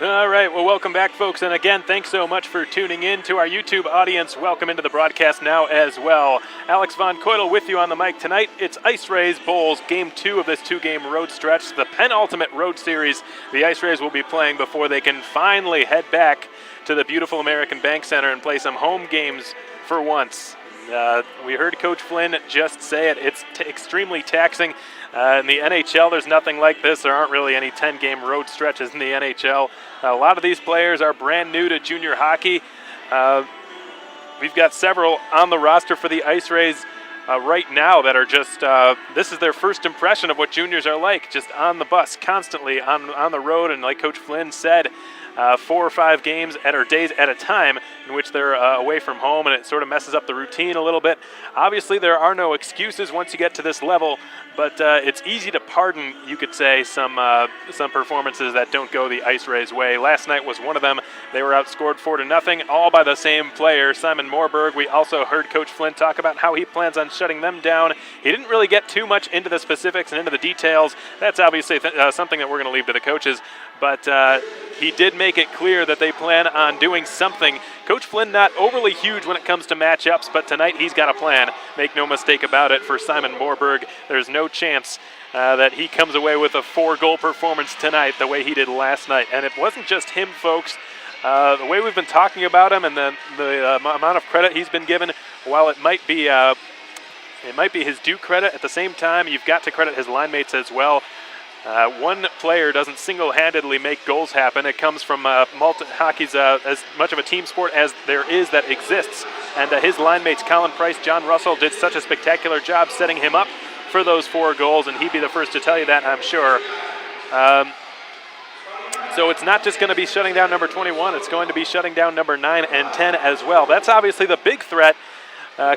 All right, well, welcome back, folks. And again, thanks so much for tuning in to our YouTube audience. Welcome into the broadcast now as well. Alex Von Coitel with you on the mic tonight. It's IceRays Bowls, Game 2 of this two-game road stretch, the penultimate road series the IceRays will be playing before they can finally head back to the beautiful American Bank Center and play some home games for once. We heard Coach Flynn just say it. It's extremely taxing. In the NHL, there's nothing like this. There aren't really any 10-game road stretches in the NHL. A lot of these players are brand new to junior hockey. We've got several on the roster for the IceRays right now that are just, this is their first impression of what juniors are like, just on the bus, constantly on the road. And like Coach Flynn said, 4 or 5 games or days at a time in which they're away from home, and it sort of messes up the routine a little bit. Obviously, there are no excuses once you get to this level, but it's easy to pardon, you could say, some performances that don't go the IceRays way. Last night was one of them. They were outscored 4-0, all by the same player, Simon Morberg. We also heard Coach Flynn talk about how he plans on shutting them down. He didn't really get too much into the specifics and into the details. That's obviously something that we're going to leave to the coaches, but he did make it clear that they plan on doing something. Coach Flynn not overly huge when it comes to matchups, but tonight he's got a plan. Make no mistake about it, for Simon Morberg, there's no chance that he comes away with a 4-goal performance tonight the way he did last night. And it wasn't just him, folks. The way we've been talking about him and the amount of credit he's been given, while it might be his due credit, at the same time, you've got to credit his line mates as well. One player doesn't single-handedly make goals happen. It comes from hockey's as much of a team sport as there is that exists. And his line mates, Colin Price, John Russell, did such a spectacular job setting him up for those 4 goals, and he'd be the first to tell you that, I'm sure. So it's not just going to be shutting down number 21, it's going to be shutting down number 9 and 10 as well. That's obviously the big threat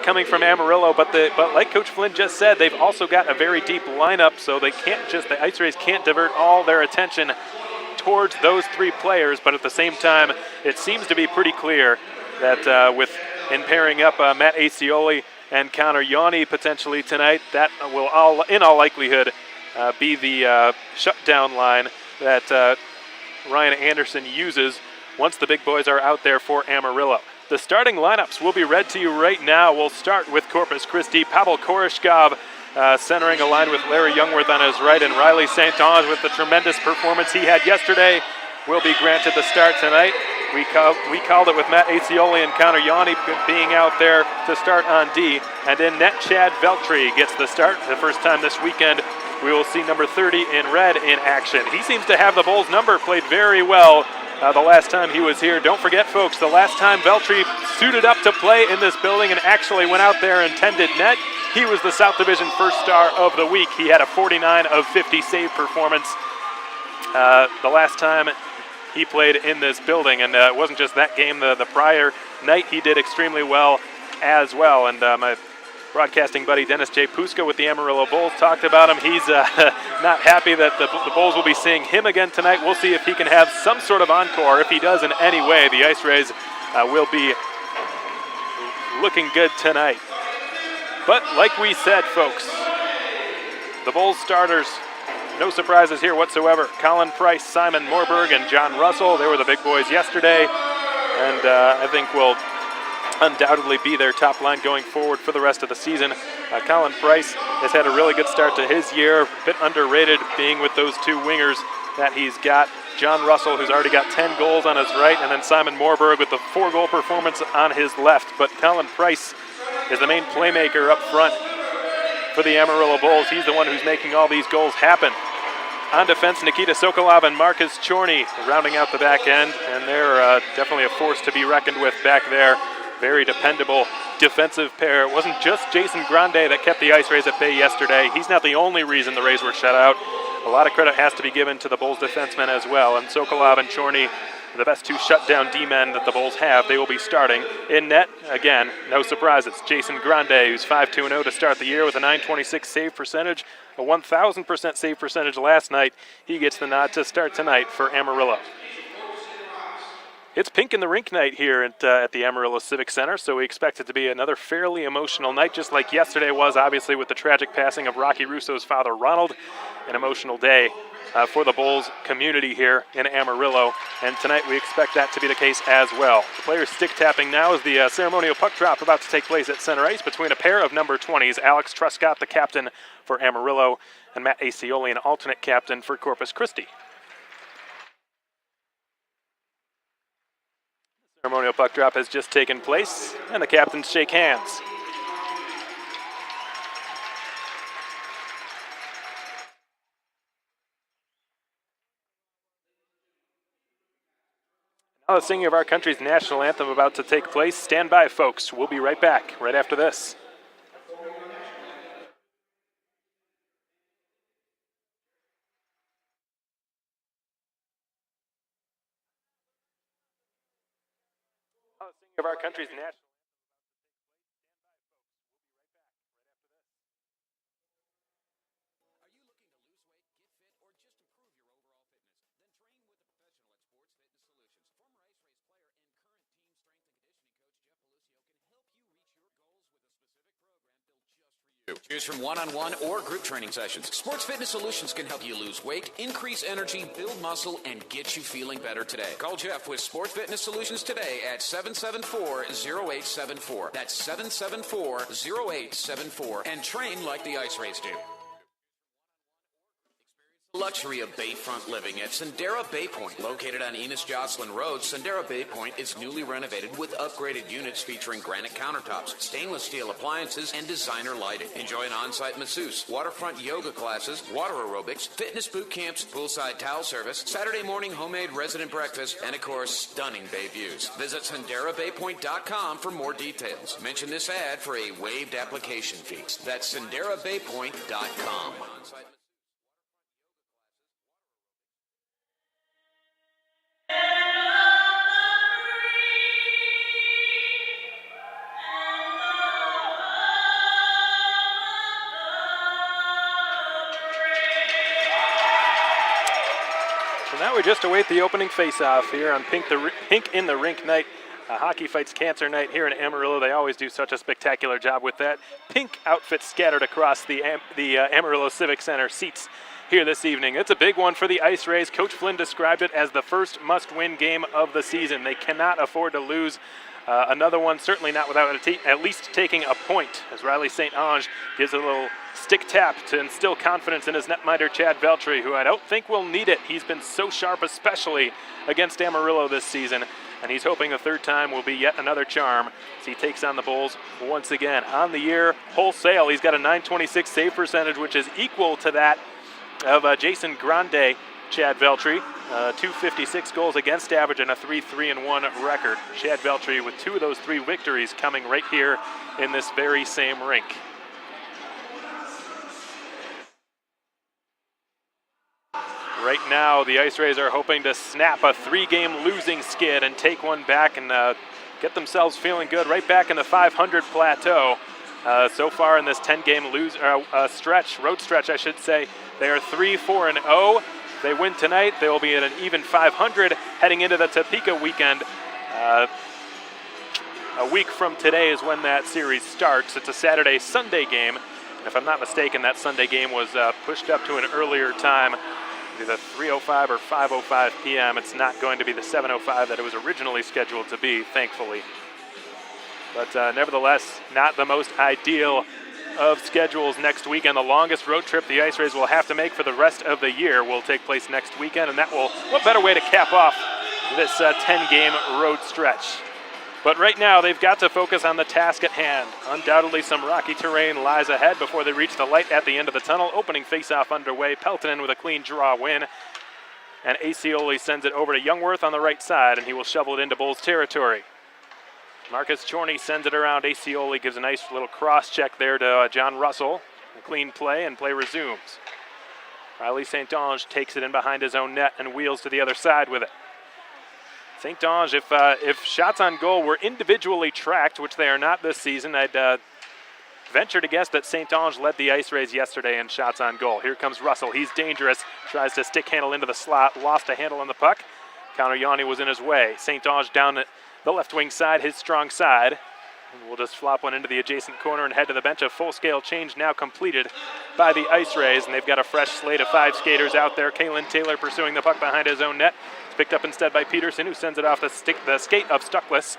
coming from Amarillo, but like Coach Flynn just said, they've also got a very deep lineup, so the IceRays can't divert all their attention towards those 3 players, but at the same time, it seems to be pretty clear that in pairing up Matt Acioli and Connor Yanni potentially tonight, that will in all likelihood be the shutdown line that Ryan Anderson uses once the big boys are out there for Amarillo. The starting lineups will be read to you right now. We'll start with Corpus Christi. Pavel Koreshkov centering a line with Larry Youngworth on his right, and Riley St. Ange, with the tremendous performance he had yesterday, will be granted the start tonight. We called it with Matt Acioli and Connor Yanni being out there to start on D. And in net, Chad Veltri gets the start. The first time this weekend, we will see number 30 in red in action. He seems to have the Bulls number, played very well the last time he was here. Don't forget, folks, the last time Veltri suited up to play in this building and actually went out there and tended net, he was the South Division First Star of the Week. He had a 49 of 50 save performance the last time he played in this building. And it wasn't just that game. The prior night he did extremely well as well. And my broadcasting buddy Dennis J. Puska with the Amarillo Bulls talked about him. He's not happy that the Bulls will be seeing him again tonight. We'll see if he can have some sort of encore. If he does in any way, the IceRays will be looking good tonight. But like we said, folks, the Bulls starters, no surprises here whatsoever. Colin Price, Simon Morberg, and John Russell. They were the big boys yesterday, and I think will undoubtedly be their top line going forward for the rest of the season. Colin Price has had a really good start to his year, a bit underrated being with those 2 wingers that he's got. John Russell, who's already got 10 goals on his right, and then Simon Morberg with the 4-goal performance on his left. But Colin Price is the main playmaker up front for the Amarillo Bulls. He's the one who's making all these goals happen. On defense, Nikita Sokolov and Marcus Chorny rounding out the back end, and they're definitely a force to be reckoned with back there. Very dependable defensive pair. It wasn't just Jason Grande that kept the IceRays at bay yesterday. He's not the only reason the Rays were shut out. A lot of credit has to be given to the Bulls defensemen as well. And Sokolov and Chorny, the best 2 shutdown D-men that the Bulls have, they will be starting. In net, again, no surprises. Jason Grande, who's 5-2-0 to start the year with a .926 save percentage, a 1,000% save percentage last night. He gets the nod to start tonight for Amarillo. It's pink in the rink night here at the Amarillo Civic Center, so we expect it to be another fairly emotional night, just like yesterday was, obviously, with the tragic passing of Rocky Russo's father, Ronald. An emotional day for the Bulls community here in Amarillo, and tonight we expect that to be the case as well. The players stick tapping now as the ceremonial puck drop about to take place at center ice between a pair of number 20s, Alex Truscott, the captain for Amarillo, and Matt Acioli, an alternate captain for Corpus Christi. Ceremonial puck drop has just taken place, and the captains shake hands. Now the singing of our country's national anthem about to take place. Stand by, folks. We'll be right back right after this. Now the singing of our country's national Choose from one-on-one or group training sessions. Sports Fitness Solutions can help you lose weight, increase energy, build muscle, and get you feeling better today. Call Jeff with Sports Fitness Solutions today at 774-0874. That's 774-0874. And train like the IceRays do. Luxury of bayfront living at Sendera Bay Point. Located on Enos Jocelyn Road, Sendera Bay Point is newly renovated with upgraded units featuring granite countertops, stainless steel appliances, and designer lighting. Enjoy an on-site masseuse, waterfront yoga classes, water aerobics, fitness boot camps, poolside towel service, Saturday morning homemade resident breakfast, and of course, stunning bay views. Visit SenderaBayPoint.com for more details. Mention this ad for a waived application fee. That's SenderaBayPoint.com. So now we just await the opening face-off here on Pink in the Rink night. Hockey Fights Cancer night here in Amarillo. They always do such a spectacular job with that. Pink outfits scattered across the Amarillo Civic Center seats here this evening. It's a big one for the IceRays. Coach Flynn described it as the first must-win game of the season. They cannot afford to lose another one, certainly not without at least taking a point, as Riley St. Ange gives a little stick tap to instill confidence in his netminder Chad Veltri, who I don't think will need it. He's been so sharp, especially against Amarillo this season, and he's hoping the third time will be yet another charm as he takes on the Bulls once again. On the year, wholesale, he's got a .926 save percentage, which is equal to that of Jason Grande, Chad Veltri. 256 goals against average and a 3-3-1 record. Chad Veltri with 2 of those 3 victories coming right here in this very same rink. Right now, the IceRays are hoping to snap a 3-game losing skid and take one back and get themselves feeling good right back in the 500 plateau. So far in this 10-game road stretch, I should say, they are 3-4-0. If they win tonight, they will be at an even 500 heading into the Topeka weekend. A week from today is when that series starts. It's a Saturday-Sunday game. And if I'm not mistaken, that Sunday game was pushed up to an earlier time, either 3:05 or 5:05 p.m. It's not going to be the 7:05 that it was originally scheduled to be, thankfully. But nevertheless, not the most ideal of schedules next weekend. The longest road trip the IceRays will have to make for the rest of the year will take place next weekend, and that will, what better way to cap off this 10-game road stretch. But right now, they've got to focus on the task at hand. Undoubtedly, some rocky terrain lies ahead before they reach the light at the end of the tunnel. Opening faceoff underway. Peltonen with a clean draw win. And Acioli sends it over to Youngworth on the right side, and he will shovel it into Bulls territory. Marcus Chorney sends it around. Acioli gives a nice little cross-check there to John Russell. A clean play, and play resumes. Riley St. Ange takes it in behind his own net and wheels to the other side with it. St. Ange, if shots on goal were individually tracked, which they are not this season, I'd venture to guess that St. Ange led the IceRays yesterday in shots on goal. Here comes Russell. He's dangerous. Tries to stick handle into the slot. Lost a handle on the puck. Connor Yanni was in his way. St. Ange down at the left wing side, his strong side. And we'll just flop one into the adjacent corner and head to the bench. A full-scale change now completed by the IceRays, and they've got a fresh slate of 5 skaters out there. Kalen Taylor pursuing the puck behind his own net. It's picked up instead by Peterson, who sends it off the skate of Stuckless.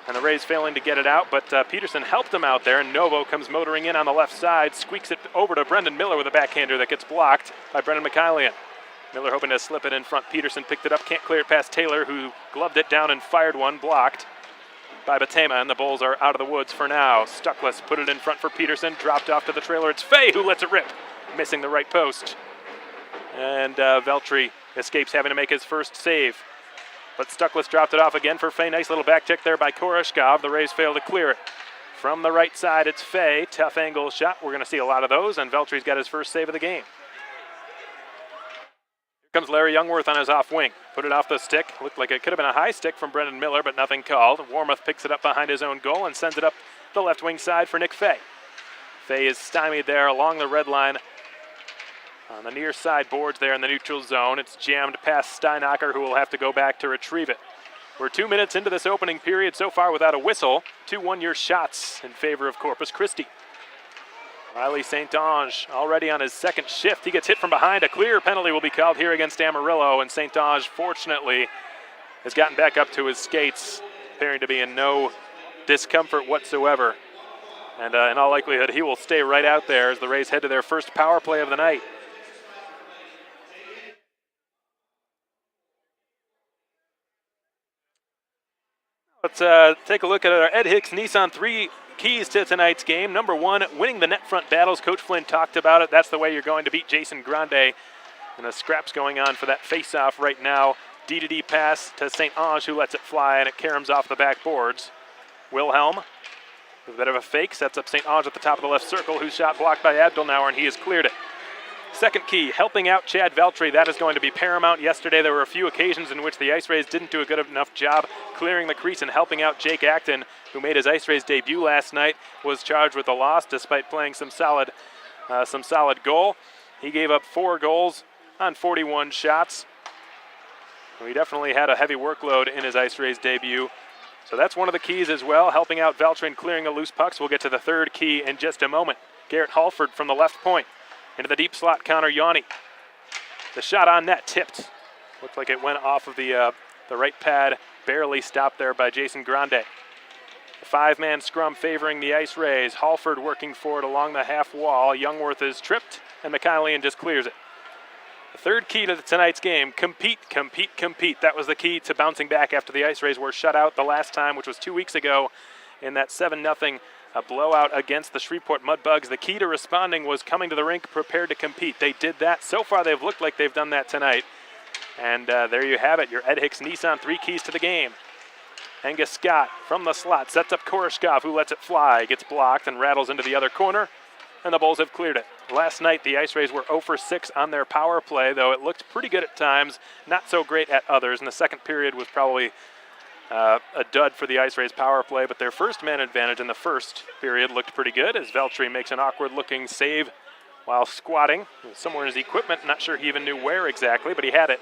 And the Rays failing to get it out, but Peterson helped him out there, and Novo comes motoring in on the left side, squeaks it over to Brendan Miller with a backhander that gets blocked by Brendan McKylian. Miller hoping to slip it in front. Peterson picked it up, can't clear it past Taylor, who gloved it down and fired one, blocked by Batema, and the Bulls are out of the woods for now. Stuckless put it in front for Peterson, dropped off to the trailer. It's Fay who lets it rip, missing the right post. And Veltri escapes having to make his first save. But Stuckless dropped it off again for Fay. Nice little back check there by Koreshkov. The Rays fail to clear it. From the right side, it's Fay. Tough angle shot. We're going to see a lot of those, and Veltri's got his first save of the game. Comes Larry Youngworth on his off wing. Put it off the stick. Looked like it could have been a high stick from Brendan Miller, but nothing called. Warmoth picks it up behind his own goal and sends it up the left wing side for Nick Fay. Fay is stymied there along the red line on the near side boards there in the neutral zone. It's jammed past Steinacher, who will have to go back to retrieve it. We're 2 minutes into this opening period so far without a whistle. 2 one-year shots in favor of Corpus Christi. Riley St. Ange already on his second shift. He gets hit from behind. A clear penalty will be called here against Amarillo, and St. Ange, fortunately, has gotten back up to his skates, appearing to be in no discomfort whatsoever. And in all likelihood, he will stay right out there as the Rays head to their first power play of the night. Let's take a look at our Ed Hicks Nissan 3 keys to tonight's game. Number 1, winning the net front battles. Coach Flynn talked about it. That's the way you're going to beat Jason Grande. And a scrap's going on for that face-off right now. D-to-D pass to St. Ange, who lets it fly, and it caroms off the backboards. Wilhelm, with a bit of a fake, sets up St. Ange at the top of the left circle, whose shot blocked by Abdelnauer, and he has cleared it. Second key, helping out Chad Veltri. That is going to be paramount. Yesterday there were a few occasions in which the IceRays didn't do a good enough job clearing the crease and helping out Jake Acton, who made his IceRays debut last night, was charged with a loss despite playing some solid goal. He gave up 4 goals on 41 shots. He definitely had a heavy workload in his IceRays debut. So that's one of the keys as well, helping out Veltri and clearing the loose pucks. We'll get to the third key in just a moment. Garrett Halford from the left point. Into the deep slot, Connor Yanni. The shot on net, tipped. Looked like it went off of the right pad, barely stopped there by Jason Grande. The 5-man scrum favoring the IceRays. Halford working for it along the half wall. Youngworth is tripped, and McKylian just clears it. The third key to tonight's game, compete, compete, compete. That was the key to bouncing back after the IceRays were shut out the last time, which was 2 weeks ago in that 7-0 a blowout against the Shreveport Mudbugs. The key to responding was coming to the rink prepared to compete. They did that. So far, they've looked like they've done that tonight. And there you have it, your Ed Hicks Nissan 3 keys to the game. Angus Scott from the slot sets up Koreshkov, who lets it fly, gets blocked and rattles into the other corner, and the Bulls have cleared it. Last night, the IceRays were 0 for 6 on their power play, though it looked pretty good at times, not so great at others, and the second period was probably a dud for the IceRays power play, but their first man advantage in the first period looked pretty good as Veltri makes an awkward-looking save while squatting somewhere in his equipment. Not sure he even knew where exactly, but he had it.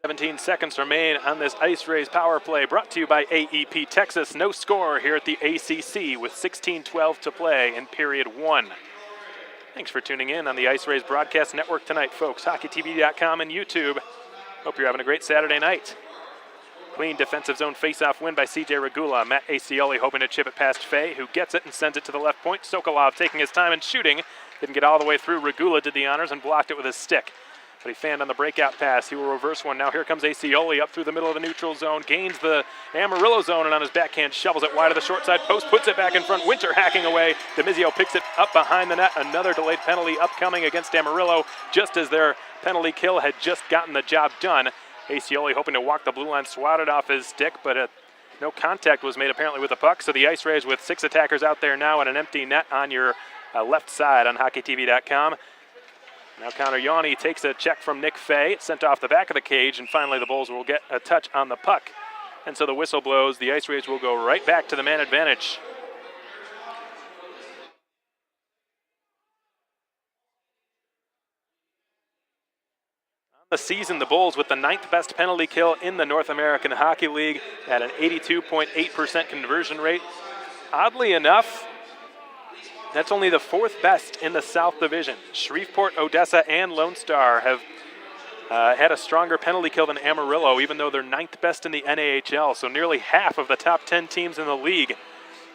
17 seconds remain on this IceRays power play, brought to you by AEP Texas. No score here at the ACC with 16:12 to play in period 1. Thanks for tuning in on the IceRays Broadcast Network tonight, folks. HockeyTV.com and YouTube. Hope you're having a great Saturday night. Clean defensive zone face-off win by C.J. Regula. Matt Acioli hoping to chip it past Fay, who gets it and sends it to the left point. Sokolov taking his time and shooting. Didn't get all the way through. Regula did the honors and blocked it with his stick. But he fanned on the breakout pass. He will reverse one. Now here comes Acioli up through the middle of the neutral zone. Gains the Amarillo zone and on his backhand shovels it wide of the short side post. Puts it back in front. Winter hacking away. DeMizio picks it up behind the net. Another delayed penalty upcoming against Amarillo just as their penalty kill had just gotten the job done. Acioli hoping to walk the blue line, swatted off his stick, but no contact was made apparently with the puck. So the IceRays with 6 attackers out there now and an empty net on your left side on HockeyTV.com. Now Connor Yanni takes a check from Nick Fay. It's sent off the back of the cage, and finally the Bulls will get a touch on the puck. And so the whistle blows. The IceRays will go right back to the man advantage. The season, the Bulls with the 9th best penalty kill in the North American Hockey League at an 82.8% conversion rate. Oddly enough, that's only the 4th best in the South Division. Shreveport, Odessa, and Lone Star have had a stronger penalty kill than Amarillo, even though they're 9th best in the NAHL. So nearly half of the top 10 teams in the league,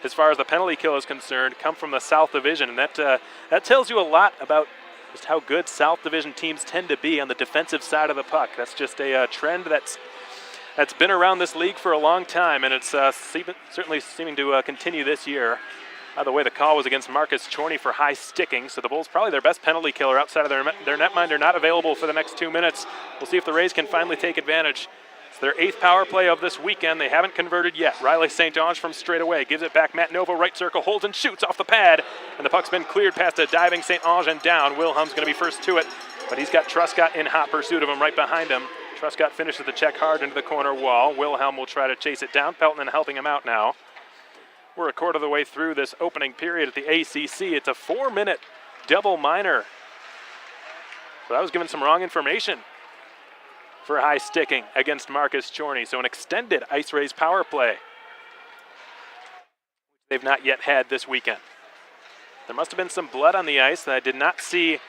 as far as the penalty kill is concerned, come from the South Division. And that tells you a lot about just how good South Division teams tend to be on the defensive side of the puck. That's just a trend that's been around this league for a long time, and it's certainly seeming to continue this year. By the way, the call was against Marcus Chorney for high sticking, so the Bulls probably their best penalty killer outside of their netminder, not available for the next 2 minutes. We'll see if the Rays can finally take advantage. It's their 8th power play of this weekend. They haven't converted yet. Riley St. Ange from straight away gives it back. Matt Novo, right circle, holds and shoots off the pad, and the puck's been cleared past a diving St. Ange and down. Wilhelm's going to be first to it, but he's got Truscott in hot pursuit of him right behind him. Truscott finishes the check hard into the corner wall. Wilhelm will try to chase it down. Peltonen helping him out now. We're a quarter of the way through this opening period at the ACC. It's a 4-minute double minor. So that was given some wrong information for high sticking against Marcus Chorney. So an extended IceRays power play they've not yet had this weekend. There must have been some blood on the ice. I did not see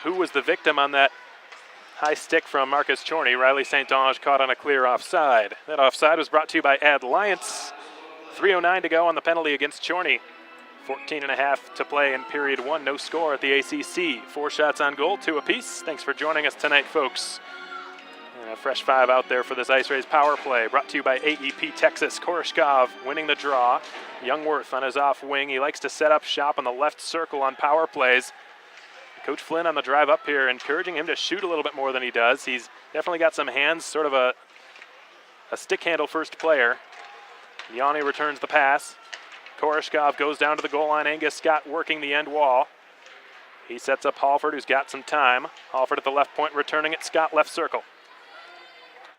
who was the victim on that high stick from Marcus Chorney. Riley St. Ange caught on a clear offside. That offside was brought to you by Ad Alliance. 3:09 to go on the penalty against Chorney. 14.5 to play in period 1. No score at the ACC. 4 shots on goal, 2 apiece. Thanks for joining us tonight, folks. And a fresh 5 out there for this IceRays power play. Brought to you by AEP Texas. Koreshkov winning the draw. Youngworth on his off wing. He likes to set up shop on the left circle on power plays. Coach Flynn on the drive up here, encouraging him to shoot a little bit more than he does. He's definitely got some hands, sort of a stick handle first player. Yanni returns the pass. Koreshkov goes down to the goal line. Angus Scott working the end wall. He sets up Halford, who's got some time. Halford at the left point, returning it. Scott left circle.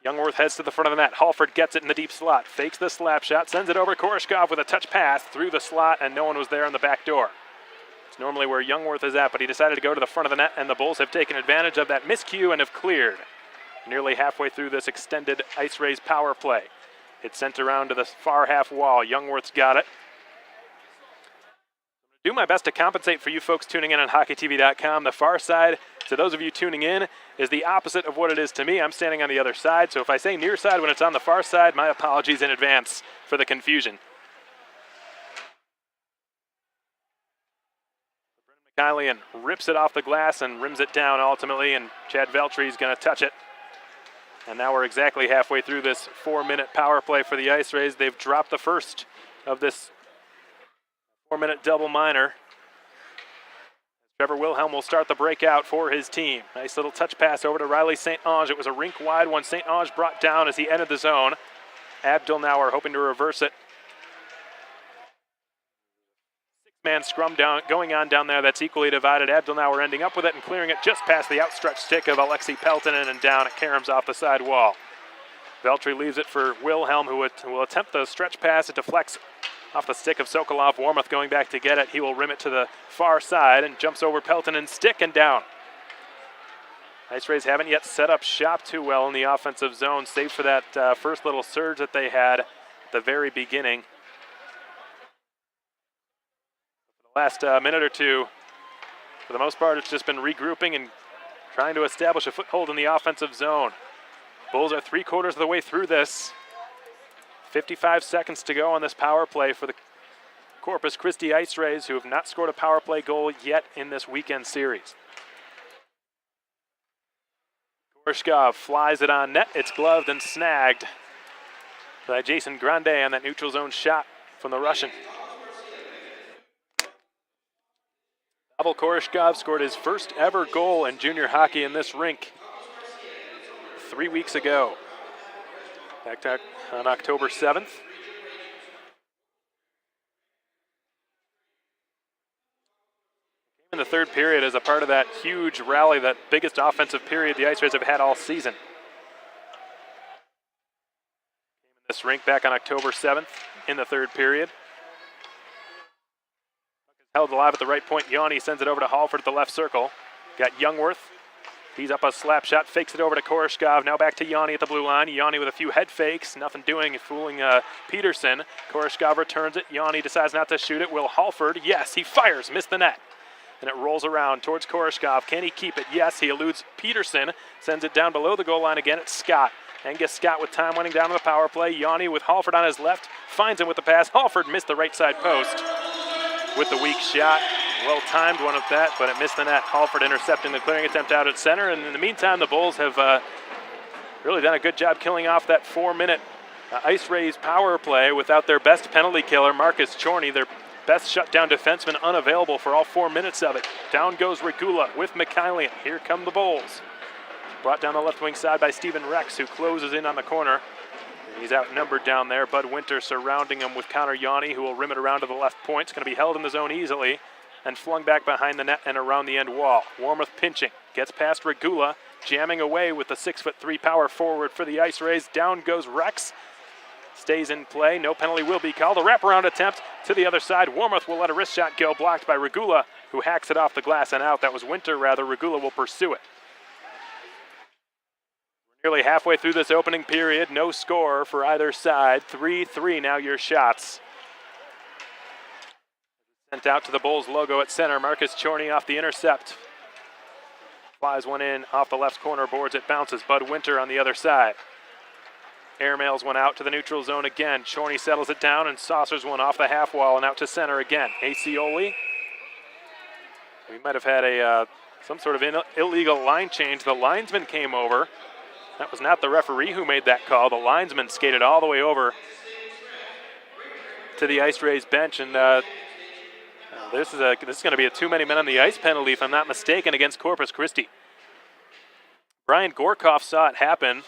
Youngworth heads to the front of the net. Halford gets it in the deep slot. Fakes the slap shot. Sends it over. Koreshkov with a touch pass through the slot, and no one was there on the back door. It's normally where Youngworth is at, but he decided to go to the front of the net, and the Bulls have taken advantage of that miscue and have cleared. Nearly halfway through this extended IceRays power play. It's sent around to the far half wall. Youngworth's got it. Do my best to compensate for you folks tuning in on HockeyTV.com. The far side, to those of you tuning in, is the opposite of what it is to me. I'm standing on the other side, so if I say near side when it's on the far side, my apologies in advance for the confusion. Brendan McKylian rips it off the glass and rims it down ultimately, and Chad Veltry's going to touch it. And now we're exactly halfway through this 4-minute power play for the IceRays. They've dropped the first of this 4-minute double minor. Trevor Wilhelm will start the breakout for his team. Nice little touch pass over to Riley St. Ange. It was a rink wide one. St. Ange brought down as he entered the zone. Abdelnauer hoping to reverse it. 6-man scrum going on down there that's equally divided. Abdelnauer ending up with it and clearing it just past the outstretched stick of Alexei Peltonen and down at Karams off the side wall. Veltry leaves it for Wilhelm, who will attempt the stretch pass. It deflects off the stick of Sokolov. Warmoth going back to get it. He will rim it to the far side and jumps over Peltonen's stick and down. IceRays haven't yet set up shop too well in the offensive zone, save for that first little surge that they had at the very beginning. For the last minute or two, for the most part, it's just been regrouping and trying to establish a foothold in the offensive zone. Bulls are 3/4 of the way through this. 55 seconds to go on this power play for the Corpus Christi IceRays, who have not scored a power play goal yet in this weekend series. Koreshkov flies it on net. It's gloved and snagged by Jason Grande on that neutral zone shot from the Russian. Pavel Koreshkov scored his first ever goal in junior hockey in this rink 3 weeks ago. Back on October 7th. In the third period as a part of that huge rally, that biggest offensive period the IceRays have had all season. This rink back on October 7th in the third period. Held alive at the right point. Yanni sends it over to Halford at the left circle. Got Youngworth. He's up a slap shot, fakes it over to Koreshkov. Now back to Yanni at the blue line. Yanni with a few head fakes, nothing doing, fooling Peterson. Koreshkov returns it. Yanni decides not to shoot it. Will Halford, yes, he fires, missed the net. And it rolls around towards Koreshkov. Can he keep it? Yes, he eludes Peterson. Sends it down below the goal line again. It's Scott. Angus Scott with time running down to the power play. Yanni with Halford on his left. Finds him with the pass. Halford missed the right side post with the weak shot. Well-timed one at that, but it missed the net. Halford intercepting the clearing attempt out at center. And in the meantime, the Bulls have really done a good job killing off that 4-minute IceRays power play without their best penalty killer, Marcus Chorney, their best shutdown defenseman, unavailable for all 4 minutes of it. Down goes Regula with Mikhailian. Here come the Bulls. Brought down the left wing side by Steven Rex, who closes in on the corner. And he's outnumbered down there. Bud Winter surrounding him with Connor Yanni, who will rim it around to the left point. It's going to be held in the zone easily and flung back behind the net and around the end wall. Warmoth pinching, gets past Regula, jamming away with the 6'3" power forward for the IceRays. Down goes Rex. Stays in play. No penalty will be called. A wraparound attempt to the other side. Warmoth will let a wrist shot go, blocked by Regula, who hacks it off the glass and out. That was Winter, rather. Regula will pursue it. We're nearly halfway through this opening period. No score for either side. 3-3 now your shots. Sent out to the Bulls logo at center. Marcus Chorney off the intercept. Flies one in off the left corner, boards it, bounces. Bud Winter on the other side. Airmails one out to the neutral zone again. Chorney settles it down and saucers one off the half wall and out to center again. Acioli. We might have had some sort of illegal line change. The linesman came over. That was not the referee who made that call. The linesman skated all the way over to the IceRays bench, and this is going to be a too many men on the ice penalty, if I'm not mistaken, against Corpus Christi. Brian Gorkoff saw it happen.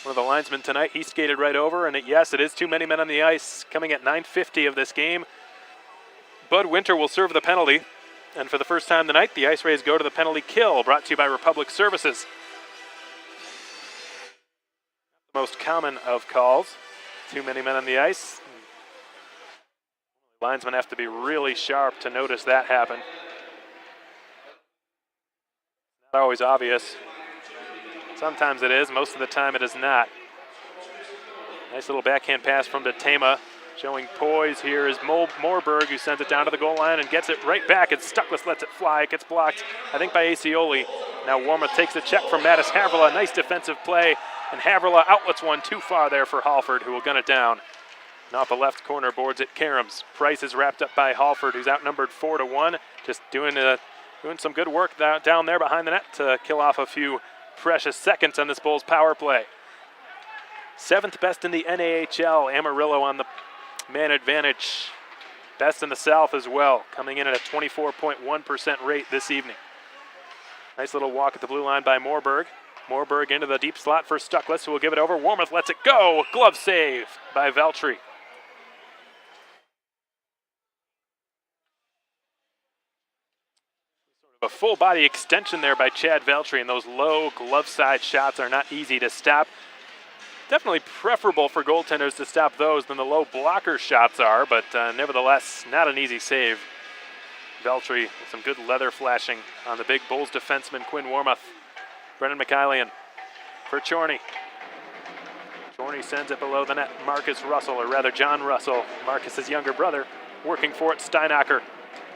One of the linesmen tonight, he skated right over, and yes, it is too many men on the ice. Coming at 9:50 of this game, Bud Winter will serve the penalty, and for the first time tonight, the IceRays go to the penalty kill, brought to you by Republic Services. The most common of calls, too many men on the ice. Linesmen have to be really sharp to notice that happen. Not always obvious. Sometimes it is, most of the time it is not. Nice little backhand pass from Detema. Showing poise here is Moorberg, who sends it down to the goal line and gets it right back. And Stuckless lets it fly. It gets blocked, I think, by Acioli. Now Warmoth takes the check from Mattis Havrila. Nice defensive play. And Havrila outlets one too far there for Halford, who will gun it down. And off the left corner, boards it Karams. Price is wrapped up by Halford, who's outnumbered 4-1. Just doing some good work down there behind the net to kill off a few precious seconds on this Bulls power play. 7th best in the NAHL. Amarillo on the man advantage. Best in the South as well, coming in at a 24.1% rate this evening. Nice little walk at the blue line by Moorberg. Moorberg into the deep slot for Stuckless, who will give it over. Warmoth lets it go. Glove save by Veltri. A full body extension there by Chad Veltri, and those low glove side shots are not easy to stop. Definitely preferable for goaltenders to stop those than the low blocker shots are, but nevertheless, not an easy save. Veltri with some good leather flashing on the big Bulls defenseman Quinn Warmoth. Brendan Mikhailian for Chorney. Chorney sends it below the net. Marcus Russell, or rather John Russell, Marcus's younger brother, working for it. Steinacher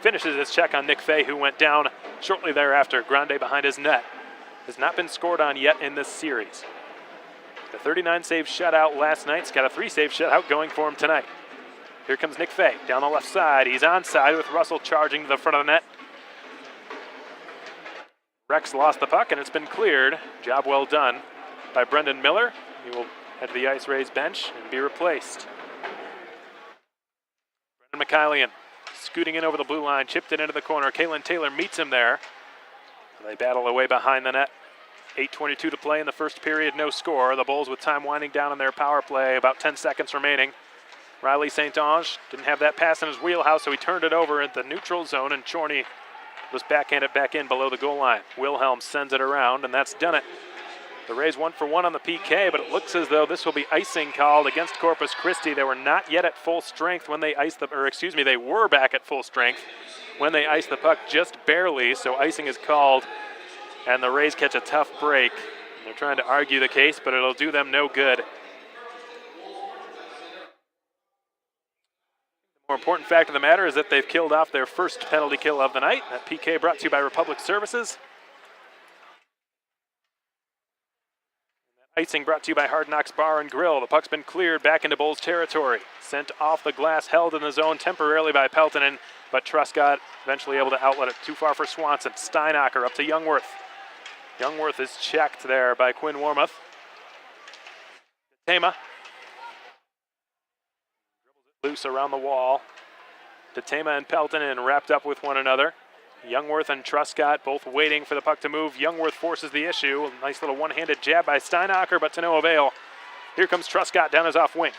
finishes his check on Nick Fay, who went down shortly thereafter. Grande behind his net. Has not been scored on yet in this series. The 39-save shutout last night's got a 3-save shutout going for him tonight. Here comes Nick Fay down the left side. He's onside with Russell charging to the front of the net. Rex lost the puck, and it's been cleared. Job well done by Brendan Miller. He will head to the IceRays bench and be replaced. Brendan Mikhailian scooting in over the blue line, chipped it into the corner. Kalen Taylor meets him there. They battle away behind the net. 8:22 to play in the first period, no score. The Bulls with time winding down on their power play, about 10 seconds remaining. Riley St. Ange didn't have that pass in his wheelhouse, so he turned it over at the neutral zone, and Chorney was backhanded back in below the goal line. Wilhelm sends it around, and that's done it. The Rays 1-for-1 on the PK, but it looks as though this will be icing called against Corpus Christi. They were not yet at full strength when they iced they were back at full strength when they iced the puck, just barely, so icing is called and the Rays catch a tough break. They're trying to argue the case, but it'll do them no good. The more important fact of the matter is that they've killed off their first penalty kill of the night. That PK brought to you by Republic Services. Icing brought to you by Hard Knocks Bar and Grill. The puck's been cleared back into Bulls territory. Sent off the glass, held in the zone temporarily by Peltonen, but Truscott eventually able to outlet it. Too far for Swanson. Steinacher up to Youngworth. Youngworth is checked there by Quinn Wormuth. Tama. Loose around the wall. Tama and Peltonen wrapped up with one another. Youngworth and Truscott both waiting for the puck to move. Youngworth forces the issue. A nice little one-handed jab by Steinacher, but to no avail. Here comes Truscott down his off wing.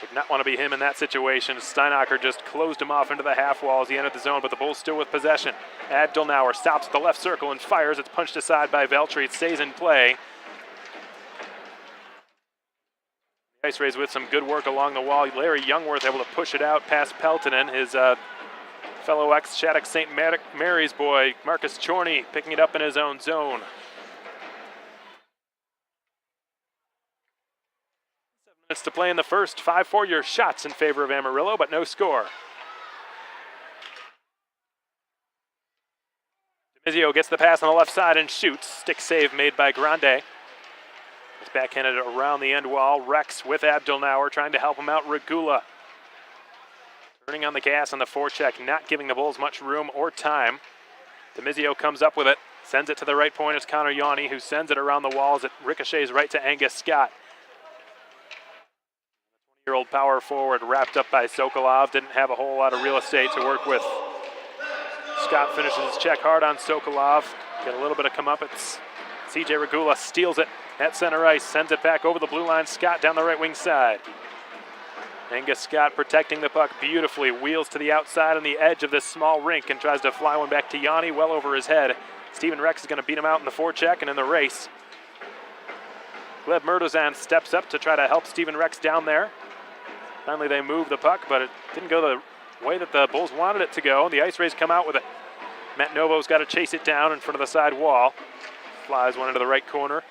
Would not want to be him in that situation. Steinacher just closed him off into the half wall as he entered the zone, but the Bulls still with possession. Abdelnauer stops at the left circle and fires. It's punched aside by Veltri. It stays in play. The IceRays with some good work along the wall. Larry Youngworth able to push it out past Peltonen. His fellow ex-Shattuck St. Mary's boy, Marcus Chorney, picking it up in his own zone. 7 minutes to play in the first. 5-4 your shots in favor of Amarillo, but no score. DiMizio gets the pass on the left side and shoots. Stick save made by Grande. It's backhanded around the end wall. Rex with Abdelnauer trying to help him out. Regula turning on the gas on the forecheck, not giving the Bulls much room or time. DiMizio comes up with it, sends it to the right point. It's Connor Yanni who sends it around the walls. It ricochets right to Angus Scott. 20-year-old power forward wrapped up by Sokolov. Didn't have a whole lot of real estate to work with. Scott finishes his check hard on Sokolov. Get a little bit of comeuppance. CJ Regula steals it at center ice, sends it back over the blue line. Scott down the right wing side. Angus Scott protecting the puck beautifully, wheels to the outside on the edge of this small rink and tries to fly one back to Yanni, well over his head. Steven Rex is going to beat him out in the forecheck and in the race. Gleb Murdozan steps up to try to help Steven Rex down there. Finally they move the puck, but it didn't go the way that the Bulls wanted it to go. The IceRays come out with it. Matt Novo's got to chase it down in front of the side wall. Flies one into the right corner.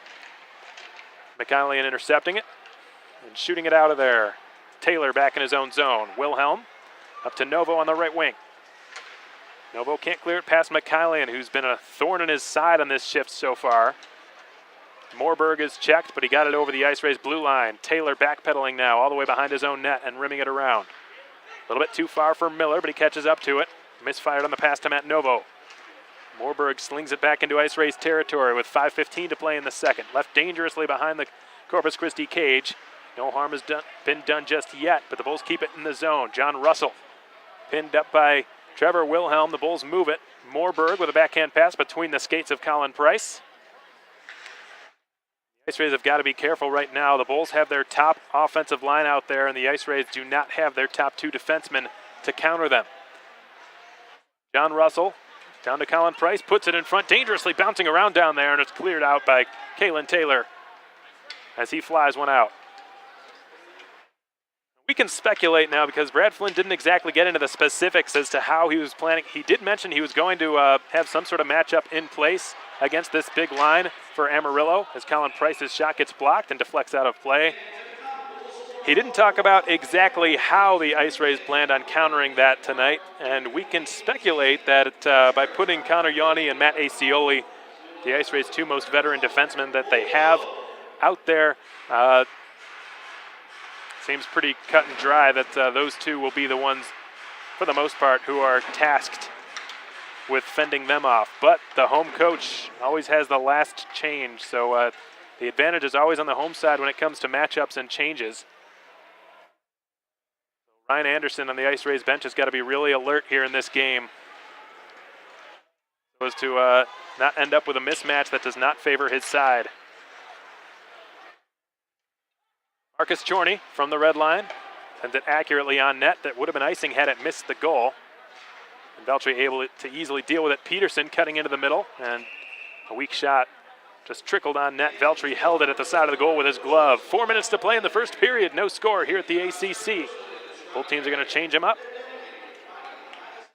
McConley intercepting it and shooting it out of there. Taylor back in his own zone. Wilhelm up to Novo on the right wing. Novo can't clear it past McCallion, who's been a thorn in his side on this shift so far. Morberg is checked, but he got it over the IceRays blue line. Taylor backpedaling now all the way behind his own net and rimming it around. A little bit too far for Miller, but he catches up to it. Misfired on the pass to Matt Novo. Morberg slings it back into IceRays territory with 5:15 to play in the second. Left dangerously behind the Corpus Christi cage. No harm has been done just yet, but the Bulls keep it in the zone. John Russell pinned up by Trevor Wilhelm. The Bulls move it. Morberg with a backhand pass between the skates of Colin Price. The IceRays have got to be careful right now. The Bulls have their top offensive line out there, and the IceRays do not have their top two defensemen to counter them. John Russell down to Colin Price, puts it in front, dangerously bouncing around down there, and it's cleared out by Kalen Taylor as he flies one out. We can speculate now because Brad Flynn didn't exactly get into the specifics as to how he was planning. He did mention he was going to have some sort of matchup in place against this big line for Amarillo as Colin Price's shot gets blocked and deflects out of play. He didn't talk about exactly how the IceRays planned on countering that tonight, and we can speculate that by putting Connor Yanni and Matt Acioli, the IceRays' two most veteran defensemen that they have out there, seems pretty cut and dry that those two will be the ones, for the most part, who are tasked with fending them off. But the home coach always has the last change, so the advantage is always on the home side when it comes to matchups and changes. Ryan Anderson on the IceRays bench has got to be really alert here in this game so as to not end up with a mismatch that does not favor his side. Marcus Chorney from the red line sends it accurately on net. That would have been icing had it missed the goal. And Veltri able to easily deal with it. Peterson cutting into the middle, and a weak shot just trickled on net. Veltri held it at the side of the goal with his glove. 4 minutes to play in the first period. No score here at the ACC. Both teams are going to change them up.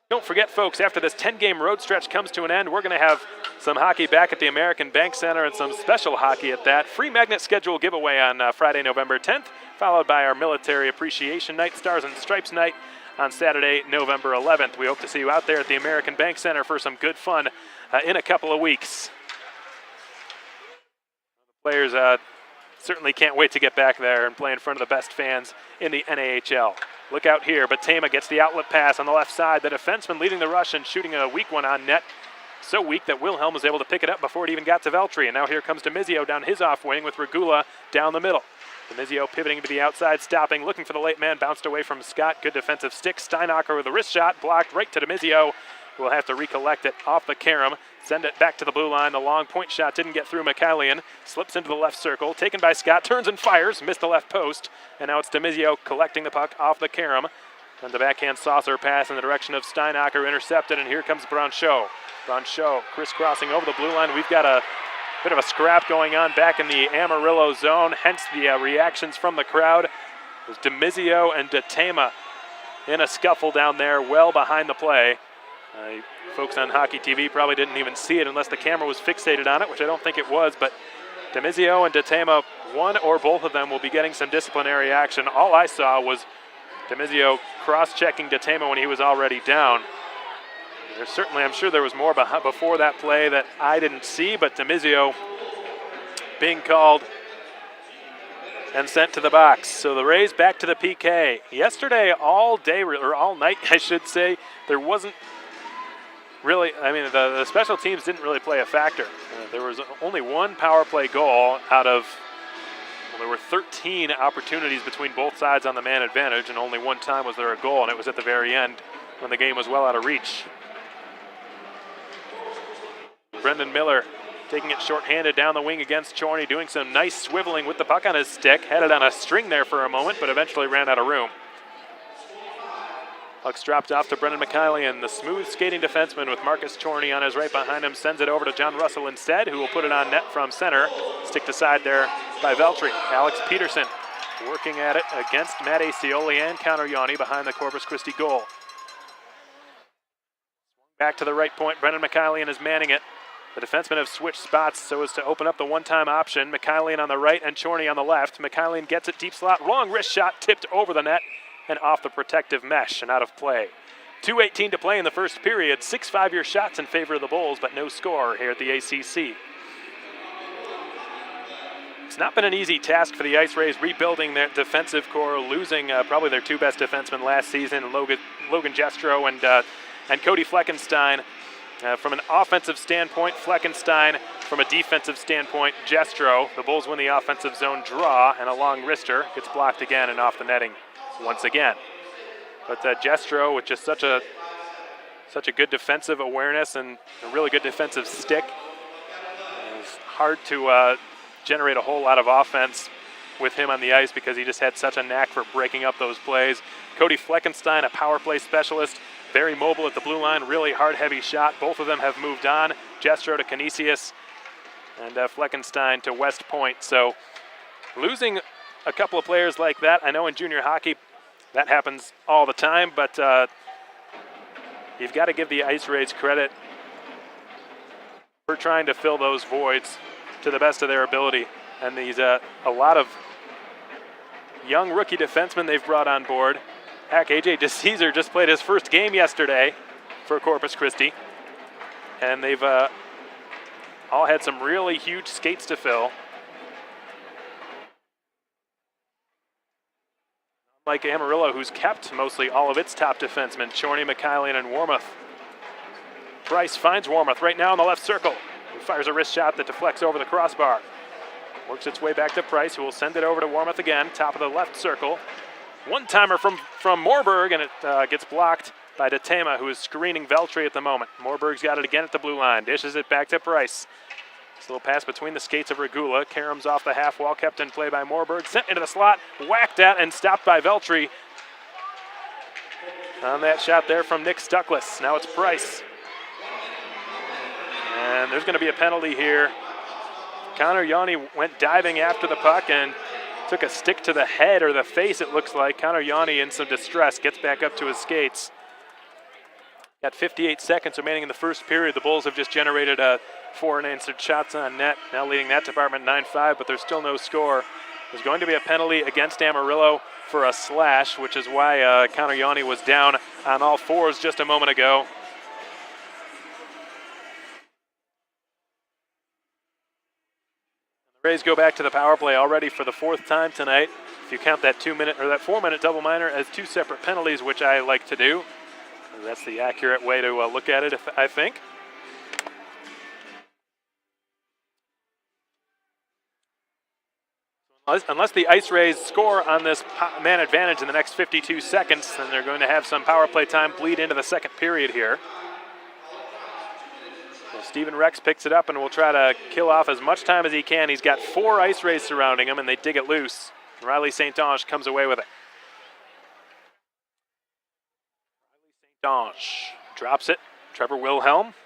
Don't forget, folks, after this 10-game road stretch comes to an end, we're going to have some hockey back at the American Bank Center and some special hockey at that. Free magnet schedule giveaway on Friday, November 10th, followed by our Military Appreciation Night, Stars and Stripes Night on Saturday, November 11th. We hope to see you out there at the American Bank Center for some good fun in a couple of weeks. The players certainly can't wait to get back there and play in front of the best fans in the NAHL. Look out here, but Tama gets the outlet pass on the left side. The defenseman leading the rush and shooting a weak one on net. So weak that Wilhelm was able to pick it up before it even got to Veltri. And now here comes Demizio down his off wing with Regula down the middle. Demizio pivoting to the outside, stopping, looking for the late man, bounced away from Scott. Good defensive stick. Steinacher with a wrist shot, blocked right to Demizio, who will have to recollect it off the carom. Send it back to the blue line. The long point shot didn't get through Mikhailian. Slips into the left circle. Taken by Scott. Turns and fires. Missed the left post. And now it's Demizio collecting the puck off the carom. And the backhand saucer pass in the direction of Steinacher. Intercepted. And here comes Branchot. Branchot crisscrossing over the blue line. We've got a bit of a scrap going on back in the Amarillo zone. Hence the reactions from the crowd. It was Demizio and Detema in a scuffle down there well behind the play. Folks on Hockey TV probably didn't even see it unless the camera was fixated on it, which I don't think it was, but Demizio and Detema, one or both of them will be getting some disciplinary action. All I saw was Demizio cross-checking Detema when he was already down. There's certainly, I'm sure there was more before that play that I didn't see, but Demizio being called and sent to the box. So the Rays back to the PK. Yesterday, all day, or all night, I should say, there wasn't really, I mean, the special teams didn't really play a factor. There was only one power play goal out of, well, there were 13 opportunities between both sides on the man advantage, and only one time was there a goal, and it was at the very end when the game was well out of reach. Brendan Miller taking it shorthanded down the wing against Chorney, doing some nice swiveling with the puck on his stick. Had it on a string there for a moment, but eventually ran out of room. Puck's dropped off to Brendan Mikhailian, the smooth skating defenseman with Marcus Chorney on his right behind him. Sends it over to John Russell instead, who will put it on net from center. Stick aside there by Veltri. Alex Peterson working at it against Matt Acioli and Connor Yanni behind the Corpus Christi goal. Back to the right point, Brendan Mikhailian is manning it. The defensemen have switched spots so as to open up the one-time option. Mikhailian on the right and Chorney on the left. Mikhailian gets it deep slot, wrong wrist shot, tipped over the net and off the protective mesh and out of play. 2:18 to play in the first period. 6 5-year shots in favor of the Bulls, but no score here at the ACC. It's not been an easy task for the IceRays rebuilding their defensive core, losing probably their two best defensemen last season, Logan Jestro and Cody Fleckenstein. From an offensive standpoint, Fleckenstein. From a defensive standpoint, Jestro. The Bulls win the offensive zone draw, and a long wrister gets blocked again and off the netting once again. But Jestro, with just such a good defensive awareness and a really good defensive stick, it's hard to generate a whole lot of offense with him on the ice because he just had such a knack for breaking up those plays. Cody Fleckenstein, a power play specialist, very mobile at the blue line, really hard, heavy shot. Both of them have moved on. Jestro to Canisius and Fleckenstein to West Point. So losing a couple of players like that, I know in junior hockey that happens all the time, but you've got to give the IceRays credit for trying to fill those voids to the best of their ability. And these a lot of young rookie defensemen they've brought on board. Heck, AJ DeCesar just played his first game yesterday for Corpus Christi, and they've all had some really huge skates to fill. Like Amarillo, who's kept mostly all of its top defensemen, Chorney, Mikhailian, and Warmoth. Price finds Warmoth right now in the left circle. He fires a wrist shot that deflects over the crossbar. Works its way back to Price, who will send it over to Warmoth again, top of the left circle. One-timer from Moorberg, and it gets blocked by Detema, who is screening Veltri at the moment. Moorberg's got it again at the blue line, dishes it back to Price. This little pass between the skates of Regula. Karams off the half wall, kept in play by Moorberg. Sent into the slot, whacked at and stopped by Veltri. On that shot there from Nick Stuckless. Now it's Price. And there's going to be a penalty here. Connor Yanni went diving after the puck and took a stick to the head or the face, it looks like. Connor Yanni in some distress, gets back up to his skates. Got 58 seconds remaining in the first period. The Bulls have just generated 4 unanswered shots on net, now leading that department 9-5, but there's still no score. There's going to be a penalty against Amarillo for a slash, which is why Connor Yanni was down on all fours just a moment ago. The Rays go back to the power play already for the 4th time tonight. If you count that 2-minute or that 4-minute double minor as 2 separate penalties, which I like to do. That's the accurate way to look at it, I think. Unless the IceRays score on this man advantage in the next 52 seconds, then they're going to have some power play time bleed into the second period here. So Steven Rex picks it up and will try to kill off as much time as he can. He's got 4 IceRays surrounding him, and they dig it loose. Riley St. Ange comes away with it. Ange drops it. Trevor Wilhelm. Left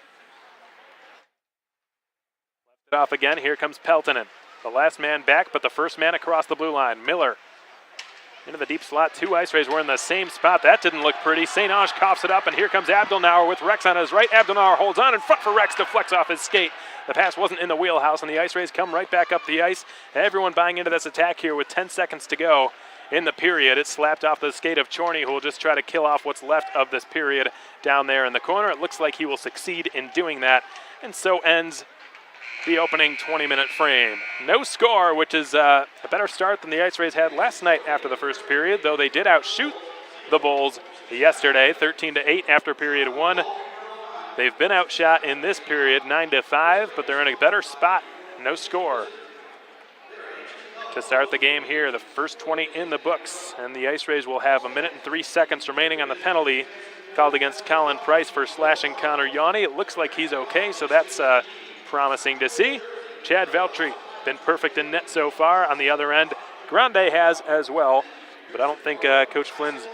it off again. Here comes Peltonen. The last man back, but the first man across the blue line. Miller into the deep slot. 2 IceRays were in the same spot. That didn't look pretty. St. Ange coughs it up, and here comes Abdelnauer with Rex on his right. Abdelnauer holds on in front for Rex, deflects off his skate. The pass wasn't in the wheelhouse, and the IceRays come right back up the ice. Everyone buying into this attack here with 10 seconds to go. In the period, it slapped off the skate of Chorney, who will just try to kill off what's left of this period down there in the corner. It looks like he will succeed in doing that, and so ends the opening 20-minute frame. No score, which is a better start than the IceRays had last night after the first period, though they did outshoot the Bulls yesterday, 13-8 after period 1. They've been outshot in this period, 9-5, but they're in a better spot. No score to start the game here. The first 20 in the books, and the IceRays will have 1 minute and 3 seconds remaining on the penalty called against Colin Price for slashing Connor Yanni. It looks like he's okay, so that's promising to see. Chad Veltri been perfect in net so far. On the other end, Grande has as well, but I don't think Coach Flynn's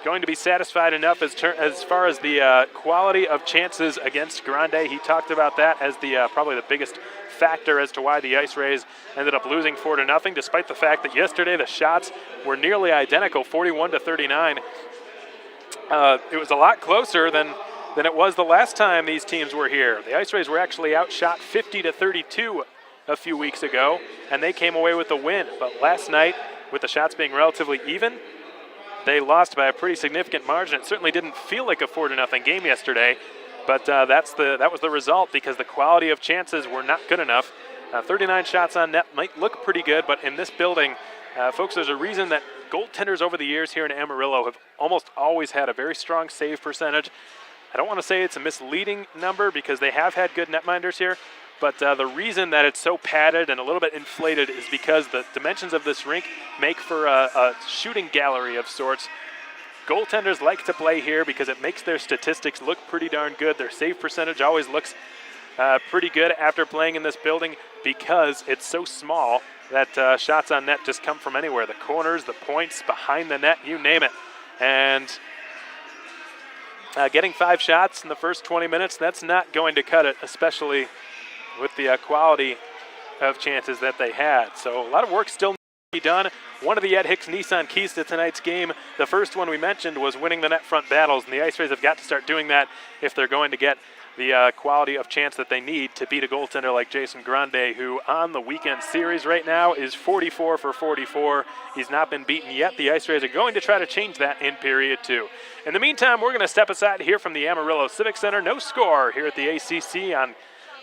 going to be satisfied enough as far as the quality of chances against Grande. He talked about that as the probably the biggest factor as to why the IceRays ended up losing 4-0, despite the fact that yesterday the shots were nearly identical, 41-39. It was a lot closer than it was the last time these teams were here. The IceRays were actually outshot 50-32 a few weeks ago, and they came away with the win. But last night, with the shots being relatively even, they lost by a pretty significant margin. It certainly didn't feel like a 4-0 game yesterday, but that was the result because the quality of chances were not good enough. 39 shots on net might look pretty good, but in this building, folks, there's a reason that goaltenders over the years here in Amarillo have almost always had a very strong save percentage. I don't want to say it's a misleading number because they have had good netminders here, but the reason that it's so padded and a little bit inflated is because the dimensions of this rink make for a shooting gallery of sorts. Goaltenders like to play here because it makes their statistics look pretty darn good. Their save percentage always looks pretty good after playing in this building because it's so small that shots on net just come from anywhere. The corners, the points, behind the net, you name it. And getting 5 shots in the first 20 minutes, that's not going to cut it, especially with the quality of chances that they had. So a lot of work still needs to be done. One of the Ed Hicks Nissan keys to tonight's game, the first one we mentioned, was winning the net front battles, and the IceRays have got to start doing that if they're going to get the quality of chance that they need to beat a goaltender like Jason Grande, who on the weekend series right now is 44 for 44. He's not been beaten yet. The IceRays are going to try to change that in period 2. In the meantime, we're going to step aside here from the Amarillo Civic Center. No score here at the ACC on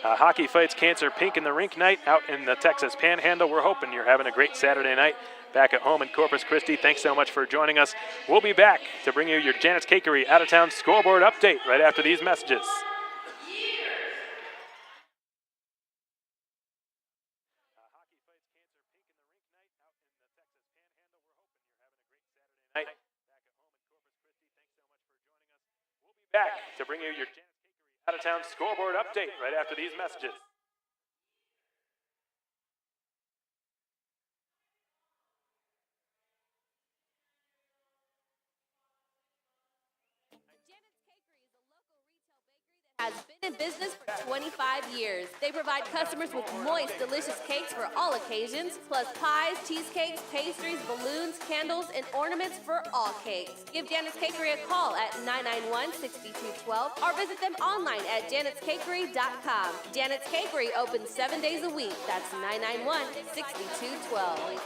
Hockey Fights Cancer Pink in the Rink night out in the Texas Panhandle. We're hoping you're having a great Saturday night back at home in Corpus Christi. Thanks so much for joining us. We'll be back to bring you your Janet's Cakery out-of-town scoreboard update right after these messages. Back to bring you your out-of-town scoreboard update right after these messages. Janet's Cakery is a local retail bakery that has been in business for 25 years. They provide customers with moist, delicious cakes for all occasions, plus pies, cheesecakes, pastries, balloons, candles, and ornaments for all cakes. Give Janet's Cakery a call at 991-6212 or visit them online at janetscakery.com. Janet's Cakery opens 7 days a week. That's 991-6212.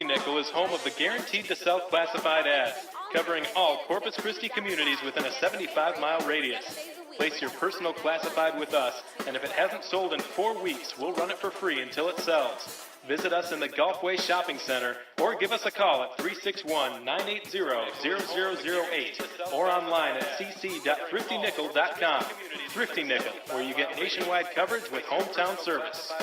Nickel is home of the Guaranteed to Sell classified ads, covering all Corpus Christi communities within a 75-mile radius. Place your personal classified with us, and if it hasn't sold in 4 weeks, we'll run it for free until it sells. Visit us in the Gulfway Shopping Center or give us a call at 361-980-0008 or online at cc.thriftynickel.com. Thrifty Nickel, where you get nationwide coverage with hometown service.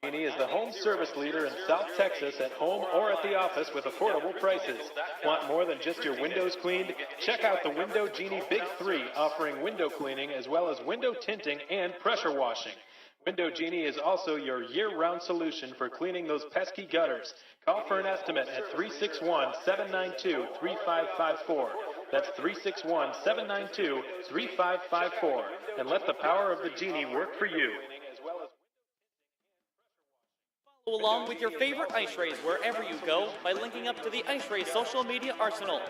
Genie is the home service leader in South Texas at home or at the office with affordable prices. Want more than just your windows cleaned? Check out the Window Genie Big 3, offering window cleaning as well as window tinting and pressure washing. Window Genie is also your year-round solution for cleaning those pesky gutters. Call for an estimate at 361-792-3554. That's 361-792-3554. And let the power of the Genie work for you. Along with your favorite IceRays wherever you go by linking up to the IceRays social media arsenal.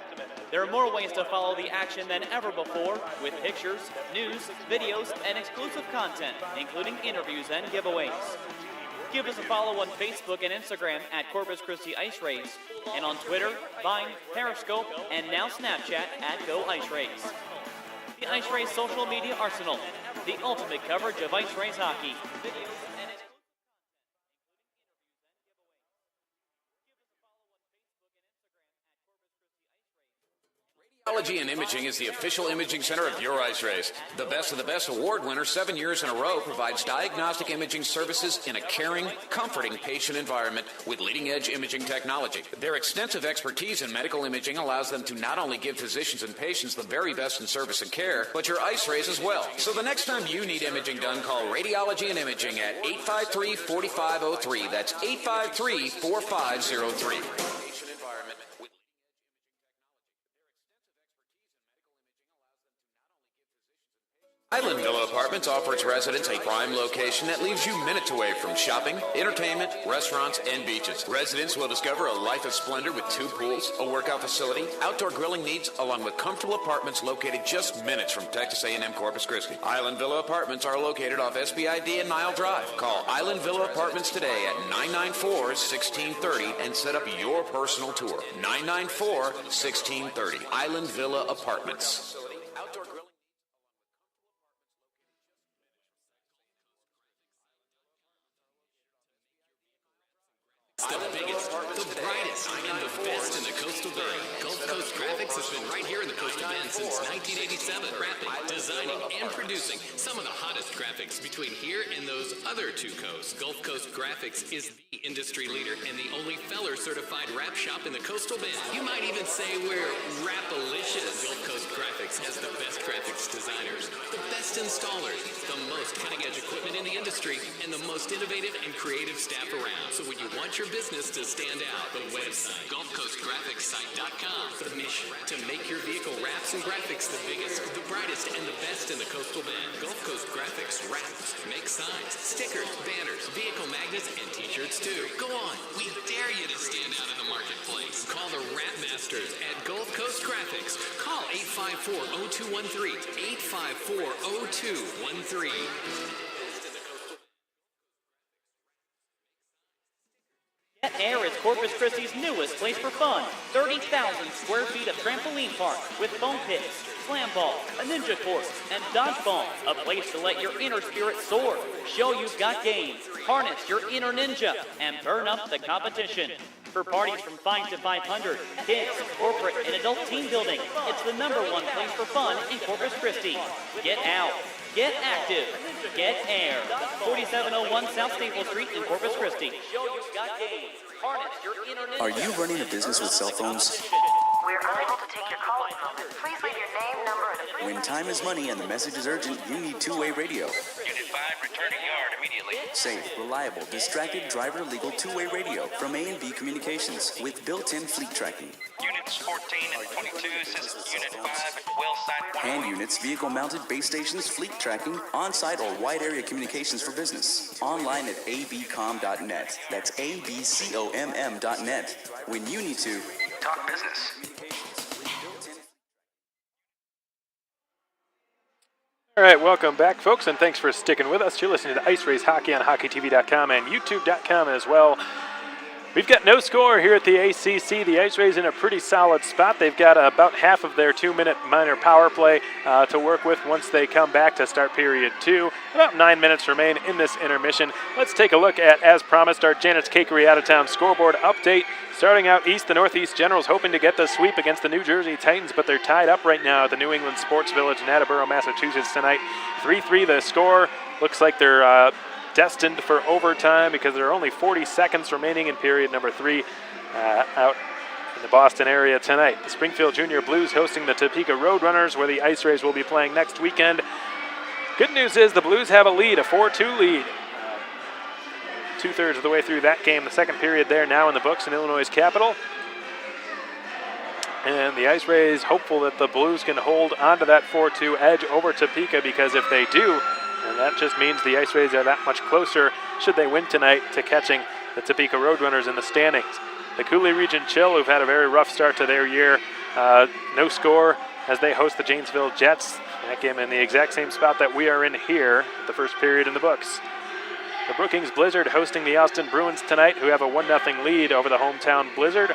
There are more ways to follow the action than ever before, with pictures, news, videos, and exclusive content, including interviews and giveaways. Give us a follow on Facebook and Instagram at Corpus Christi IceRays, and on Twitter, Vine, Periscope, and now Snapchat at Go IceRays. The IceRays social media arsenal, the ultimate coverage of IceRays hockey. Radiology and Imaging is the official imaging center of your IceRays. The Best of the Best award winner 7 years in a row provides diagnostic imaging services in a caring, comforting patient environment with leading-edge imaging technology. Their extensive expertise in medical imaging allows them to not only give physicians and patients the very best in service and care, but your IceRays as well. So the next time you need imaging done, call Radiology and Imaging at 853-4503. That's 853-4503. Island Villa Apartments offers residents a prime location that leaves you minutes away from shopping, entertainment, restaurants, and beaches. Residents will discover a life of splendor with 2 pools, a workout facility, outdoor grilling needs, along with comfortable apartments located just minutes from Texas A&M Corpus Christi. Island Villa Apartments are located off SBID and Nile Drive. Call Island Villa Apartments today at 994-1630 and set up your personal tour. 994-1630. Island Villa Apartments. The biggest, the brightest, and the best in the Coastal Bend. Gulf Coast Graphics has been right here in the Coastal Bend since 1987. Wrapping, designing, and producing some of the hottest graphics between here and those other 2 coasts. Gulf Coast Graphics is the industry leader and the only Feller certified wrap shop in the Coastal Bend. You might even say we're Rapalicious. Gulf Coast Graphics has the best graphics designers, the best installers, the most cutting-edge equipment in the industry, and the most innovative and creative staff around. So when you want your business to stand out, the website, GulfCoastGraphicsSite.com. The mission, to make your vehicle wraps and graphics the biggest, the brightest, and the best in the Coastal Bend. Gulf Coast Graphics wraps, make signs, stickers, banners, vehicle magnets, and t-shirts too. Go on, we dare you to stand out in the marketplace. Call the Wrap Masters at Gulf Coast Graphics. Call 854-0213, 854-0213. Get Air is Corpus Christi's newest place for fun. 30,000 square feet of trampoline park with foam pits, slam ball, a ninja course, and dodgeball. A place to let your inner spirit soar, show you've got game, harness your inner ninja, and burn up the competition. For parties from 5 to 500, kids, corporate, and adult team building, it's the #1 place for fun in Corpus Christi. Get out. Get active. Get Air. 4701 South Staple Street in Corpus Christi. Are you running a business with cell phones? We're unable to take your call at the moment. Please leave your name, number, and a brief... When time is money and the message is urgent, you need two-way radio. Unit 5 return to yard immediately. Safe, reliable, distracted driver legal two-way radio from A&B Communications with built-in fleet tracking. Units 14 and 22, says Unit 5 at Wellside. Hand units, vehicle-mounted base stations, fleet tracking, on-site or wide-area communications for business. Online at abcom.net. That's abcomm.net. When you need to Talk business. All right, welcome back, folks, and thanks for sticking with us. You're listening to IceRays Hockey on HockeyTV.com and YouTube.com as well. We've got no score here at the ACC. The IceRays in a pretty solid spot. They've got about half of their 2-minute minor power play to work with once they come back to start period 2. About 9 minutes remain in this intermission. Let's take a look at, as promised, our Janet's Cakery out-of-town scoreboard update. Starting out east, the Northeast Generals hoping to get the sweep against the New Jersey Titans, but they're tied up right now at the New England Sports Village in Attleboro, Massachusetts tonight. 3-3 the score. Looks like they're destined for overtime because there are only 40 seconds remaining in period number 3 out in the Boston area tonight. The Springfield Junior Blues hosting the Topeka Roadrunners, where the IceRays will be playing next weekend. Good news is the Blues have a lead, a 4-2 lead. Two-thirds of the way through that game. The second period there now in the books in Illinois' capital. And the IceRays hopeful that the Blues can hold on to that 4-2 edge over Topeka, because if they do, and that just means the IceRays are that much closer, should they win tonight, to catching the Topeka Roadrunners in the standings. The Cooley Region Chill, who've had a very rough start to their year, no score as they host the Janesville Jets. That game in the exact same spot that we are in here at the first period in the books. The Brookings Blizzard hosting the Austin Bruins tonight, who have a 1-0 lead over the hometown Blizzard.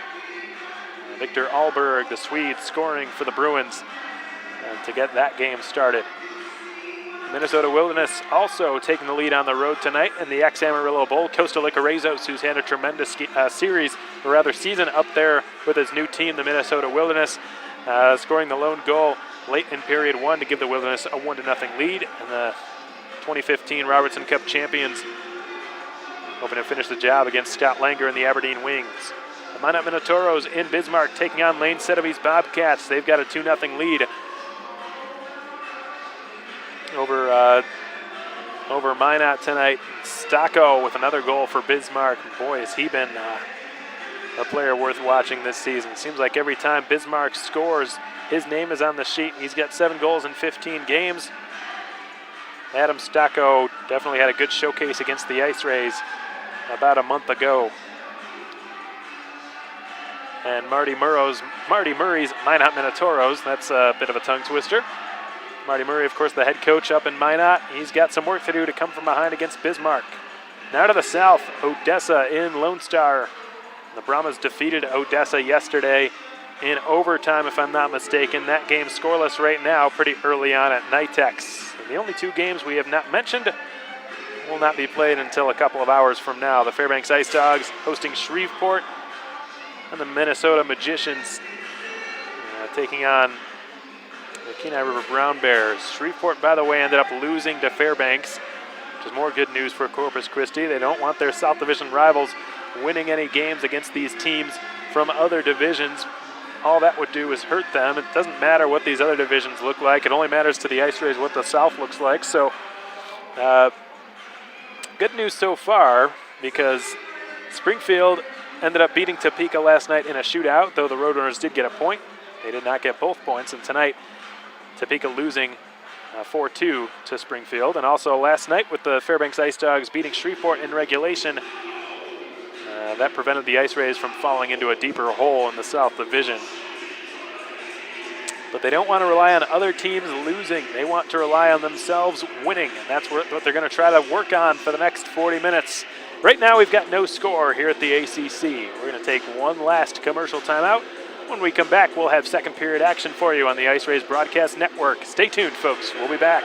Victor Ahlberg, the Swede, scoring for the Bruins to get that game started. Minnesota Wilderness also taking the lead on the road tonight in the ex-Amarillo Bowl. Costa Liquorezos, who's had a tremendous season up there with his new team, the Minnesota Wilderness, scoring the lone goal late in period 1 to give the Wilderness a 1-0 lead. And the 2015 Robertson Cup champions hoping to finish the job against Scott Langer and the Aberdeen Wings. The Minot Minotauros in Bismarck taking on Lane Sedavi's Bobcats. They've got a 2-0 lead over Minot tonight. Stacco with another goal for Bismarck. Boy, has he been a player worth watching this season. Seems like every time Bismarck scores, his name is on the sheet. He's got 7 goals in 15 games. Adam Stacco definitely had a good showcase against the IceRays about a month ago. And Marty Murray's Minot Minotauros, that's a bit of a tongue twister. Marty Murray, of course, the head coach up in Minot. He's got some work to do to come from behind against Bismarck. Now to the south, Odessa in Lone Star. The Brahmas defeated Odessa yesterday in overtime, if I'm not mistaken. That game scoreless right now, pretty early on at Nitex. And the only 2 games we have not mentioned will not be played until a couple of hours from now. The Fairbanks Ice Dogs hosting Shreveport, and the Minnesota Magicians taking on the Kenai River Brown Bears. Shreveport, by the way, ended up losing to Fairbanks, which is more good news for Corpus Christi. They don't want their South Division rivals winning any games against these teams from other divisions. All that would do is hurt them. It doesn't matter what these other divisions look like. It only matters to the IceRays what the South looks like. So, good news so far, because Springfield ended up beating Topeka last night in a shootout, though the Roadrunners did get a point. They did not get both points, and tonight Topeka losing 4-2 to Springfield. And also last night with the Fairbanks Ice Dogs beating Shreveport in regulation, that prevented the IceRays from falling into a deeper hole in the South Division. But they don't want to rely on other teams losing. They want to rely on themselves winning, and that's what they're going to try to work on for the next 40 minutes. Right now we've got no score here at the ACC. We're going to take one last commercial timeout. When we come back, we'll have second period action for you on the IceRays Broadcast Network. Stay tuned, folks. We'll be back.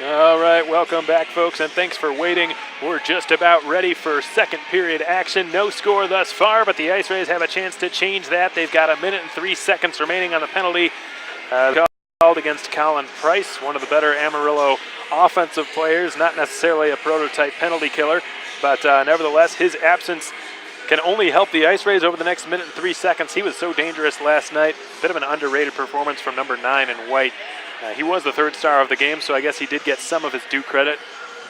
All right, welcome back, folks, and thanks for waiting. We're just about ready for second period action. No score thus far, but the IceRays have a chance to change that. They've got 1 minute and 3 seconds remaining on the penalty called against Colin Price, one of the better Amarillo offensive players, not necessarily a prototype penalty killer, but nevertheless, his absence can only help the IceRays over the next 1 minute and 3 seconds. He was so dangerous last night. A bit of an underrated performance from number 9 in white. He was the third star of the game, so I guess he did get some of his due credit,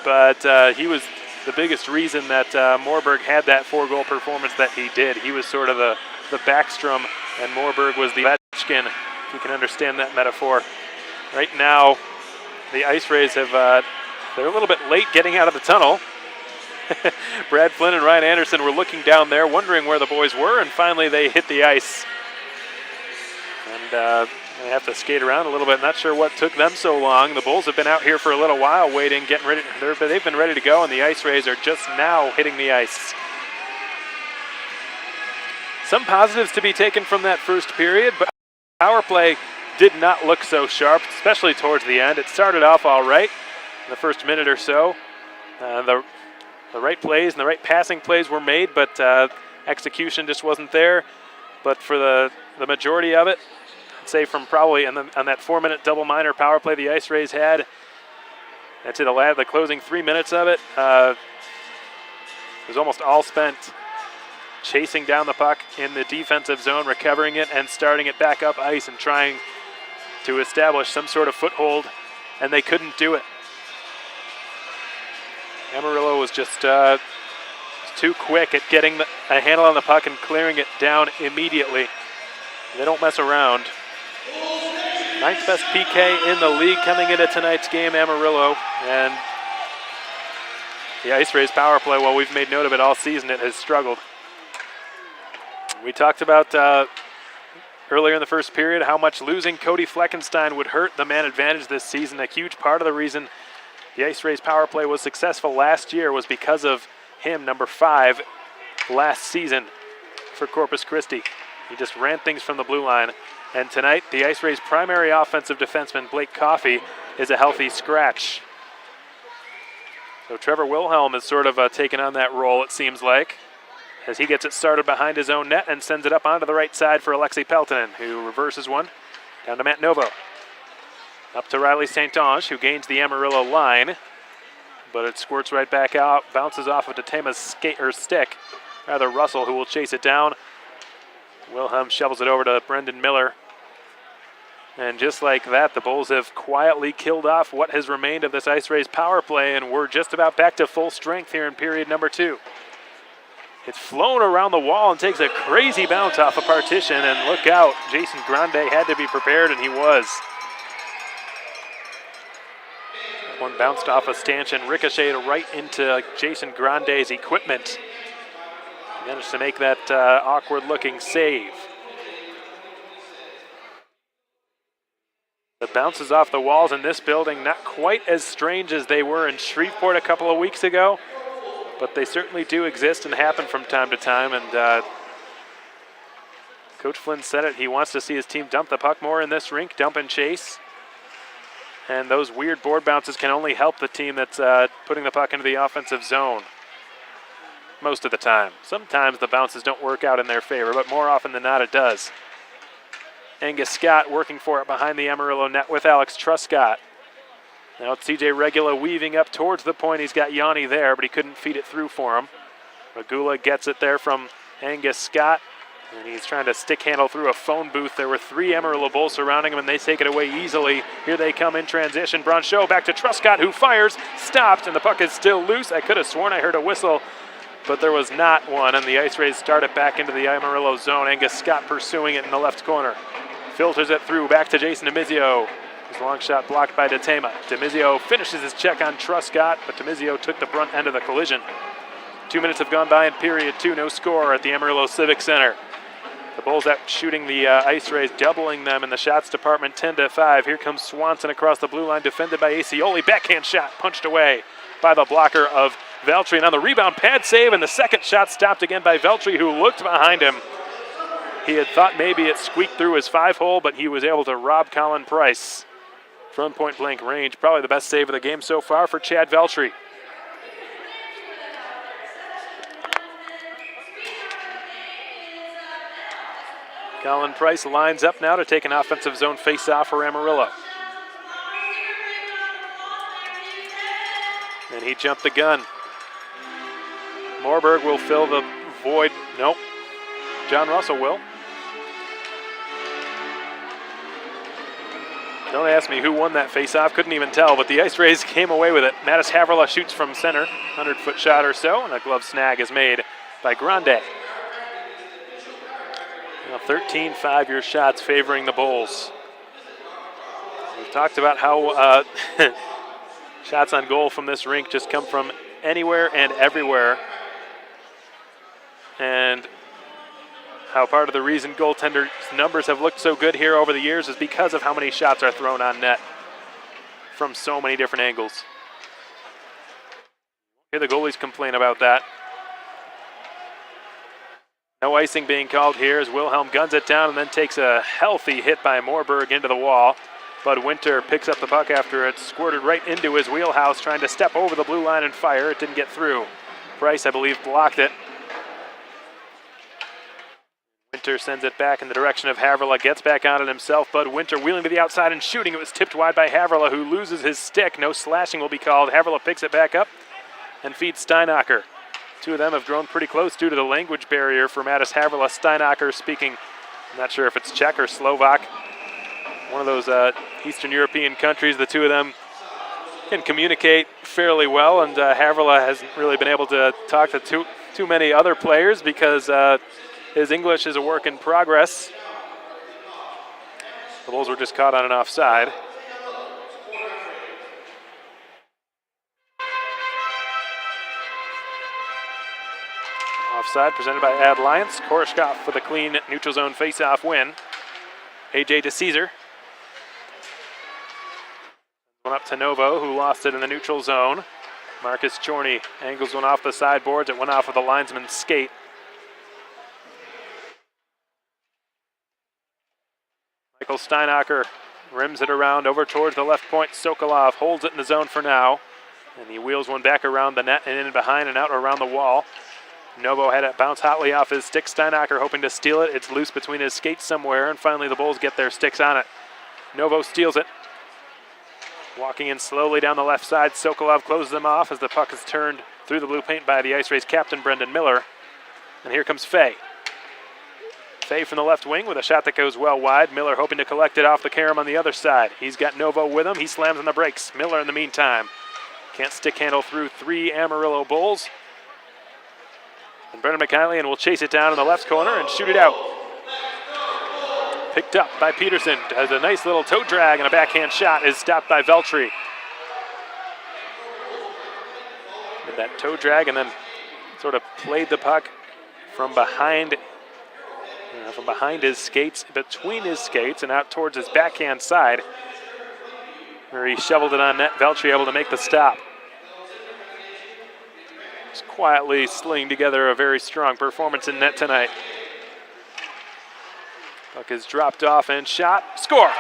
but he was the biggest reason that Moorburg had that 4-goal performance that he did. He was sort of the backstrom, and Moorburg was the Ovechkin, if you can understand that metaphor. Right now, the IceRays they're a little bit late getting out of the tunnel. Brad Flynn and Ryan Anderson were looking down there, wondering where the boys were, and finally they hit the ice. And they have to skate around a little bit. Not sure what took them so long. The Bulls have been out here for a little while waiting, getting ready. They've been ready to go, and the IceRays are just now hitting the ice. Some positives to be taken from that first period, but power play did not look so sharp, especially towards the end. It started off all right in the first minute or so. The right plays and the right passing plays were made, but execution just wasn't there. But for the majority of it, say from probably on that 4-minute double minor power play the IceRays had, that's the closing 3 minutes of it. It was almost all spent chasing down the puck in the defensive zone, recovering it, and starting it back up ice and trying to establish some sort of foothold, and they couldn't do it. Amarillo was just too quick at getting a handle on the puck and clearing it down immediately. They don't mess around. 9th best PK in the league coming into tonight's game, Amarillo. And the IceRays power play, well, we've made note of it all season, it has struggled. We talked about earlier in the first period how much losing Cody Fleckenstein would hurt the man advantage this season. A huge part of the reason the IceRays power play was successful last year was because of him, number 5, last season for Corpus Christi. He just ran things from the blue line. And tonight, the IceRays' primary offensive defenseman, Blake Coffey, is a healthy scratch. So Trevor Wilhelm is sort of taken on that role, it seems like, as he gets it started behind his own net and sends it up onto the right side for Alexei Peltonen, who reverses one down to Matt Novo. Up to Riley St. Ange, who gains the Amarillo line, but it squirts right back out, bounces off of Detema's stick, rather Russell, who will chase it down. Wilhelm shovels it over to Brendan Miller. And just like that, the Bulls have quietly killed off what has remained of this IceRays power play, and we're just about back to full strength here in period number 2. It's flown around the wall and takes a crazy bounce off a partition, and look out, Jason Grande had to be prepared, and he was. That one bounced off a stanchion, ricocheted right into Jason Grande's equipment. He managed to make that awkward-looking save. The bounces off the walls in this building, not quite as strange as they were in Shreveport a couple of weeks ago, but they certainly do exist and happen from time to time. And Coach Flynn said it, he wants to see his team dump the puck more in this rink, dump and chase. And those weird board bounces can only help the team that's putting the puck into the offensive zone. Most of the time. Sometimes the bounces don't work out in their favor, but more often than not it does. Angus Scott working for it behind the Amarillo net with Alex Truscott. Now it's CJ Regula weaving up towards the point. He's got Yanni there, but he couldn't feed it through for him. Regula gets it there from Angus Scott, and he's trying to stick handle through a phone booth. There were 3 Amarillo Bulls surrounding him, and they take it away easily. Here they come in transition. Bronchot back to Truscott, who fires, stopped, and the puck is still loose. I could have sworn I heard a whistle, but there was not one, and the IceRays start it back into the Amarillo zone. Angus Scott pursuing it in the left corner. Filters it through, back to Jason Demizio. His long shot blocked by Detema. Demizio finishes his check on Truscott, but Demizio took the brunt end of the collision. 2 minutes have gone by in period 2, no score at the Amarillo Civic Center. The Bulls out shooting the IceRays, doubling them in the shots department 10-5. Here comes Swanson across the blue line, defended by Acioli. Backhand shot punched away by the blocker of Veltri. And on the rebound, pad save, and the second shot stopped again by Veltri, who looked behind him. He had thought maybe it squeaked through his 5-hole, but he was able to rob Colin Price from point blank range. Probably the best save of the game so far for Chad Veltri. Colin Price lines up now to take an offensive zone face-off for Amarillo. And he jumped the gun. Moorberg will fill the void. Nope. John Russell will. Don't ask me who won that face-off. Couldn't even tell, but the IceRays came away with it. Mattis Haverla shoots from center. 100-foot shot or so, and a glove snag is made by Grande. Now 13 5-year shots favoring the Bulls. We've talked about how shots on goal from this rink just come from anywhere and everywhere. And how part of the reason goaltenders' numbers have looked so good here over the years is because of how many shots are thrown on net from so many different angles. Hear the goalies complain about that. No icing being called here as Wilhelm guns it down and then takes a healthy hit by Moorberg into the wall. Bud Winter picks up the puck after it squirted right into his wheelhouse, trying to step over the blue line and fire. It didn't get through. Price, I believe, blocked it. Winter sends it back in the direction of Haverla, gets back on it himself. Bud Winter wheeling to the outside and shooting. It was tipped wide by Haverla, who loses his stick. No slashing will be called. Haverla picks it back up and feeds Steinacher. Two of them have grown pretty close due to the language barrier for Mattis Haverla. Steinacher speaking, I'm not sure if it's Czech or Slovak, one of those Eastern European countries. The two of them can communicate fairly well, and Haverla hasn't really been able to talk to too many other players because his English is a work in progress. The Bulls were just caught on an offside. Offside presented by Ad Lyons. Korshkov with a clean neutral zone face-off win. AJ DeCesar. One up to Novo, who lost it in the neutral zone. Marcus Chorney angles one off the sideboards. It went off of the linesman's skate. Michael Steinacher rims it around over towards the left point. Sokolov holds it in the zone for now. And he wheels one back around the net and in behind and out around the wall. Novo had it bounce hotly off his stick. Steinacher hoping to steal it. It's loose between his skates somewhere, and finally the Bulls get their sticks on it. Novo steals it. Walking in slowly down the left side, Sokolov closes them off as the puck is turned through the blue paint by the IceRays captain, Brendan Miller. And here comes Fay. Fay from the left wing with a shot that goes well wide. Miller hoping to collect it off the carom on the other side. He's got Novo with him. He slams on the brakes. Miller in the meantime can't stick handle through three Amarillo Bulls. And Brendan McKinley will chase it down in the left corner and shoot it out. Picked up by Peterson. Has a nice little toe drag and a backhand shot is stopped by Veltri. Did that toe drag and then sort of played the puck from behind his skates, between his skates and out towards his backhand side, where he shoveled it on net. Veltri able to make the stop. Just quietly slinging together a very strong performance in net tonight. Puck is dropped off and shot. Score!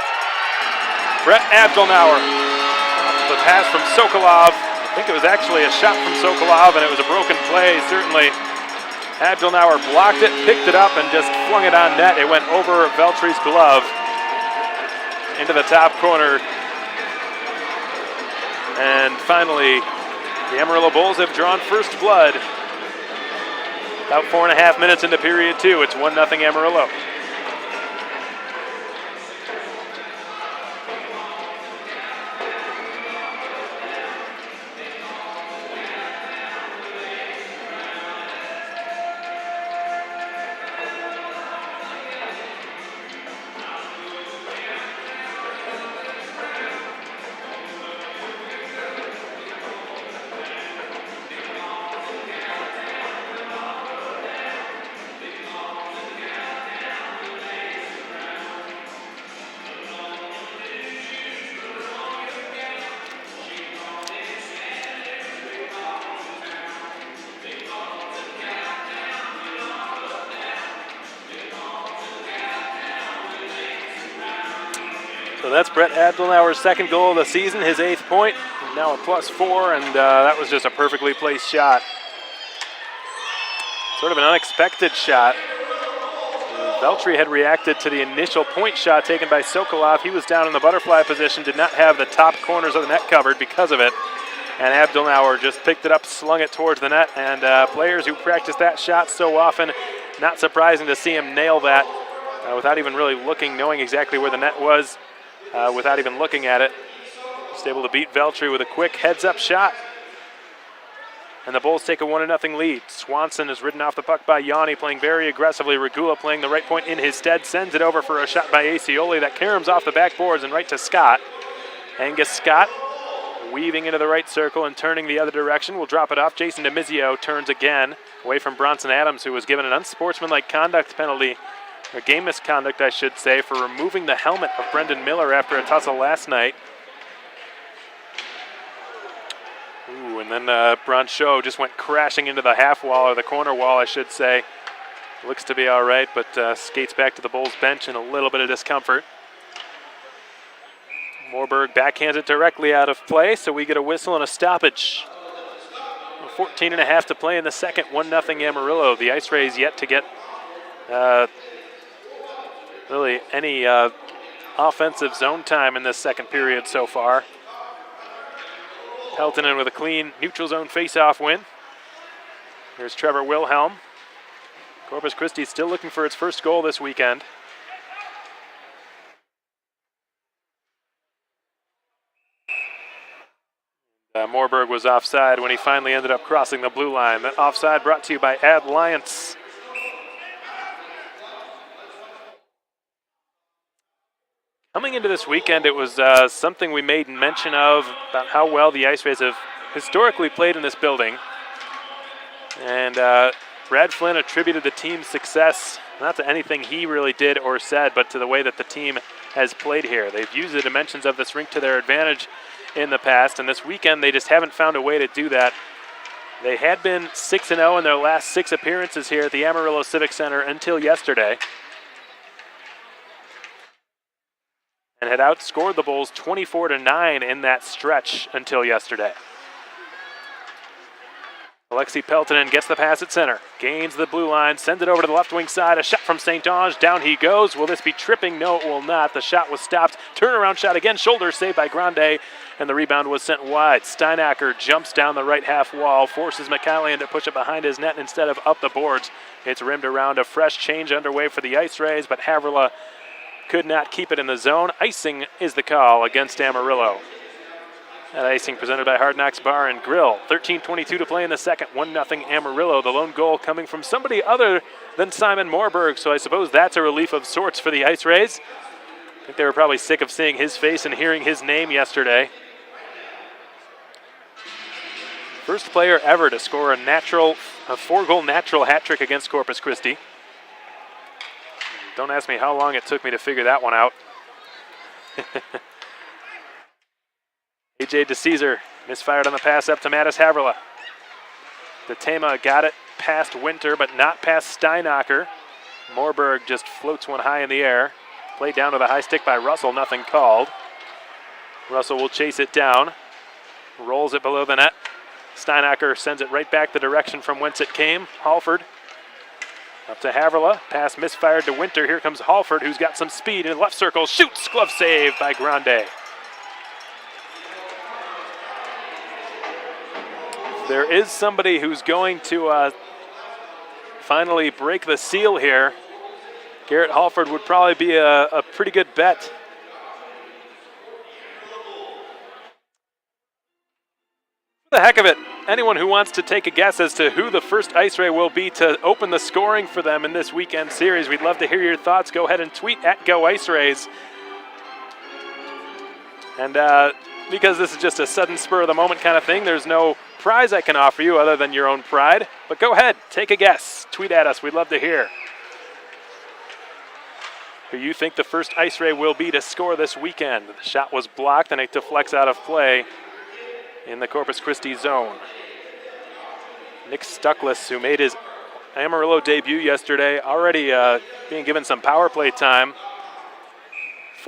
Brett Abdelnauer. The pass from Sokolov. I think it was actually a shot from Sokolov, and it was a broken play, certainly. Abdelnauer blocked it, picked it up, and just flung it on net. It went over Veltri's glove into the top corner. And finally, the Amarillo Bulls have drawn first blood. About 4.5 minutes into period two. It's 1-0 Amarillo. So that's Brett Abdelnauer's second goal of the season, his 8th point. Now a +4, and that was just a perfectly placed shot. Sort of an unexpected shot. Veltri had reacted to the initial point shot taken by Sokolov. He was down in the butterfly position, did not have the top corners of the net covered because of it. And Abdelnauer just picked it up, slung it towards the net, and players who practice that shot so often, not surprising to see him nail that without even really looking, knowing exactly where the net was, without even looking at it. Just able to beat Veltri with a quick heads-up shot. And the Bulls take a 1-0 lead. Swanson is ridden off the puck by Yanni, playing very aggressively. Regula playing the right point in his stead, sends it over for a shot by Acioli that caroms off the backboards and right to Scott. Angus Scott weaving into the right circle and turning the other direction. Will drop it off. Jason DeMizio turns again away from Bronson Adams, who was given an unsportsmanlike conduct penalty, or game misconduct, I should say, for removing the helmet of Brendan Miller after a tussle last night. Ooh, and then Bronchot just went crashing into the half wall, or the corner wall, I should say. Looks to be all right, but skates back to the Bulls bench in a little bit of discomfort. Moorberg backhands it directly out of play, so we get a whistle and a stoppage. 14.5 to play in the second, 1-0 Amarillo. The IceRays yet to get really any offensive zone time in this second period so far. Peltonen with a clean neutral zone face-off win. Here's Trevor Wilhelm. Corpus Christi still looking for its first goal this weekend. Moorberg was offside when he finally ended up crossing the blue line. That offside brought to you by Adliance. Coming into this weekend, it was something we made mention of about how well the IceRays have historically played in this building. And Brad Flynn attributed the team's success not to anything he really did or said, but to the way that the team has played here. They've used the dimensions of this rink to their advantage in the past, and this weekend they just haven't found a way to do that. They had been 6-0 in their last 6 appearances here at the Amarillo Civic Center until yesterday, and had outscored the Bulls 24-9 in that stretch until yesterday. Alexei Peltonen gets the pass at center, gains the blue line, sends it over to the left wing side. A shot from St. Ange, down he goes. Will this be tripping? No, it will not. The shot was stopped. Turnaround shot again, shoulder saved by Grande, and the rebound was sent wide. Steinacker jumps down the right half wall, forces McCallion to push it behind his net instead of up the boards. It's rimmed around. A fresh change underway for the IceRays, but Havrila could not keep it in the zone. Icing is the call against Amarillo. That icing presented by Hard Knocks Bar and Grill. 13:22 to play in the second, 1-0 Amarillo. The lone goal coming from somebody other than Simon Moorberg, so I suppose that's a relief of sorts for the IceRays. I think they were probably sick of seeing his face and hearing his name yesterday. First player ever to score a 4-goal natural hat trick against Corpus Christi. Don't ask me how long it took me to figure that one out. AJ DeCesar misfired on the pass up to Mattis Havrila. DeTema got it past Winter, but not past Steinacker. Moorberg just floats one high in the air. Played down to the high stick by Russell, nothing called. Russell will chase it down. Rolls it below the net. Steinacker sends it right back the direction from whence it came. Halford up to Havrila. Pass misfired to Winter. Here comes Halford, who's got some speed in the left circle. Shoots! Glove save by Grande. There is somebody who's going to finally break the seal here. Garrett Halford would probably be a pretty good bet. For the heck of it, anyone who wants to take a guess as to who the first IceRay will be to open the scoring for them in this weekend series, we'd love to hear your thoughts. Go ahead and tweet at GoIceRays. And because this is just a sudden spur of the moment kind of thing, there's no prize I can offer you other than your own pride. But go ahead, take a guess. Tweet at us. We'd love to hear who you think the first IceRay will be to score this weekend. The shot was blocked and it deflects out of play in the Corpus Christi zone. Nick Stuckless, who made his Amarillo debut yesterday, already being given some power play time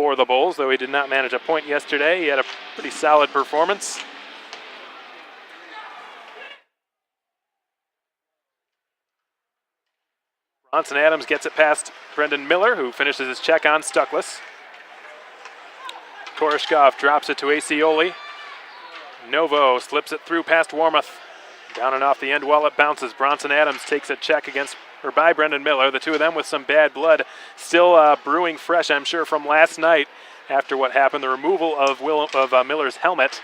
for the Bulls, though he did not manage a point yesterday. He had a pretty solid performance. Bronson Adams gets it past Brendan Miller, who finishes his check on Stuckless. Koreshkov drops it to Acioli. Novo slips it through past Warmoth. Down and off the end while it bounces. Bronson Adams takes a check by Brendan Miller. The two of them with some bad blood still brewing fresh, I'm sure, from last night after what happened, the removal of Miller's helmet.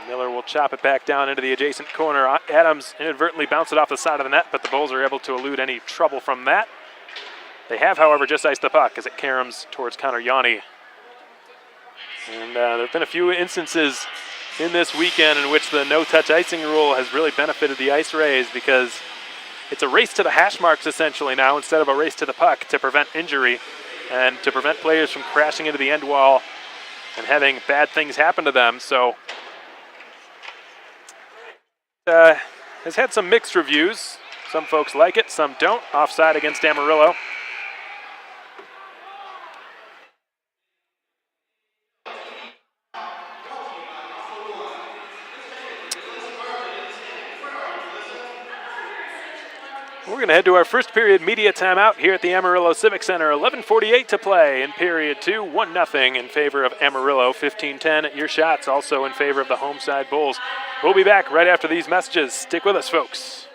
Miller will chop it back down into the adjacent corner. Adams inadvertently bounced it off the side of the net, but the Bulls are able to elude any trouble from that. They have, however, just iced the puck as it caroms towards Connor Yanni. And there have been a few instances in this weekend in which the no-touch icing rule has really benefited the IceRays, because it's a race to the hash marks essentially now instead of a race to the puck to prevent injury and to prevent players from crashing into the end wall and having bad things happen to them. So has had some mixed reviews. Some folks like it, some don't. Offside against Amarillo. We're going to head to our first period media timeout here at the Amarillo Civic Center. 11:48 to play in period 2, 1-0 in favor of Amarillo. 15-10 your shots also in favor of the home side Bulls. We'll be back right after these messages. Stick with us, folks.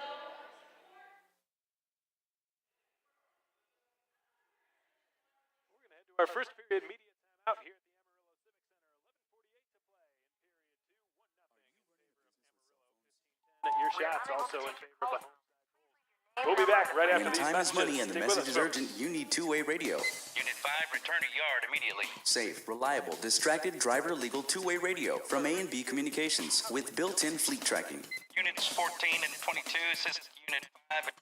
We're going to head to our first period media timeout here at the Amarillo Civic Center. 11:48 to play in period 2, 1-0 in favor of Amarillo. 15-10 your shots also in favor of the home. We'll be back right after When these time messages. is money and the Stick with message us, is urgent, you need two-way radio. Unit 5, return to yard immediately. Safe, reliable, distracted, driver-legal two-way radio from A&B Communications with built-in fleet tracking. Units 14 and 22, assist Unit 5 at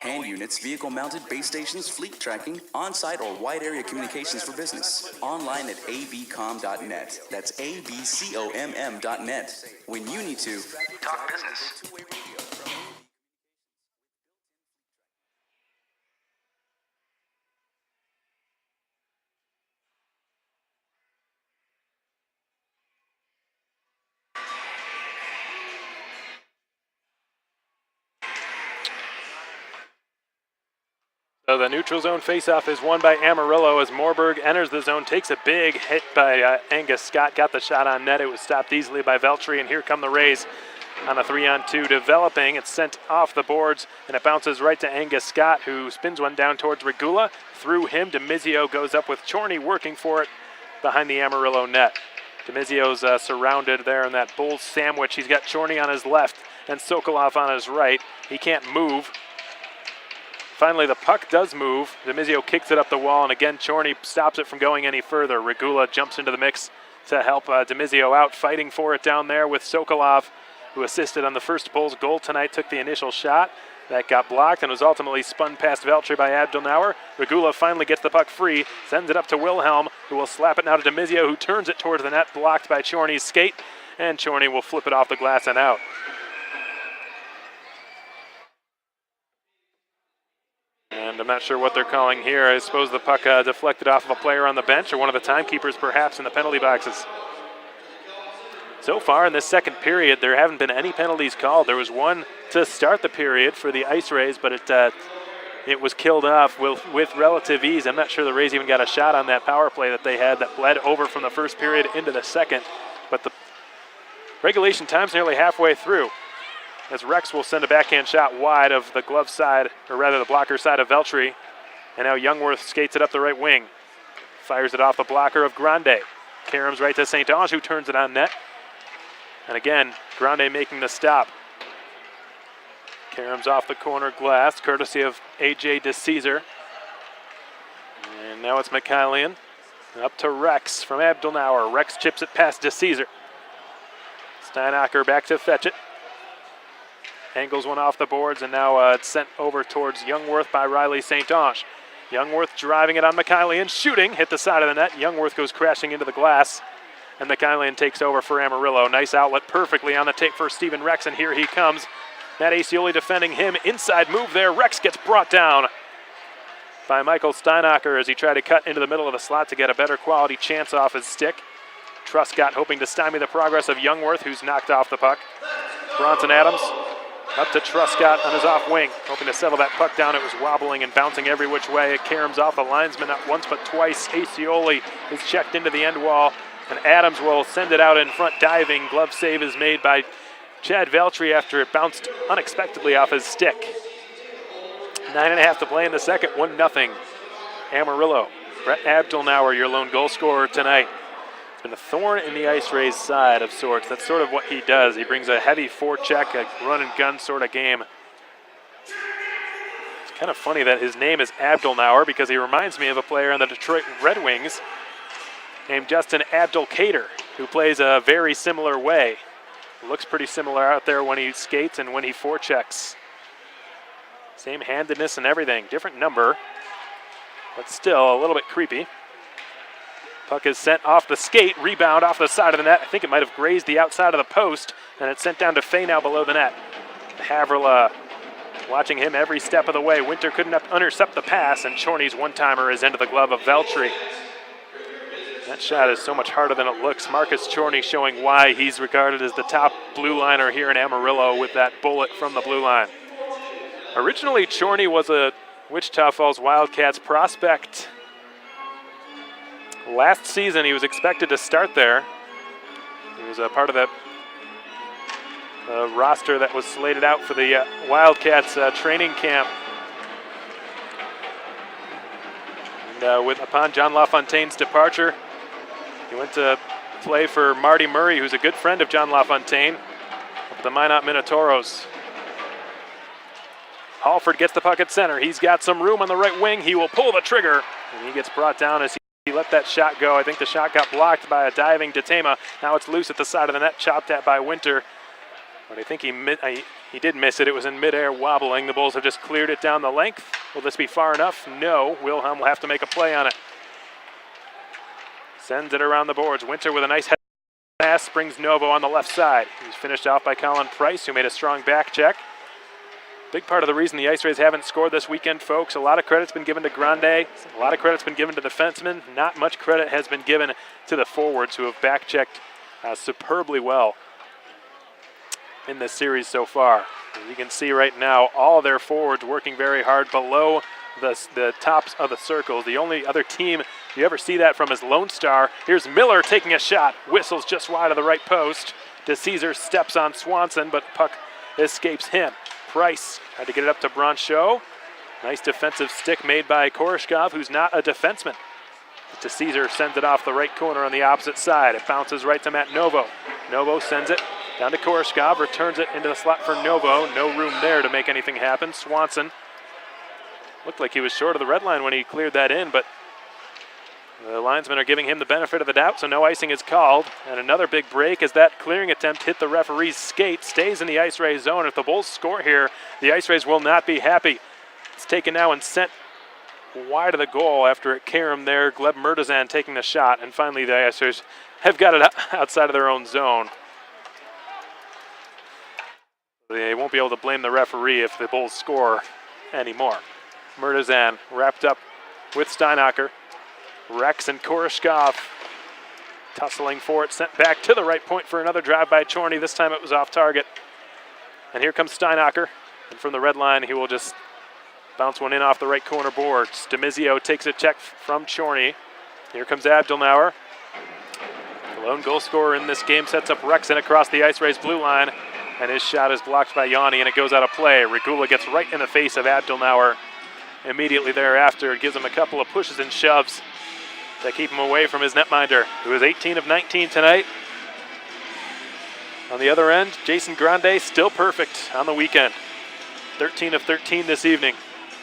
Hand units, vehicle-mounted base stations, fleet tracking, on-site or wide-area communications for business. Online at abcom.net. That's abcomm.net. When you need to Talk business. So the neutral zone faceoff is won by Amarillo as Moorburg enters the zone, takes a big hit by Angus Scott, got the shot on net. It was stopped easily by Veltri, and here come the Rays on a 3-on-2 developing. It's sent off the boards, and it bounces right to Angus Scott, who spins one down towards Regula. Through him, DeMizio goes up with Chorney working for it behind the Amarillo net. DeMizio's surrounded there in that Bulls sandwich. He's got Chorney on his left and Sokolov on his right. He can't move. Finally, the puck does move. DeMizio kicks it up the wall, and again, Chorney stops it from going any further. Regula jumps into the mix to help DeMizio out, fighting for it down there with Sokolov, who assisted on the first Bulls goal tonight, took the initial shot. That got blocked and was ultimately spun past Veltri by Abdelnauer. Regula finally gets the puck free, sends it up to Wilhelm, who will slap it now to DeMizio, who turns it towards the net, blocked by Chorney's skate, and Chorney will flip it off the glass and out. And I'm not sure what they're calling here. I suppose the puck deflected off of a player on the bench or one of the timekeepers perhaps in the penalty boxes. So far in this second period, there haven't been any penalties called. There was one to start the period for the IceRays, but it was killed off with relative ease. I'm not sure the Rays even got a shot on that power play that they had that bled over from the first period into the second. But the regulation time's nearly halfway through, as Rex will send a backhand shot wide of the glove side, or rather the blocker side of Veltri. And now Youngworth skates it up the right wing. Fires it off the blocker of Grande. Karam's right to St. Ange, who turns it on net. And again, Grande making the stop. Karam's off the corner glass, courtesy of A.J. DeCesar. And now it's Mikhailian. Up to Rex from Abdelnauer. Rex chips it past DeCesar. Steinacher back to fetch it. Angles one off the boards, and now it's sent over towards Youngworth by Riley St. Ange. Youngworth driving it on Mikhailian, shooting, hit the side of the net. Youngworth goes crashing into the glass, and Mikhailian takes over for Amarillo. Nice outlet, perfectly on the tape for Stephen Rex, and here he comes. Matt Acioli defending him. Inside move there. Rex gets brought down. by Michael Steinacher as he tried to cut into the middle of the slot to get a better quality chance off his stick. Truscott hoping to stymie the progress of Youngworth, who's knocked off the puck. Bronson Adams up to Truscott on his off wing, hoping to settle that puck down. It was wobbling and bouncing every which way. It caroms off the linesman not once but twice. Acioli is checked into the end wall, and Adams will send it out in front diving. Glove save is made by Chad Veltri after it bounced unexpectedly off his stick. 9.5 to play in the second, 1-0 Amarillo. Brett Abdelnauer, your lone goal scorer tonight. It's been a thorn in the IceRays side of sorts. That's sort of what he does. He brings a heavy forecheck, a run and gun sort of game. It's kind of funny that his name is Abdelnauer because he reminds me of a player on the Detroit Red Wings named Justin Abdelkader, who plays a very similar way. Looks pretty similar out there when he skates and when he forechecks. Same handedness and everything. Different number, but still a little bit creepy. Puck is sent off the skate, rebound off the side of the net. I think it might have grazed the outside of the post, and it's sent down to Fay now below the net. Havrila watching him every step of the way. Winter couldn't intercept the pass, and Chorney's one-timer is into the glove of Veltri. That shot is so much harder than it looks. Marcus Chorney showing why he's regarded as the top blue liner here in Amarillo with that bullet from the blue line. Originally, Chorney was a Wichita Falls Wildcats prospect. Last season, he was expected to start there. He was a part of the roster that was slated out for the Wildcats training camp. And upon John LaFontaine's departure, he went to play for Marty Murray, who's a good friend of John LaFontaine, of the Minot Minotauros. Halford gets the puck at center. He's got some room on the right wing. He will pull the trigger, and he gets brought down as he let that shot go. I think the shot got blocked by a diving Detema. Now it's loose at the side of the net, chopped at by Winter. But I think he did miss it. It was in midair wobbling. The Bulls have just cleared it down the length. Will this be far enough? No. Wilhelm will have to make a play on it. Sends it around the boards. Winter with a nice head pass brings Novo on the left side. He's finished off by Colin Price, who made a strong back check. Big part of the reason the IceRays haven't scored this weekend, folks. A lot of credit's been given to Grande. A lot of credit's been given to the defensemen. Not much credit has been given to the forwards, who have back-checked superbly well in this series so far. As you can see right now, all of their forwards working very hard below the tops of the circles. The only other team you ever see that from is Lone Star. Here's Miller taking a shot. Whistles just wide of the right post. DeCesar steps on Swanson, but the puck escapes him. Price tried to get it up to Bronchot. Nice defensive stick made by Koreshkov, who's not a defenseman. DeCesar sends it off the right corner on the opposite side. It bounces right to Matt Novo. Novo sends it down to Koreshkov, returns it into the slot for Novo. No room there to make anything happen. Swanson looked like he was short of the red line when he cleared that in, but the linesmen are giving him the benefit of the doubt, so no icing is called. And another big break as that clearing attempt hit the referee's skate, stays in the IceRays zone. If the Bulls score here, the IceRays will not be happy. It's taken now and sent wide of the goal after it caromed there. Gleb Murtazan taking the shot, and finally the IceRays have got it outside of their own zone. They won't be able to blame the referee if the Bulls score anymore. Murtazan wrapped up with Steinacher. Rex and Koreshkov tussling for it, sent back to the right point for another drive by Chorney. This time it was off target. And here comes Steinacher. And from the red line, he will just bounce one in off the right corner boards. DeMizio takes a check from Chorney. Here comes Abdelnauer. The lone goal scorer in this game sets up Rexon across the IceRays blue line. And his shot is blocked by Yanni, and it goes out of play. Regula gets right in the face of Abdelnauer immediately thereafter. It gives him a couple of pushes and shoves to keep him away from his netminder, who is 18 of 19 tonight. On the other end, Jason Grande still perfect on the weekend. 13 of 13 this evening.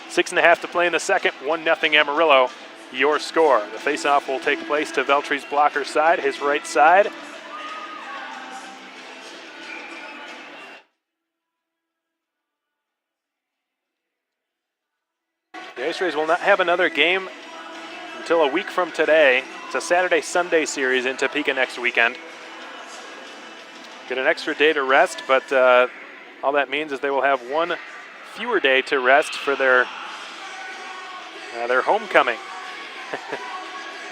6.5 to play in the second, 1-0 Amarillo, your score. The faceoff will take place to Veltri's blocker side, his right side. The IceRays will not have another game until a week from today. It's a Saturday-Sunday series in Topeka next weekend. Get an extra day to rest, but all that means is they will have one fewer day to rest for their their homecoming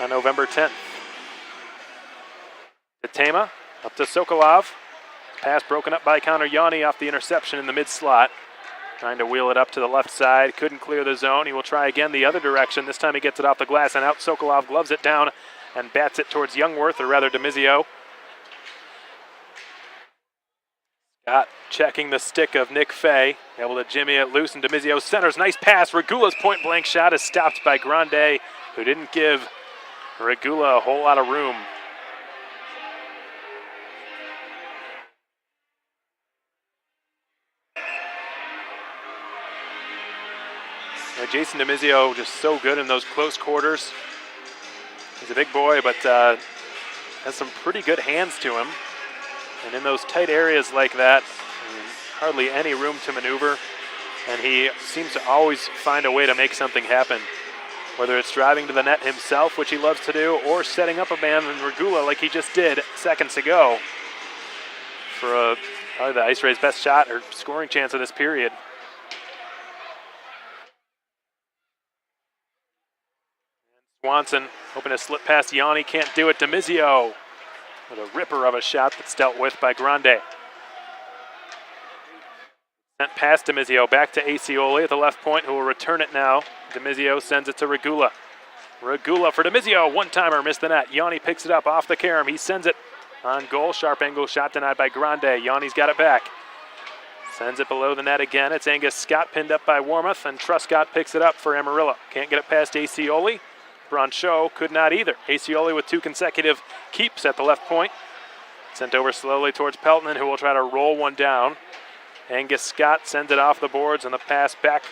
on November 10th. Katema up to Sokolov. Pass broken up by Connor Yanni off the interception in the mid-slot. Trying to wheel it up to the left side. Couldn't clear the zone. He will try again the other direction. This time he gets it off the glass and out. Sokolov gloves it down and bats it towards Youngworth, or rather DeMizio. Scott checking the stick of Nick Fay. Able to jimmy it loose, and DeMizio centers. Nice pass. Regula's point-blank shot is stopped by Grande, who didn't give Regula a whole lot of room. Jason DeMizio just so good in those close quarters. He's a big boy, but has some pretty good hands to him. And in those tight areas like that, hardly any room to maneuver. And he seems to always find a way to make something happen. Whether it's driving to the net himself, which he loves to do, or setting up a man in Regula like he just did seconds ago for probably the IceRays' best shot or scoring chance of this period. Swanson hoping to slip past Yanni, can't do it. DeMizio with a ripper of a shot that's dealt with by Grande. Sent past DeMizio, back to Acioli at the left point, who will return it now. DeMizio sends it to Regula. Regula for DeMizio, one-timer, missed the net. Yanni picks it up off the carom. He sends it on goal. Sharp angle shot denied by Grande. Yanni's got it back. Sends it below the net again. It's Angus Scott pinned up by Warmoth, and Truscott picks it up for Amarillo. Can't get it past Acioli. Broncho could not either. Acioli with 2 consecutive keeps at the left point. Sent over slowly towards Peltonen, who will try to roll one down. Angus Scott sends it off the boards, and the pass back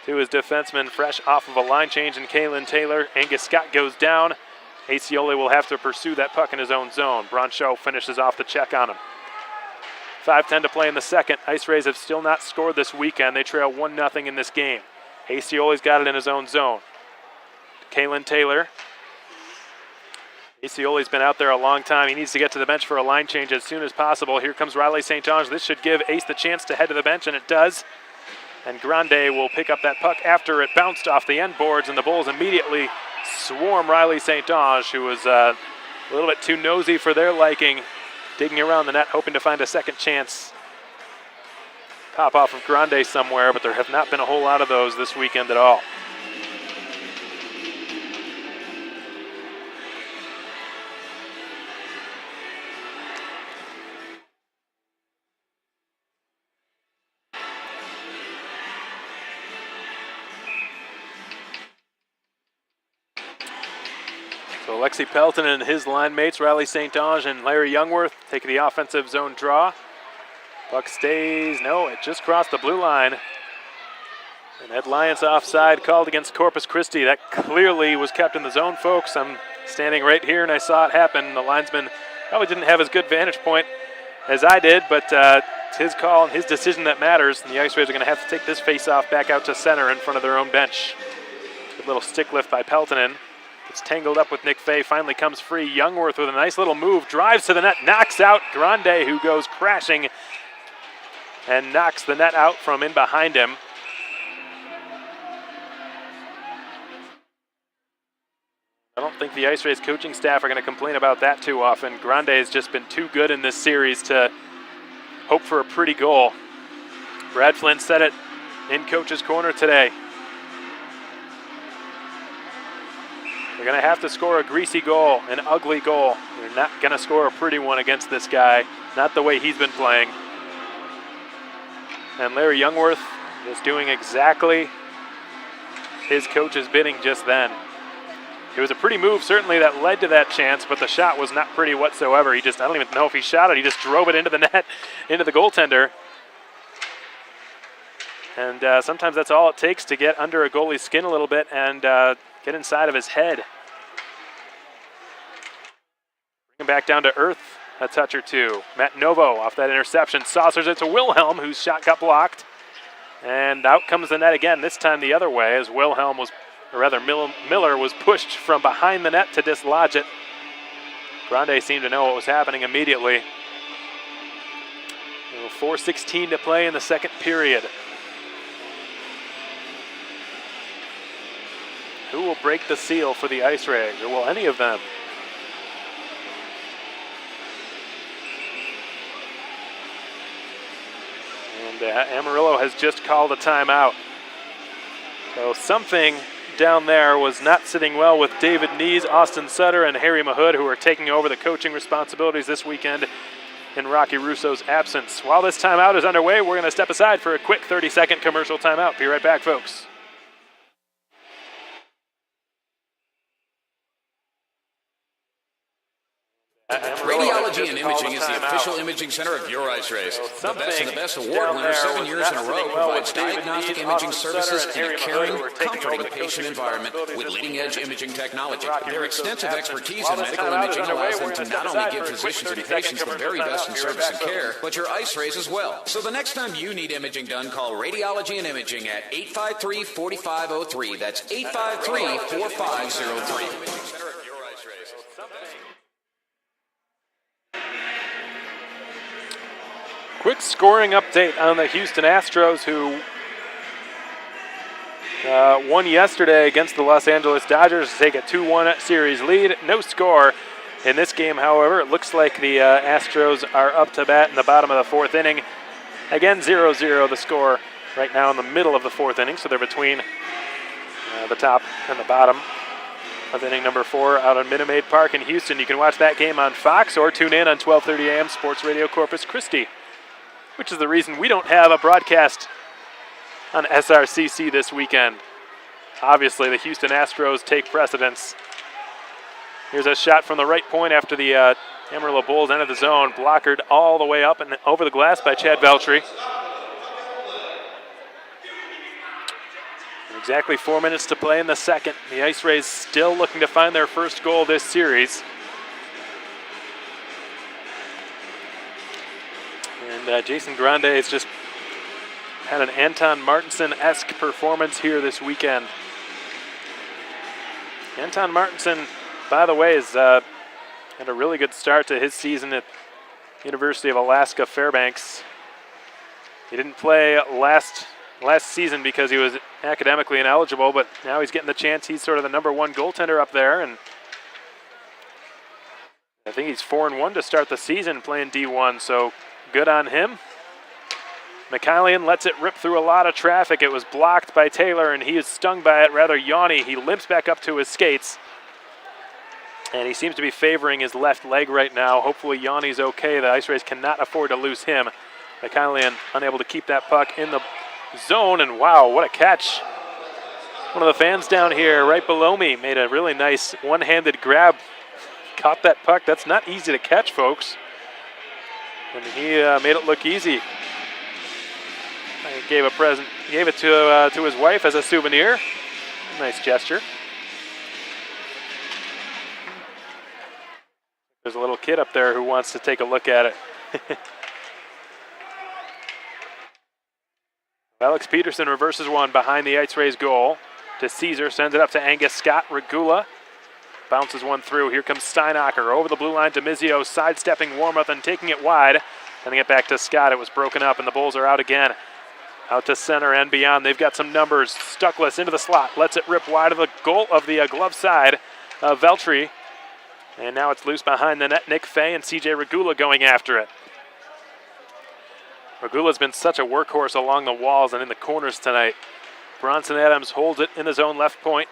to his defenseman, fresh off of a line change in Kalen Taylor. Angus Scott goes down. Acioli will have to pursue that puck in his own zone. Broncho finishes off the check on him. 5:10 to play in the second. IceRays have still not scored this weekend. They trail 1-0 in this game. Acioli's got it in his own zone. Kalen Taylor. Acioli's been out there a long time. He needs to get to the bench for a line change as soon as possible. Here comes Riley St. Ange. This should give Ace the chance to head to the bench, and it does. And Grande will pick up that puck after it bounced off the end boards, and the Bulls immediately swarm Riley St. Ange, who was a little bit too nosy for their liking, digging around the net, hoping to find a second chance. Pop off of Grande somewhere, but there have not been a whole lot of those this weekend at all. So Alexi Pelton and his line mates, Riley St. Ange and Larry Youngworth, take the offensive zone draw. Puck stays, no, it just crossed the blue line. And Ed Lyons offside called against Corpus Christi. That clearly was kept in the zone, folks. I'm standing right here and I saw it happen. The linesman probably didn't have as good vantage point as I did, but it's his call and his decision that matters. And the IceRays are going to have to take this face-off back out to center in front of their own bench. Good little stick lift by Peltonen. It's tangled up with Nick Fay, finally comes free. Youngworth with a nice little move, drives to the net, knocks out Grande, who goes crashing and knocks the net out from in behind him. I don't think the IceRays coaching staff are going to complain about that too often. Grande has just been too good in this series to hope for a pretty goal. Brad Flynn said it in Coach's Corner today. They're going to have to score a greasy goal, an ugly goal. They're not going to score a pretty one against this guy, not the way he's been playing. And Larry Youngworth is doing exactly his coach's bidding just then. It was a pretty move, certainly, that led to that chance, but the shot was not pretty whatsoever. I don't even know if he shot it. He just drove it into the net, into the goaltender. And sometimes that's all it takes to get under a goalie's skin a little bit and get inside of his head. Bring him back down to earth a touch or two. Matt Novo off that interception. Saucers it to Wilhelm, whose shot got blocked. And out comes the net again, this time the other way, as Wilhelm was, or rather Miller was pushed from behind the net to dislodge it. Grande seemed to know what was happening immediately. 4:16 to play in the second period. Who will break the seal for the IceRays, or will any of them? And Amarillo has just called a timeout. So something down there was not sitting well with David Nees, Austin Sutter, and Harry Mahood, who are taking over the coaching responsibilities this weekend in Rocky Russo's absence. While this timeout is underway, we're going to step aside for a quick 30-second commercial timeout. Be right back, folks. Radiology and Imaging is the official imaging center of your IceRays. The best of the best award winner 7 years in a row provides diagnostic imaging services in a caring, comforting patient environment with leading-edge imaging technology. Their extensive expertise in medical imaging allows them to not only give physicians and patients the very best in service and care, but your IceRays as well. So the next time you need imaging done, call Radiology and Imaging at 853-4503. That's 853-4503. Quick scoring update on the Houston Astros, who won yesterday against the Los Angeles Dodgers to take a 2-1 series lead. No score in this game, however. It looks like the Astros are up to bat in the bottom of the fourth inning. Again, 0-0 the score right now in the middle of the fourth inning, so they're between the top and the bottom of inning number 4 out on Minute Maid Park in Houston. You can watch that game on Fox or tune in on 12:30 a.m. Sports Radio Corpus Christi, which is the reason we don't have a broadcast on SRCC this weekend. Obviously, the Houston Astros take precedence. Here's a shot from the right point after the Amarillo Bulls entered the zone, blockered all the way up and over the glass by Chad Veltri. Exactly 4 minutes to play in the second. The IceRays still looking to find their first goal this series. And Jason Grande has just had an Anton Martinson-esque performance here this weekend. Anton Martinson, by the way, has had a really good start to his season at University of Alaska Fairbanks. He didn't play last season because he was academically ineligible, but now he's getting the chance. He's sort of the #1 goaltender up there, and I think he's 4-1 to start the season playing D1, so good on him. McCallion lets it rip through a lot of traffic. It was blocked by Taylor, and he is stung by it. Rather, Yanni, he limps back up to his skates, and he seems to be favoring his left leg right now. Hopefully Yanni's okay. The IceRays cannot afford to lose him. McCallion unable to keep that puck in the zone, and wow, what a catch. One of the fans down here right below me made a really nice one-handed grab. Caught that puck. That's not easy to catch, folks. And he made it look easy. Gave it to his wife as a souvenir. Nice gesture. There's a little kid up there who wants to take a look at it. Alex Peterson reverses one behind the IceRays goal to Caesar, sends it up to Angus Scott. Regula bounces one through. Here comes Steinacher over the blue line to Mizio, sidestepping Warmoth and taking it wide. Sending it back to Scott. It was broken up and the Bulls are out again. Out to center and beyond. They've got some numbers. Stuckless into the slot. Lets it rip wide of the goal of the glove side of Veltri. And now it's loose behind the net. Nick Fay and CJ Regula going after it. Regula's been such a workhorse along the walls and in the corners tonight. Bronson Adams holds it in his own left point.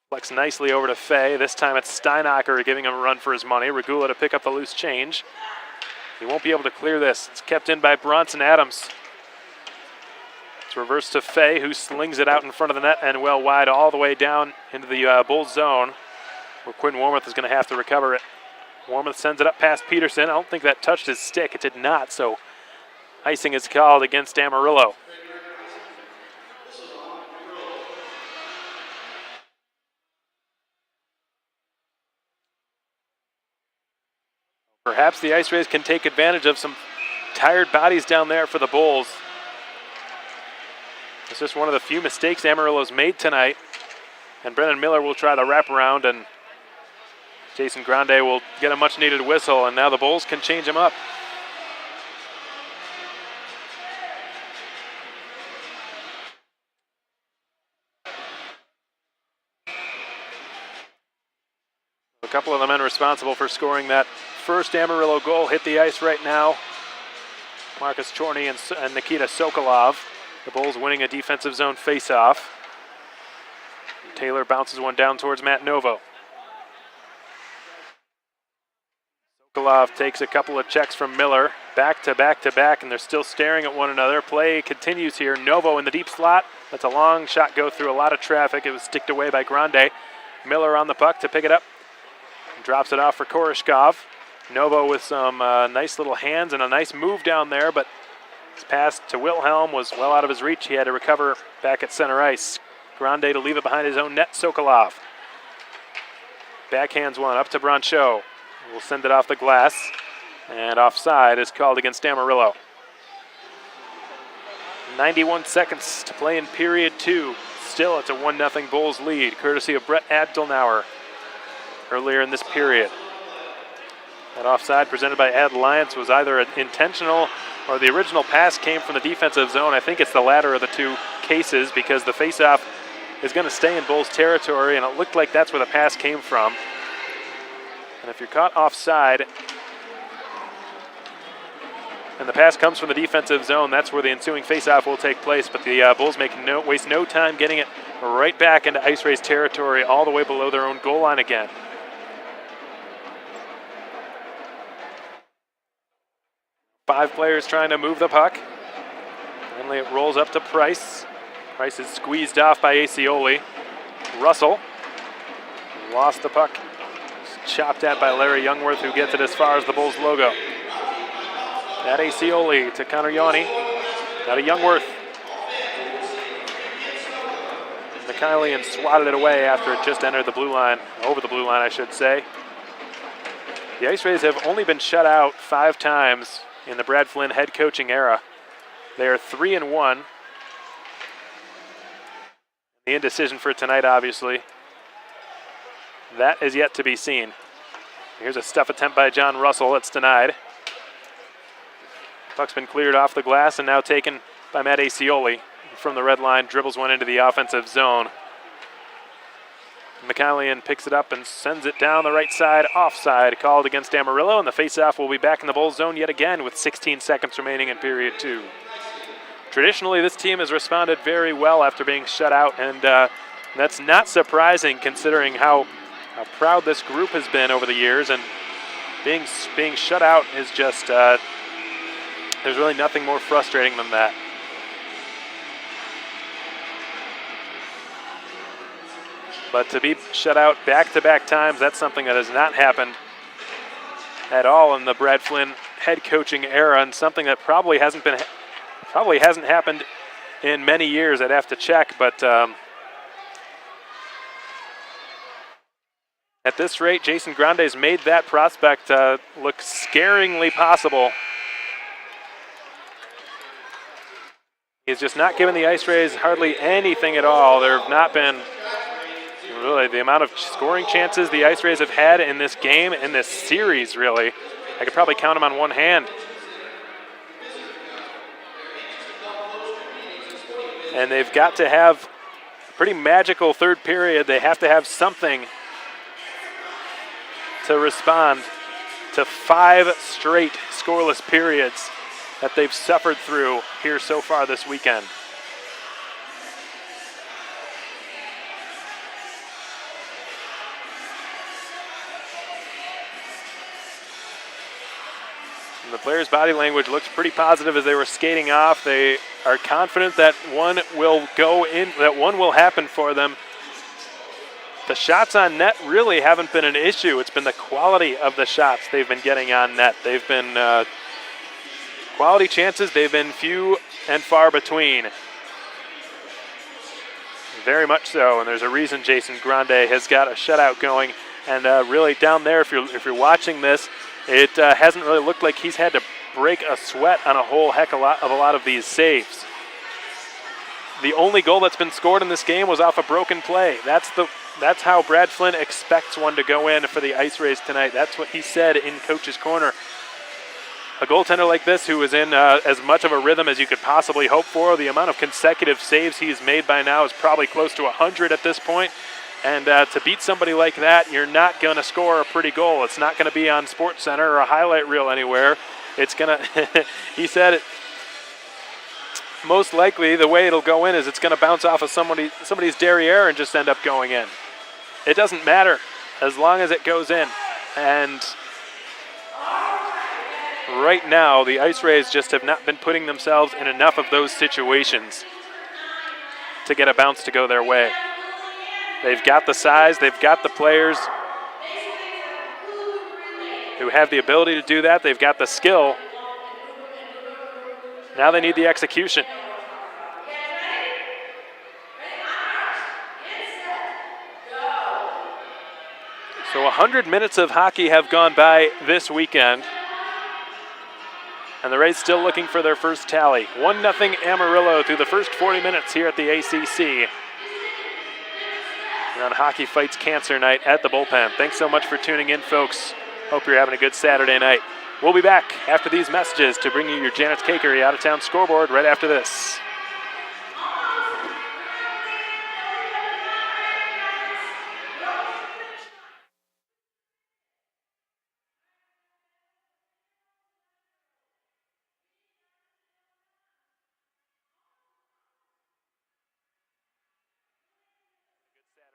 Flex nicely over to Fay. This time it's Steinacher giving him a run for his money. Regula to pick up the loose change. He won't be able to clear this. It's kept in by Bronson Adams. It's reversed to Fay, who slings it out in front of the net and well wide all the way down into the Bulls zone, where Quinn Warmoth is going to have to recover it. Warmoth sends it up past Peterson. I don't think that touched his stick. It did not, so icing is called against Amarillo. Perhaps the IceRays can take advantage of some tired bodies down there for the Bulls. It's just one of the few mistakes Amarillo's made tonight. And Brennan Miller will try to wrap around, and Jason Grande will get a much-needed whistle, and now the Bulls can change him up. couple of the men responsible for scoring that first Amarillo goal hit the ice right now. Marcus Chorney and Nikita Sokolov. The Bulls winning a defensive zone faceoff. Taylor bounces one down towards Matt Novo. Sokolov takes a couple of checks from Miller. Back to back to back, and they're still staring at one another. Play continues here. Novo in the deep slot. That's a long shot go through a lot of traffic. It was sticked away by Grande. Miller on the puck to pick it up. Drops it off for Koreshkov. Novo with some nice little hands and a nice move down there, but his pass to Wilhelm was well out of his reach. He had to recover back at center ice. Grande to leave it behind his own net. Sokolov backhands one up to Broncho. We'll send it off the glass, and offside is called against Amarillo. 91 seconds to play in period 2. Still, it's a 1-0 Bulls lead, courtesy of Brett Addelnauer earlier in this period. That offside presented by Ad Lyons was either intentional or the original pass came from the defensive zone. I think it's the latter of the two cases because the faceoff is going to stay in Bulls territory, and it looked like that's where the pass came from. And if you're caught offside and the pass comes from the defensive zone, that's where the ensuing faceoff will take place. But the Bulls waste no time getting it right back into IceRays territory, all the way below their own goal line again. Five players trying to move the puck. Finally, it rolls up to Price. Price is squeezed off by Acioli. Russell lost the puck. Chopped at by Larry Youngworth, who gets it as far as the Bulls logo. At Acioli to Connor Yanni. Now to Youngworth. Mikhailian swatted it away after it just entered the blue line, over the blue line, I should say. The IceRays have only been shut out 5 times in the Brad Flynn head coaching era. They are 3-1. The indecision for tonight, obviously. That is yet to be seen. Here's a stuff attempt by John Russell. It's denied. Puck's been cleared off the glass and now taken by Matt Acioli from the red line. Dribbles one into the offensive zone. Mikhailian picks it up and sends it down the right side. Offside called against Amarillo, and the faceoff will be back in the Bulls zone yet again with 16 seconds remaining in period 2. Traditionally, this team has responded very well after being shut out, and that's not surprising considering how proud this group has been over the years, and being shut out is just, there's really nothing more frustrating than that. But to be shut out back-to-back times, that's something that has not happened at all in the Brad Flynn head coaching era, and something that probably hasn't happened in many years. I'd have to check, but at this rate, Jason Grande's made that prospect look scaringly possible. He's just not given the IceRays hardly anything at all. There have not been really the amount of scoring chances the IceRays have had in this game, in this series, really. I could probably count them on one hand. And they've got to have a pretty magical third period. They have to have something to respond to 5 straight scoreless periods that they've suffered through here so far this weekend. And the players' body language looks pretty positive as they were skating off. They are confident that one will go in, that one will happen for them. The shots on net really haven't been an issue. It's been the quality of the shots they've been getting on net. They've been quality chances. They've been few and far between. Very much so, and there's a reason Jason Grande has got a shutout going. And really down there, if you're watching this, it hasn't really looked like he's had to break a sweat on a whole heck of a lot of these saves. The only goal that's been scored in this game was off a broken play. That's how Brad Flynn expects one to go in for the IceRays tonight. That's what he said in Coach's Corner. A goaltender like this, who is in as much of a rhythm as you could possibly hope for, the amount of consecutive saves he's made by now is probably close to 100 at this point. And to beat somebody like that, you're not going to score a pretty goal. It's not going to be on SportsCenter or a highlight reel anywhere. It's going to, he said, most likely the way it'll go in is it's going to bounce off of somebody's derriere and just end up going in. It doesn't matter as long as it goes in. And right now, the IceRays just have not been putting themselves in enough of those situations to get a bounce to go their way. They've got the size, they've got the players who have the ability to do that. They've got the skill. Now they need the execution. So 100 minutes of hockey have gone by this weekend. And the Rays still looking for their first tally. 1-0 Amarillo through the first 40 minutes here at the ACC. We're on Hockey Fights Cancer Night at the Bullpen. Thanks so much for tuning in, folks. Hope you're having a good Saturday night. We'll be back after these messages to bring you your Janet's Cakery out-of-town scoreboard right after this.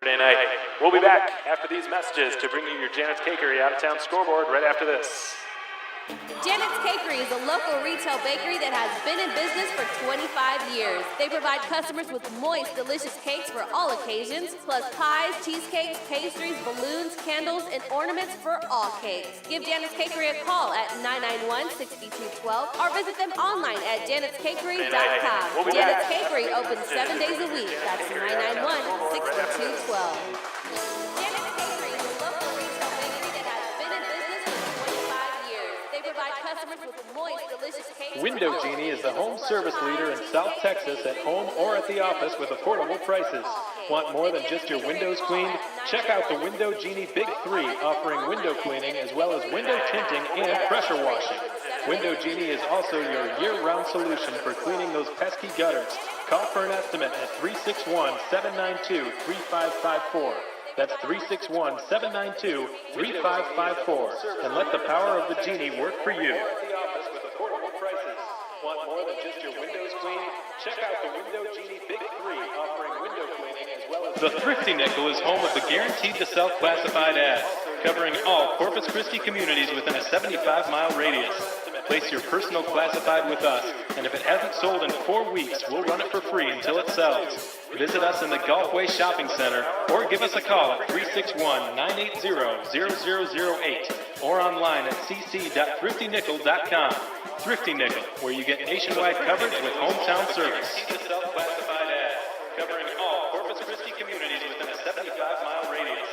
Saturday night. We'll be back after these messages to bring you your Janet's Cakery out-of-town scoreboard right after this. Janet's Cakery is a local retail bakery that has been in business for 25 years. They provide customers with moist, delicious cakes for all occasions, plus pies, cheesecakes, pastries, balloons, candles, and ornaments for all cakes. Give Janet's Cakery a call at 991-6212 or visit them online at janetscakery.com. Janet's Cakery opens 7 days a week. That's 991-6212. Janet's Cakery is a local retail bakery that has been in business for 25 years. They provide customers with moist, delicious cakes. Window Genie is the home service leader in South Texas, at home or at the office, with affordable prices. Want more than just your windows cleaned? Check out the Window Genie Big 3, offering window cleaning as well as window tinting and pressure washing. Window Genie is also your year-round solution for cleaning those pesky gutters. Call for an estimate at 361-792-3554. That's 361-792-3554. And let the power of the Genie work for you. Want more than just your windows cleaned? Check out the Window Genie Big 3, offering window cleaning as well as... The Thrifty Nickel is home of the Guaranteed to Sell classified ads, covering all Corpus Christi communities within a 75-mile radius. Place your personal classified with us, and if it hasn't sold in 4 weeks, we'll run it for free until it sells. Visit us in the Gulfway Shopping Center or give us a call at 361-980-0008 or online at cc.thriftynickel.com. Thrifty Nickel, where you get nationwide coverage with hometown service. Self-classified ads, covering all Corpus Christi communities within a 75-mile radius.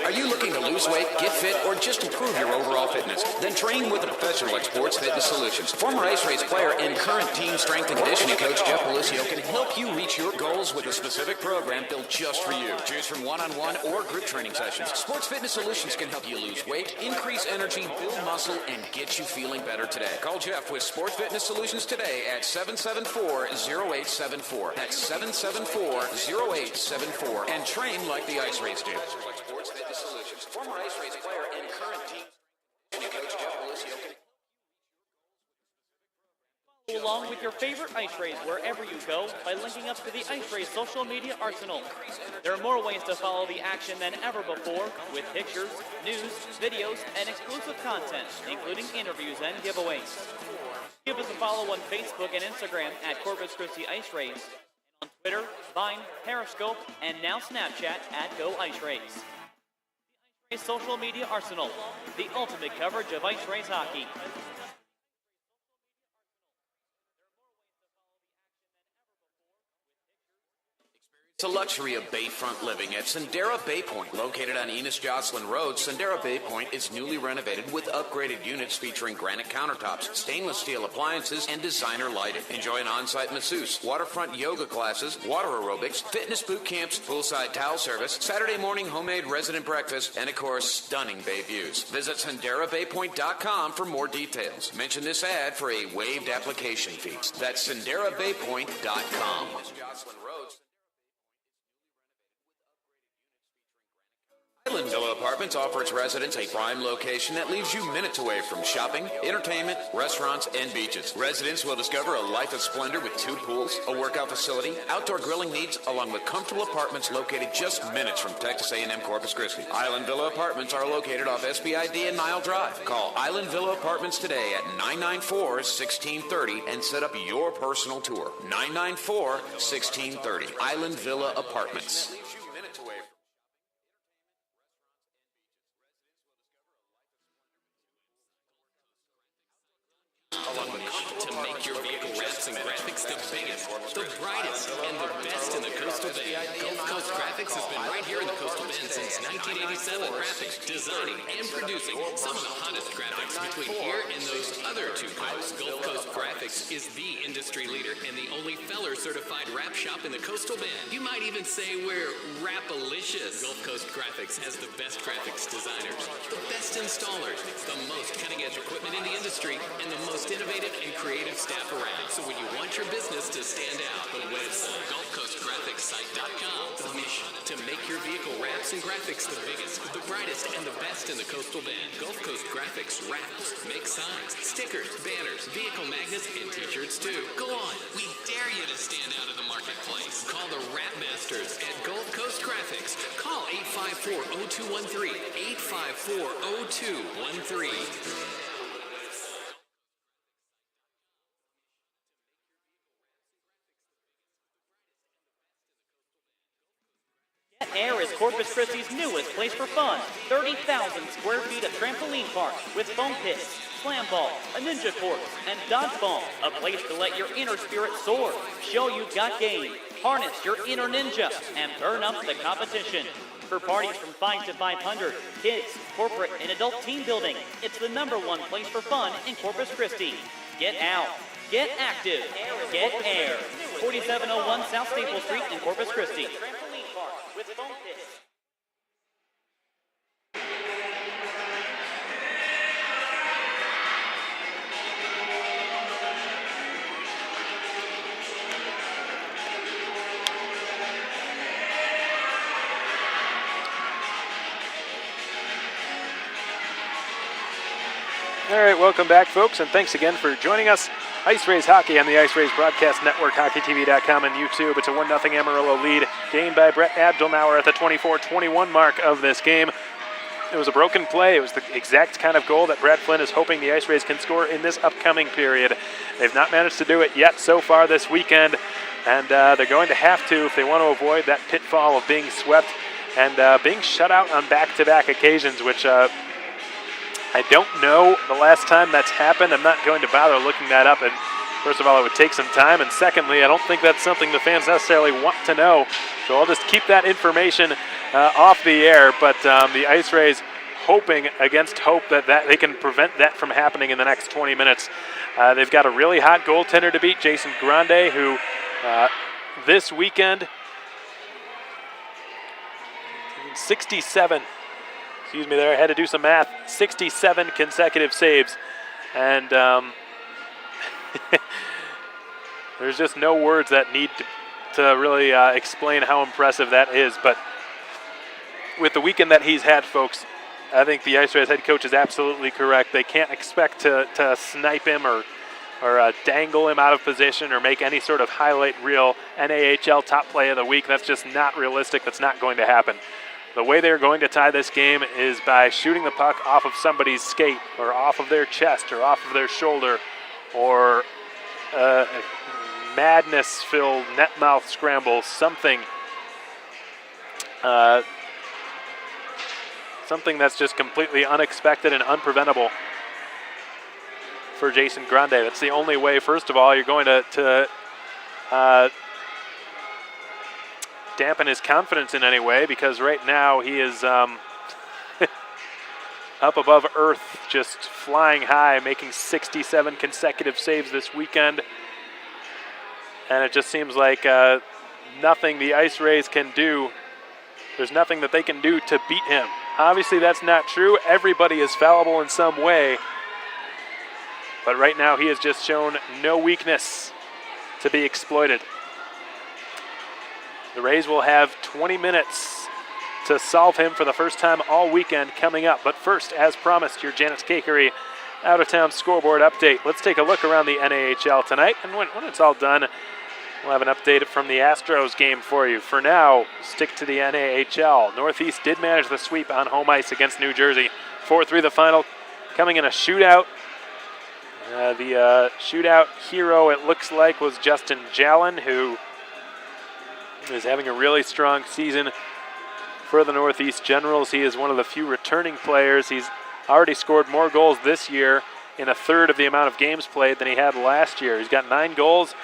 Are you looking to lose weight, get fit, or just improve your overall fitness? Then train with a professional like Sports Fitness Solutions. Former IceRays player and current team strength and conditioning coach Jeff Policio can help you reach your goals with a specific program built just for you. Choose from one-on-one or group training sessions. Sports Fitness Solutions can help you lose weight, increase energy, build muscle, and get you feeling better today. Call Jeff with Sports Fitness Solutions today at 774-0874. That's 774-0874. And train like the IceRays do. Sports Fitness Solutions. Former IceRays player and current team coach Jeff Policio can along with your favorite IceRays wherever you go by linking up to the IceRays social media arsenal. There are more ways to follow the action than ever before, with pictures, news, videos, and exclusive content, including interviews and giveaways. Give us a follow on Facebook and Instagram at Corpus Christi IceRays, and on Twitter, Vine, Periscope, and now Snapchat at Go IceRays. The IceRays social media arsenal, the ultimate coverage of IceRays hockey. It's a luxury of bayfront living at Sendera Bay Point. Located on Enos Jocelyn Road, Sendera Bay Point is newly renovated with upgraded units featuring granite countertops, stainless steel appliances, and designer lighting. Enjoy an on-site masseuse, waterfront yoga classes, water aerobics, fitness boot camps, poolside towel service, Saturday morning homemade resident breakfast, and of course, stunning bay views. Visit SenderaBayPoint.com for more details. Mention this ad for a waived application fee. That's SenderaBayPoint.com. Apartments offers its residents a prime location that leaves you minutes away from shopping, entertainment, restaurants, and beaches. Residents will discover a life of splendor with 2 pools, a workout facility, outdoor grilling needs, along with comfortable apartments located just minutes from Texas A&M Corpus Christi. Island Villa Apartments are located off SBID and Nile Drive. Call Island Villa Apartments today at 994-1630 and set up your personal tour. 994-1630. Island Villa Apartments. To make your vehicle wraps and graphics the biggest, the brightest, and the best in the Coastal Bend. Gulf Coast Graphics has been right here in the Coastal Bend since 1987. Graphics, designing, and producing some of the hottest graphics between here and those other 2 coasts. Gulf Coast Graphics is the industry leader and the only Feller certified wrap shop in the Coastal Bend. You might even say we're Rapalicious. Gulf Coast Graphics has the best graphics designers, the best installers, the most cutting-edge equipment in the industry, and the most innovative and creative staff around. So when you want your business to stand out, the website, GulfCoastGraphicsSite.com. The mission, to make your vehicle wraps and graphics the biggest, the brightest, and the best in the Coastal Bend. Gulf Coast Graphics wraps, make signs, stickers, banners, vehicle magnets, and t-shirts too. Go on, we dare you to stand out in the marketplace. Call the Wrap Masters at Gulf Coast Graphics. Call 854-0213, 854-0213. Air is Corpus Christi's newest place for fun. 30,000 square feet of trampoline park with foam pits, slam ball, a ninja course, and dodgeball. A place to let your inner spirit soar, show you've got game, harness your inner ninja, and burn up the competition. For parties from 5 to 500, kids, corporate, and adult team building, it's the #1 place for fun in Corpus Christi. Get out. Get active. Get air. 4701 South Staple Street in Corpus Christi. Trampoline park with foam pits. All right, welcome back, folks, and thanks again for joining us. IceRays Hockey on the IceRays Broadcast Network, HockeyTV.com, and YouTube. It's a 1-0 Amarillo lead, gained by Brett Abdelnauer at the 24-21 mark of this game. It was a broken play. It was the exact kind of goal that Brad Flynn is hoping the IceRays can score in this upcoming period. They've not managed to do it yet so far this weekend, and they're going to have to if they want to avoid that pitfall of being swept and being shut out on back-to-back occasions, which I don't know the last time that's happened. I'm not going to bother looking that up. And first of all, it would take some time. And secondly, I don't think that's something the fans necessarily want to know. So I'll just keep that information off the air. But the IceRays hoping against hope that they can prevent that from happening in the next 20 minutes. They've got a really hot goaltender to beat, Jason Grande, who this weekend, 67. Excuse me there, I had to do some math. 67 consecutive saves. And there's just no words that need to really explain how impressive that is. But with the weekend that he's had, folks, I think the IceRays head coach is absolutely correct. They can't expect to snipe him or dangle him out of position or make any sort of highlight reel NAHL top play of the week. That's just not realistic. That's not going to happen. The way they're going to tie this game is by shooting the puck off of somebody's skate or off of their chest or off of their shoulder or a madness-filled net mouth scramble, something that's just completely unexpected and unpreventable for Jason Grande. That's the only way, first of all, you're going to dampen his confidence in any way, because right now he is up above earth, just flying high, making 67 consecutive saves this weekend. And it just seems like nothing the IceRays can do, there's nothing that they can do to beat him. Obviously that's not true. Everybody is fallible in some way. But right now he has just shown no weakness to be exploited. The Rays will have 20 minutes to solve him for the first time all weekend coming up. But first, as promised, your Janet's Cakery out-of-town scoreboard update. Let's take a look around the NAHL tonight, and when it's all done, we'll have an update from the Astros game for you. For now, stick to the NAHL. Northeast did manage the sweep on home ice against New Jersey. 4-3 the final, coming in a shootout. The shootout hero, it looks like, was Justin Jalen, who is having a really strong season for the Northeast Generals. He is one of the few returning players. He's already scored more goals this year in a third of the amount of games played than he had last year. He's got 9 goals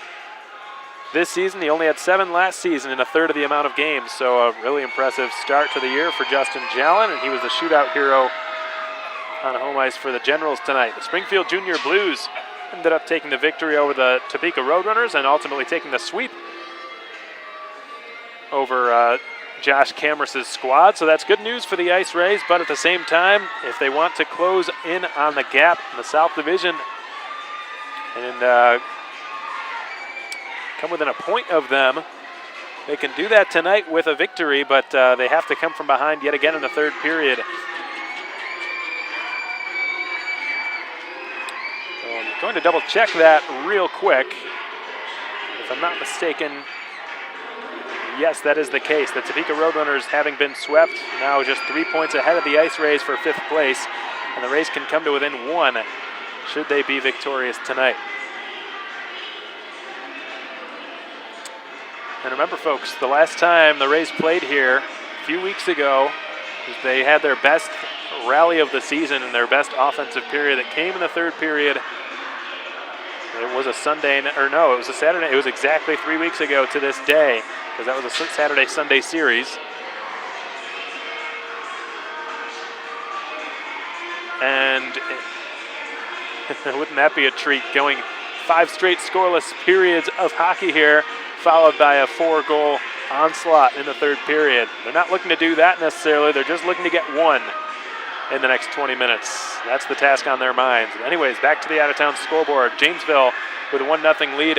this season. He only had 7 last season in a third of the amount of games. So a really impressive start to the year for Justin Jalen, and he was the shootout hero on home ice for the Generals tonight. The Springfield Junior Blues ended up taking the victory over the Topeka Roadrunners and ultimately taking the sweep over Josh Cameras' squad. So that's good news for the IceRays, but at the same time, if they want to close in on the gap in the South Division and come within a point of them, they can do that tonight with a victory, but they have to come from behind yet again in the third period. So I'm going to double check that real quick. If I'm not mistaken, yes, that is the case. The Topeka Roadrunners, having been swept, now just 3 points ahead of the IceRays for 5th place, and the Rays can come to within 1 should they be victorious tonight. And remember, folks, the last time the Rays played here a few weeks ago, they had their best rally of the season and their best offensive period that came in the third period. It was a Sunday, or no, it was a Saturday. It was exactly 3 weeks ago to this day, because that was a Saturday-Sunday series. And wouldn't that be a treat, going 5 straight scoreless periods of hockey here, followed by a 4-goal onslaught in the third period. They're not looking to do that necessarily. They're just looking to get 1 in the next 20 minutes. That's the task on their minds. Anyways, back to the out-of-town scoreboard. Janesville with a 1-0 lead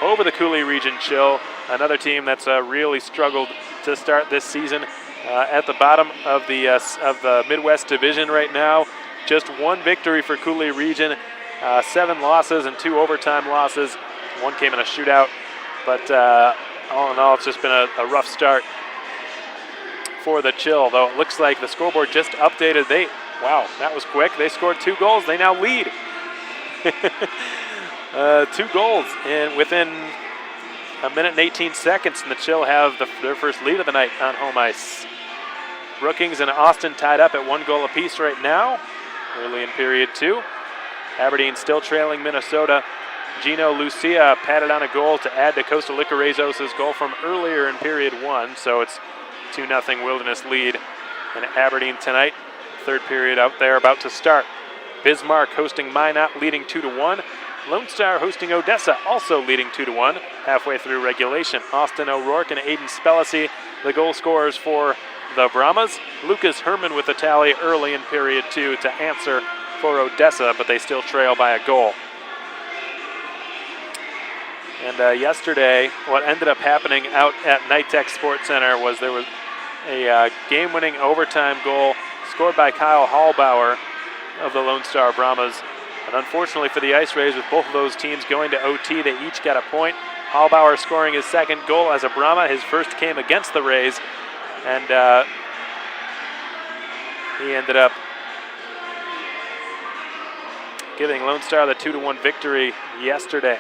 over the Cooley Region Chill, another team that's really struggled to start this season. At the bottom of the Midwest Division right now, just 1 victory for Cooley Region, 7 losses and 2 overtime losses. 1 came in a shootout, but all in all, it's just been a rough start for the Chill, though it looks like the scoreboard just updated. Wow, that was quick. They scored 2 goals. They now lead. 2 goals within a minute and 18 seconds, and the Chill have their first lead of the night on home ice. Brookings and Austin tied up at 1 goal apiece right now, early in period 2. Aberdeen still trailing Minnesota. Gino Lucia patted on a goal to add to Costa Liquorezos' goal from earlier in period 1, so it's 2-0 Wilderness lead in Aberdeen tonight. Third period out there about to start. Bismarck hosting Minot, leading 2-1. Lone Star hosting Odessa, also leading 2-1 halfway through regulation. Austin O'Rourke and Aiden Spellacy, the goal scorers for the Brahmas. Lucas Herman with the tally early in period 2 to answer for Odessa, but they still trail by a goal. And yesterday, what ended up happening out at Nitech Sports Center was there was a game-winning overtime goal scored by Kyle Hallbauer of the Lone Star Brahmas. And unfortunately for the IceRays, with both of those teams going to OT, they each got a point. Hallbauer scoring his 2nd goal as a Brahma. His first came against the Rays, and he ended up giving Lone Star the 2-1 victory yesterday.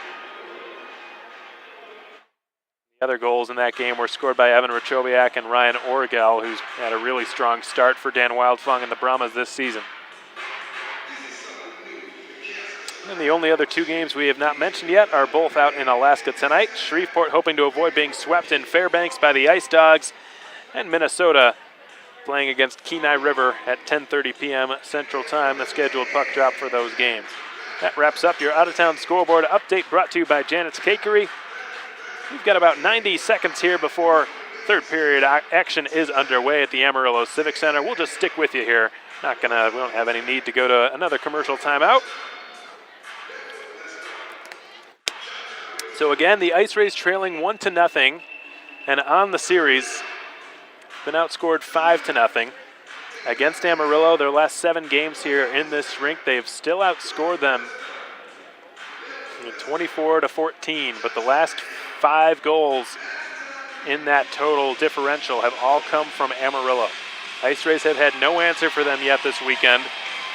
The other goals in that game were scored by Evan Rachowiak and Ryan Orgel, who's had a really strong start for Dan Wildfung and the Brahmas this season. And the only other 2 games we have not mentioned yet are both out in Alaska tonight. Shreveport hoping to avoid being swept in Fairbanks by the Ice Dogs, and Minnesota playing against Kenai River at 10:30 p.m. Central Time, the scheduled puck drop for those games. That wraps up your out-of-town scoreboard update brought to you by Janet's Cakery. We've got about 90 seconds here before third period action is underway at the Amarillo Civic Center. We'll just stick with you here. We don't have any need to go to another commercial timeout. So again, the IceRays trailing 1-0 and on the series been outscored 5-0. Against Amarillo, their last 7 games here in this rink, they've still outscored them 24-14, but the last 5 goals in that total differential have all come from Amarillo. IceRays have had no answer for them yet this weekend.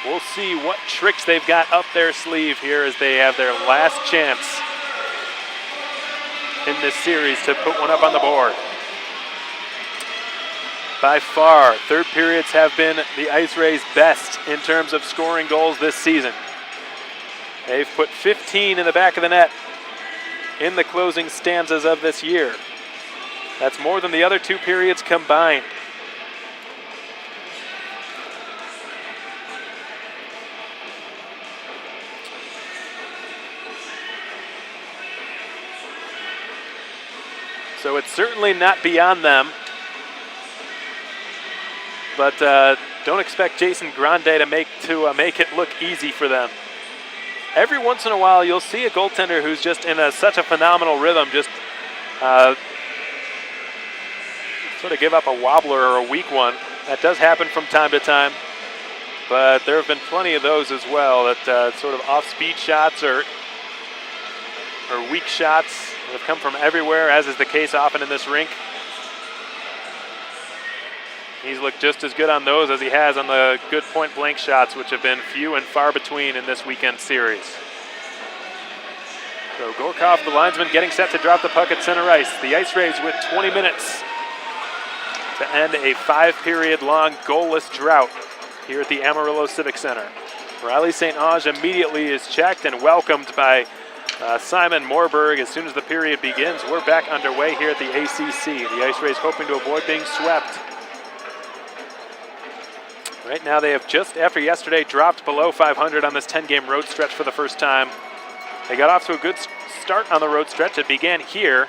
We'll see what tricks they've got up their sleeve here as they have their last chance in this series to put one up on the board. By far, third periods have been the IceRays' best in terms of scoring goals this season. They've put 15 in the back of the net in the closing stanzas of this year. That's more than the other 2 periods combined. So it's certainly not beyond them. But don't expect Jason Grande to make it look easy for them. Every once in a while, you'll see a goaltender who's just in such a phenomenal rhythm, just sort of give up a wobbler or a weak one. That does happen from time to time, but there have been plenty of those as well, that sort of off-speed shots or weak shots that have come from everywhere, as is the case often in this rink. He's looked just as good on those as he has on the good point-blank shots, which have been few and far between in this weekend series. So Gorkov, the linesman, getting set to drop the puck at center ice. The IceRays with 20 minutes to end a 5-period long goalless drought here at the Amarillo Civic Center. Riley St. Onge immediately is checked and welcomed by Simon Morberg as soon as the period begins. We're back underway here at the ACC. The IceRays hoping to avoid being swept. Right now they have, just after yesterday, dropped below 500 on this 10-game road stretch for the first time. They got off to a good start on the road stretch. It began here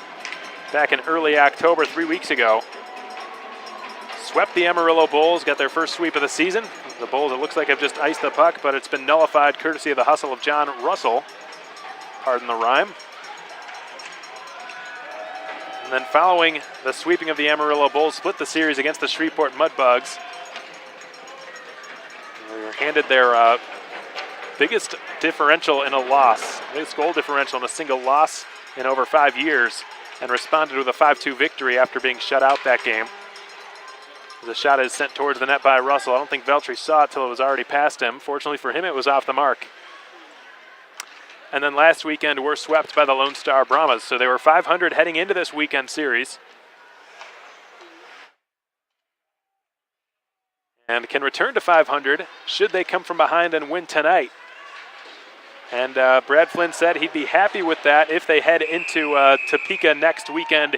back in early October 3 weeks ago. Swept the Amarillo Bulls, got their first sweep of the season. The Bulls, it looks like, have just iced the puck, but it's been nullified courtesy of the hustle of John Russell. Pardon the rhyme. And then following the sweeping of the Amarillo Bulls, split the series against the Shreveport Mudbugs. They were handed their biggest differential in a loss, biggest goal differential in a single loss in over 5 years, and responded with a 5-2 victory after being shut out that game. The shot is sent towards the net by Russell. I don't think Veltri saw it till it was already past him. Fortunately for him, it was off the mark. And then last weekend, we're swept by the Lone Star Brahmas. So they were 500 heading into this weekend series. And can return to 500 should they come from behind and win tonight. And Brad Flynn said he'd be happy with that if they head into Topeka next weekend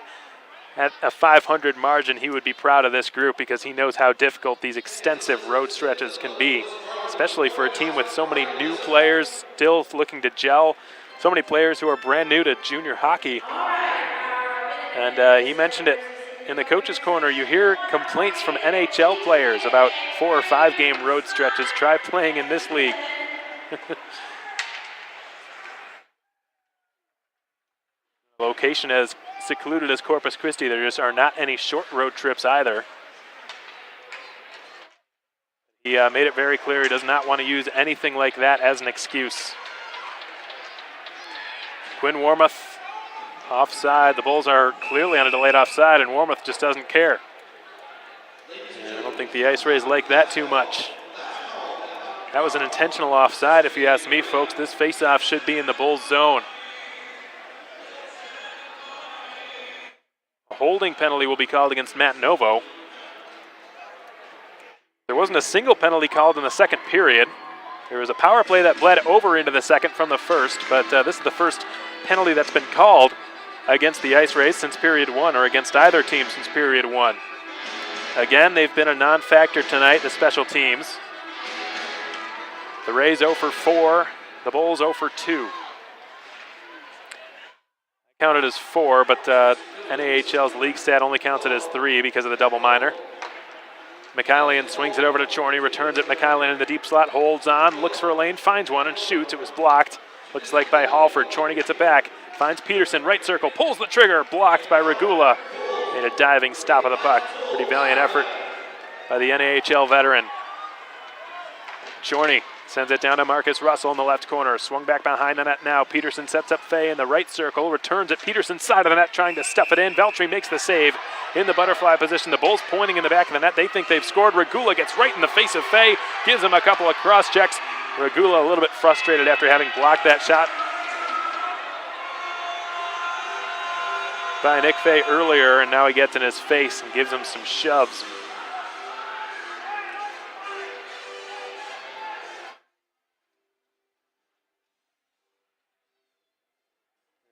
at a 500 margin. He would be proud of this group because he knows how difficult these extensive road stretches can be, especially for a team with so many new players still looking to gel, so many players who are brand new to junior hockey. And he mentioned it in the coach's corner. You hear complaints from NHL players about 4 or 5 game road stretches. Try playing in this league. Location as secluded as Corpus Christi, there just are not any short road trips either. He made it very clear he does not want to use anything like that as an excuse. Quinn Warmoth offside. The Bulls are clearly on a delayed offside, and Warmoth just doesn't care. And I don't think the IceRays like that too much. That was an intentional offside, if you ask me, folks. This faceoff should be in the Bulls' zone. A holding penalty will be called against Matt Novo. There wasn't a single penalty called in the second period. There was a power play that bled over into the second from the first, but this is the first penalty that's been called against the IceRays since period 1, or against either team since period 1. Again, they've been a non-factor tonight, the special teams. The Rays 0 for 4, the Bulls 0 for 2. Counted as 4, but NAHL's league stat only counts it as 3 because of the double minor. Mikhailian swings it over to Chorney, returns it. Mikhailian in the deep slot, holds on, looks for a lane, finds one, and shoots. It was blocked. Looks like by Halford. Chorney gets it back, finds Peterson, right circle, pulls the trigger, blocked by Regula. Made a diving stop of the puck. Pretty valiant effort by the NAHL veteran. Chorney sends it down to Marcus Russell in the left corner. Swung back behind the net now. Peterson sets up Fay in the right circle. Returns at Peterson's side of the net, trying to stuff it in. Veltri makes the save in the butterfly position. The Bulls pointing in the back of the net. They think they've scored. Regula gets right in the face of Fay. Gives him a couple of cross checks. Regula a little bit frustrated after having blocked that shot by Nick Fay earlier, and now he gets in his face and gives him some shoves.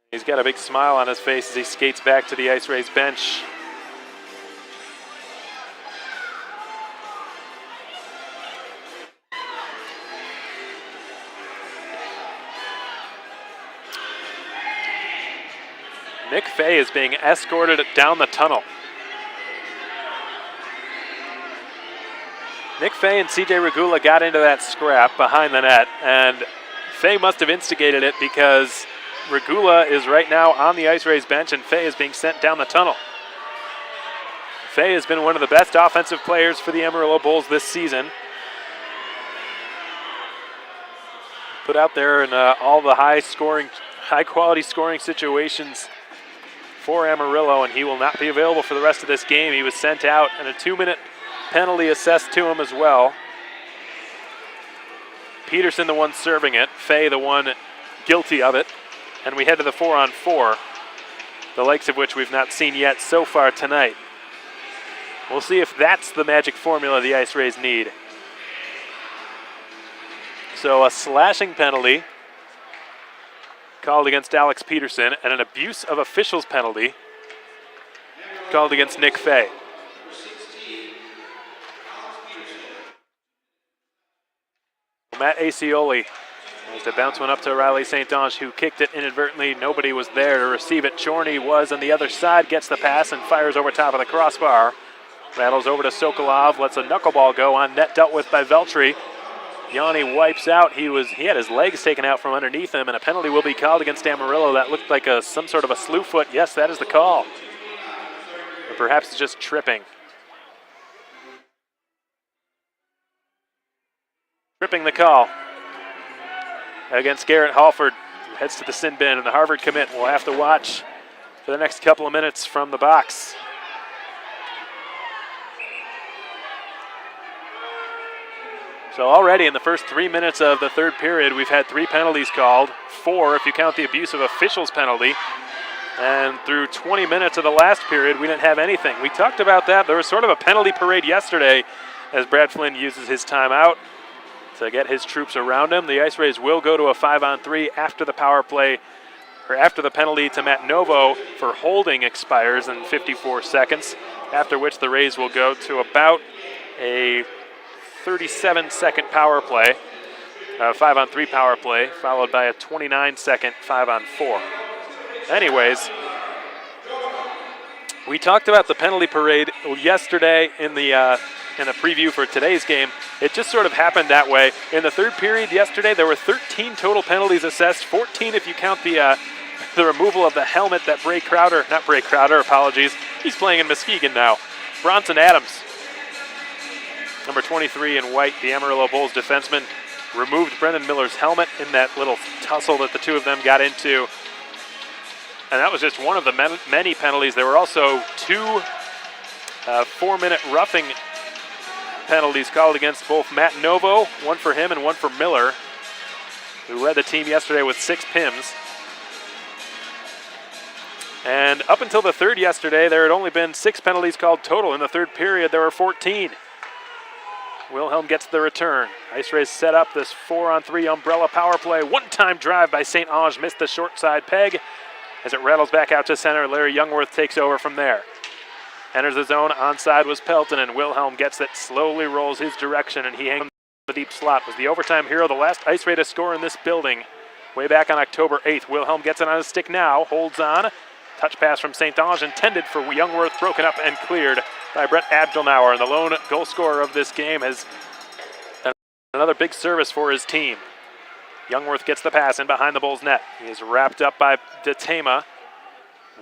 He's got a big smile on his face as he skates back to the IceRays bench. Nick Fay is being escorted down the tunnel. Nick Fay and CJ Regula got into that scrap behind the net, and Fay must have instigated it because Regula is right now on the IceRays bench and Fay is being sent down the tunnel. Fay has been one of the best offensive players for the Amarillo Bulls this season. Put out there in all the high quality scoring situations for Amarillo, and he will not be available for the rest of this game. He was sent out and a 2-minute penalty assessed to him as well. Peterson the one serving it, Fay the one guilty of it. And we head to the 4-on-4, the likes of which we've not seen yet so far tonight. We'll see if that's the magic formula the IceRays need. So a slashing penalty called against Alex Peterson and an abuse of officials penalty called against Nick Fay. Matt Acioli has to bounce one up to Riley St. Ange, who kicked it inadvertently. Nobody was there to receive it. Chorney was on the other side, gets the pass and fires over top of the crossbar. Rattles over to Sokolov, lets a knuckleball go on net, dealt with by Veltri. Yanni wipes out. He had his legs taken out from underneath him, and a penalty will be called against Amarillo. That looked like some sort of a slew foot. Yes, that is the call. Or perhaps it's just tripping. Tripping the call against Garrett Halford, who heads to the sin bin, and the Harvard commit will have to watch for the next couple of minutes from the box. So already in the first 3 minutes of the third period, we've had 3 penalties called, 4 if you count the abuse of officials penalty. And through 20 minutes of the last period, we didn't have anything. We talked about that. There was sort of a penalty parade yesterday as Brad Flynn uses his timeout to get his troops around him. The IceRays will go to a 5-on-3 after the power play, or after the penalty to Matt Novo for holding expires in 54 seconds, after which the Rays will go to about a 37-second power play, 5-on-3 power play, followed by a 29-second 5-on-4. Anyways, we talked about the penalty parade yesterday in the preview for today's game. It just sort of happened that way. In the third period yesterday, there were 13 total penalties assessed, 14 if you count the removal of the helmet that apologies. He's playing in Muskegon now. Bronson Adams, number 23 in white, the Amarillo Bulls defenseman, removed Brendan Miller's helmet in that little tussle that the two of them got into. And that was just one of the many penalties. There were also 2 4-minute roughing penalties called against both Matt Novo, one for him and one for Miller, who led the team yesterday with 6 PIMs. And up until the third yesterday, there had only been 6 penalties called total. In the third period, there were 14. Wilhelm gets the return. IceRays set up this 4-on-3 umbrella power play. One-time drive by St. Ange, missed the short side peg. As it rattles back out to center, Larry Youngworth takes over from there. Enters the zone, onside was Pelton, and Wilhelm gets it, slowly rolls his direction, and he hangs the deep slot. Was the overtime hero, the last IceRay to score in this building way back on October 8th. Wilhelm gets it on his stick now, holds on. Touch pass from St. Ange intended for Youngworth, broken up and cleared by Brett Abdelnauer. And the lone goal scorer of this game has another big service for his team. Youngworth gets the pass in behind the Bulls net. He is wrapped up by DeTema.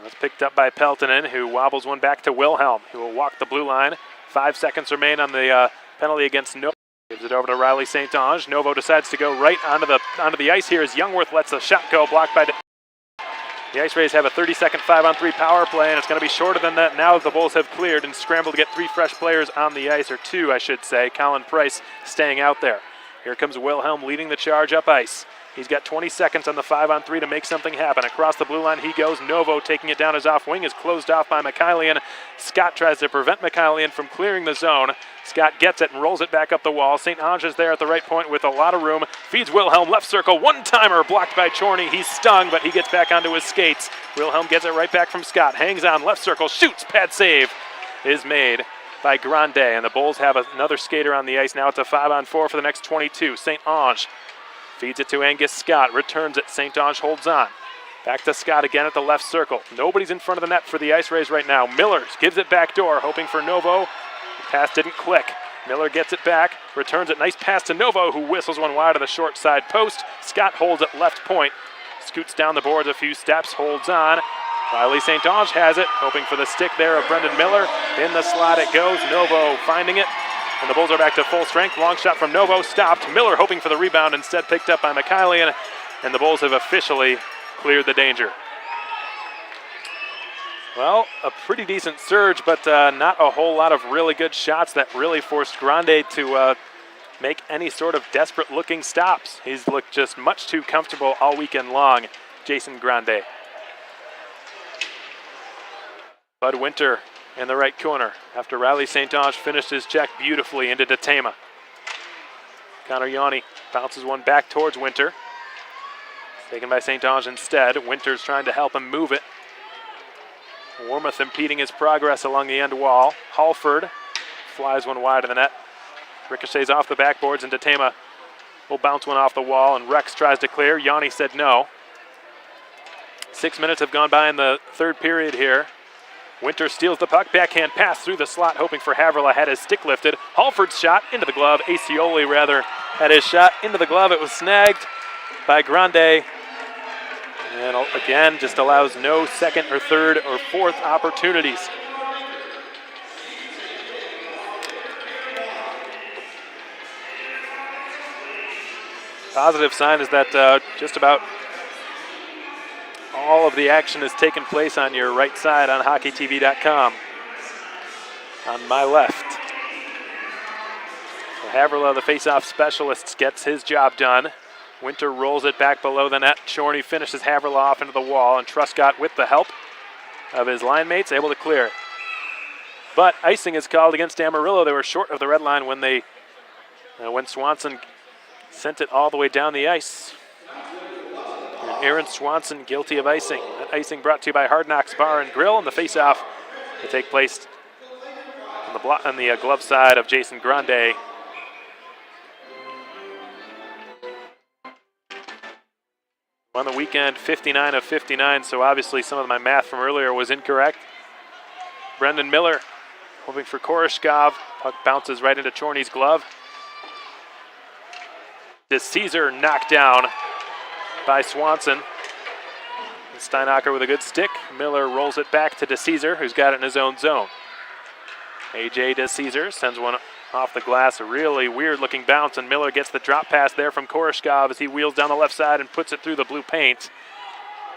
That's picked up by Peltonen, who wobbles one back to Wilhelm, who will walk the blue line. 5 seconds remain on the penalty against Novo. Gives it over to Riley St. Ange. Novo decides to go right onto the ice here as Youngworth lets the shot go, blocked by the IceRays have a 30-second 5-on-3 power play, and it's going to be shorter than that now that the Bulls have cleared and scrambled to get 3 fresh players on the ice, or 2, I should say. Colin Price staying out there. Here comes Wilhelm leading the charge up ice. He's got 20 seconds on the 5-on-3 to make something happen. Across the blue line he goes. Novo taking it down his off wing is closed off by Mikhailian. Scott tries to prevent Mikhailian from clearing the zone. Scott gets it and rolls it back up the wall. St. Ange is there at the right point with a lot of room. Feeds Wilhelm left circle. One-timer blocked by Chorney. He's stung, but he gets back onto his skates. Wilhelm gets it right back from Scott. Hangs on left circle. Shoots. Pad save is made by Grande. And the Bulls have another skater on the ice. Now it's a 5-on-4 for the next 22. St. Ange feeds it to Angus Scott. Returns it. St. Ange holds on. Back to Scott again at the left circle. Nobody's in front of the net for the IceRays right now. Miller gives it back door, hoping for Novo. Pass didn't click. Miller gets it back, returns it. Nice pass to Novo, who whistles one wide of the short side post. Scott holds at left point, scoots down the boards a few steps, holds on. Riley St. Ange has it, hoping for the stick there of Brendan Miller. In the slot it goes. Novo finding it, and the Bulls are back to full strength. Long shot from Novo, stopped. Miller hoping for the rebound, instead picked up by Mikhailian, and the Bulls have officially cleared the danger. Well, a pretty decent surge, but not a whole lot of really good shots that really forced Grande to make any sort of desperate-looking stops. He's looked just much too comfortable all weekend long, Jason Grande. Bud Winter in the right corner after Riley St. Ange finished his check beautifully into Detema. Connor Yanni bounces one back towards Winter. Taken by St. Ange instead. Winter's trying to help him move it. Wormuth impeding his progress along the end wall. Halford flies one wide of the net. Ricochets off the backboards, and Detema will bounce one off the wall, and Rex tries to clear. Yanni said no. 6 minutes have gone by in the third period here. Winter steals the puck, backhand pass through the slot, hoping for Haverla, had his stick lifted. Halford's shot into the glove. Acioli, rather, had his shot into the glove. It was snagged by Grande. And again, just allows no second or third or fourth opportunities. Positive sign is that just about all of the action has taken place on your right side on hockeytv.com. On my left. So Haverla, the face-off specialist, gets his job done. Winter rolls it back below the net. Chorney finishes Haverla off into the wall, and Truscott, with the help of his line mates, able to clear it. But icing is called against Amarillo. They were short of the red line when Swanson sent it all the way down the ice. And Aaron Swanson guilty of icing. That icing brought to you by Hard Knocks Bar and Grill, and the face-off will take place on the glove side of Jason Grande. On the weekend, 59 of 59, so obviously some of my math from earlier was incorrect. Brendan Miller hoping for Koreshkov. Puck bounces right into Chorney's glove. Caesar knocked down by Swanson. Steinacher with a good stick. Miller rolls it back to DeCesar, who's got it in his own zone. A.J. DeCesar sends one off the glass, a really weird-looking bounce, and Miller gets the drop pass there from Koreshkov as he wheels down the left side and puts it through the blue paint.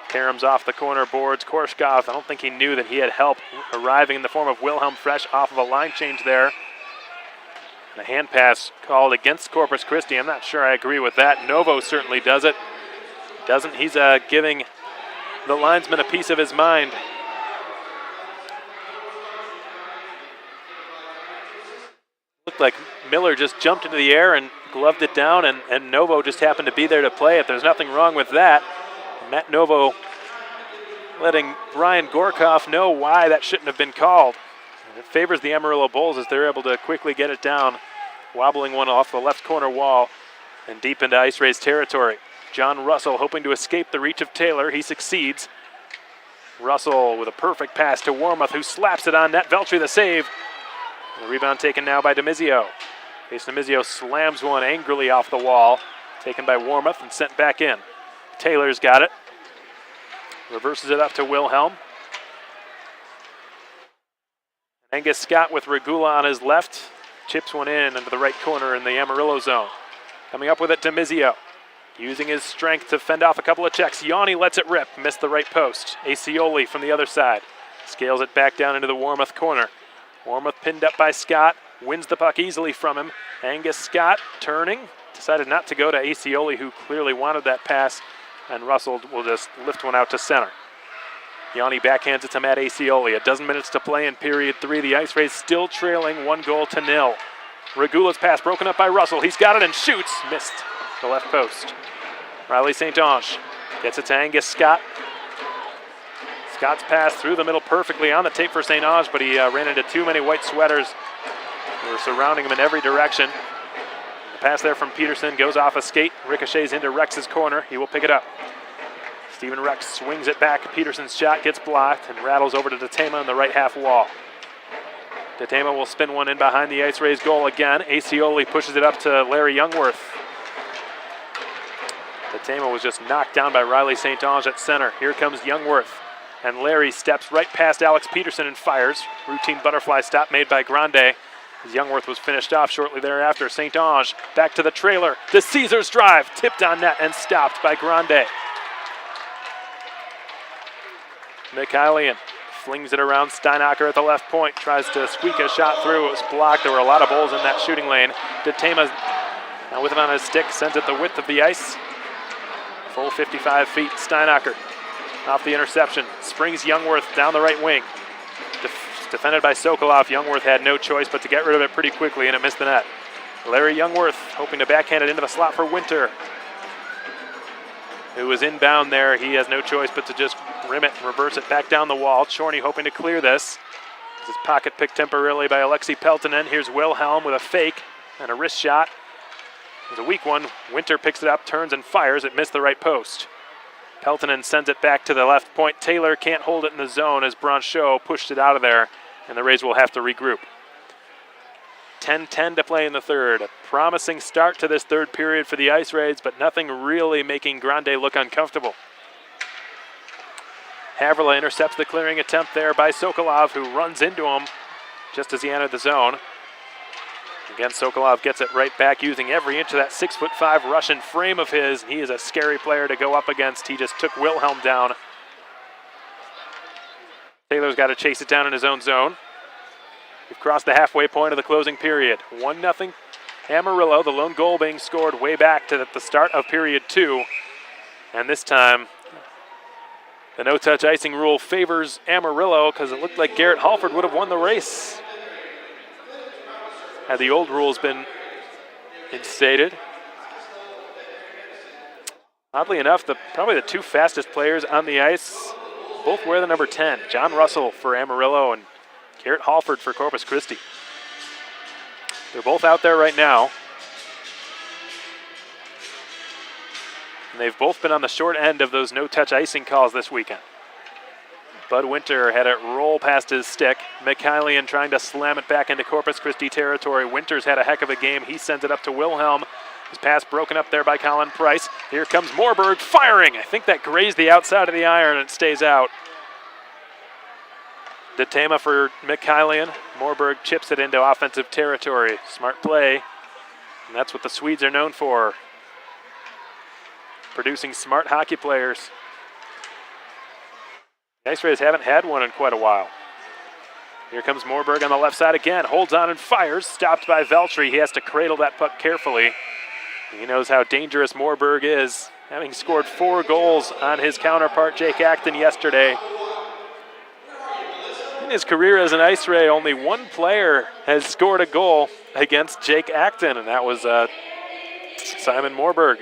Karams off the corner boards. Koreshkov, I don't think he knew that he had help arriving in the form of Wilhelm Fresh off of a line change there. And a hand pass called against Corpus Christi. I'm not sure I agree with that. Novo certainly does it. Doesn't. He's giving the linesman a piece of his mind. Looked like Miller just jumped into the air and gloved it down, and Novo just happened to be there to play it. There's nothing wrong with that. Matt Novo letting Brian Gorkoff know why that shouldn't have been called. And it favors the Amarillo Bulls as they're able to quickly get it down, wobbling one off the left corner wall and deep into IceRays territory. John Russell hoping to escape the reach of Taylor. He succeeds. Russell with a perfect pass to Wormuth, who slaps it on net. Veltri the save. The rebound taken now by DeMizio. Jason DeMizio slams one angrily off the wall, taken by Wormuth and sent back in. Taylor's got it. Reverses it up to Wilhelm. Angus Scott with Regula on his left. Chips one in into the right corner in the Amarillo zone. Coming up with it, Demizio. Using his strength to fend off a couple of checks. Yanni lets it rip. Missed the right post. Acioli from the other side. Scales it back down into the Warmouth corner. Warmouth pinned up by Scott. Wins the puck easily from him. Angus Scott turning. Decided not to go to Acioli, who clearly wanted that pass. And Russell will just lift one out to center. Yanni backhands it to Matt Acioli. A dozen minutes to play in period 3. The IceRays still trailing 1-0. Regula's pass broken up by Russell. He's got it and shoots. Missed the left post. Riley St. Ange gets it to Angus Scott. Scott's pass through the middle perfectly on the tape for St. Ange, but he ran into too many white sweaters who were surrounding him in every direction. The pass there from Peterson goes off a skate, ricochets into Rex's corner. He will pick it up. Steven Rex swings it back. Peterson's shot gets blocked and rattles over to Detema on the right half wall. Detema will spin one in behind the IceRays goal again. Acioli pushes it up to Larry Youngworth. Detema was just knocked down by Riley St. Ange at center. Here comes Youngworth. And Larry steps right past Alex Peterson and fires. Routine butterfly stop made by Grande. As Youngworth was finished off shortly thereafter. St. Ange back to the trailer. The Caesars drive. Tipped on net and stopped by Grande. Mikhailian flings it around Steinacher at the left point. Tries to squeak a shot through. It was blocked. There were a lot of holes in that shooting lane. Detema, now with it on his stick, sends it the width of the ice. Full 55 feet. Steinacher off the interception. Springs Youngworth down the right wing. Defended by Sokolov. Youngworth had no choice but to get rid of it pretty quickly, and it missed the net. Larry Youngworth hoping to backhand it into the slot for Winter, who was inbound there. He has no choice but to just rim it and reverse it back down the wall. Chorney hoping to clear this. This is pocket picked temporarily by Alexei Peltonen. Here's Wilhelm with a fake and a wrist shot. It's a weak one. Winter picks it up, turns and fires. It missed the right post. Peltonen sends it back to the left point. Taylor can't hold it in the zone as Bronchot pushed it out of there, and the Rays will have to regroup. 10-10 to play in the third. A promising start to this third period for the IceRays, but nothing really making Grande look uncomfortable. Haverla intercepts the clearing attempt there by Sokolov, who runs into him just as he entered the zone. Again, Sokolov gets it right back using every inch of that 6'5" Russian frame of his. He is a scary player to go up against. He just took Wilhelm down. Taylor's got to chase it down in his own zone. We've crossed the halfway point of the closing period. 1-0 Amarillo, the lone goal being scored way back to the start of period 2. And this time, the no-touch icing rule favors Amarillo because it looked like Garrett Halford would have won the race had the old rules been instated. Oddly enough, probably the two fastest players on the ice both wear the number 10. John Russell for Amarillo and Garrett Halford for Corpus Christi. They're both out there right now. And they've both been on the short end of those no-touch icing calls this weekend. Bud Winter had it roll past his stick. Mikhailian trying to slam it back into Corpus Christi territory. Winter's had a heck of a game. He sends it up to Wilhelm. His pass broken up there by Colin Price. Here comes Moorberg firing. I think that grazed the outside of the iron and it stays out. Detema for Mikhailian. Moorberg chips it into offensive territory. Smart play. And that's what the Swedes are known for. Producing smart hockey players. The IceRays haven't had one in quite a while. Here comes Moorberg on the left side again. Holds on and fires. Stopped by Veltri. He has to cradle that puck carefully. He knows how dangerous Moorberg is, having scored 4 goals on his counterpart Jake Acton yesterday. In his career as an IceRay, only one player has scored a goal against Jake Acton, and that was Simon Moorberg.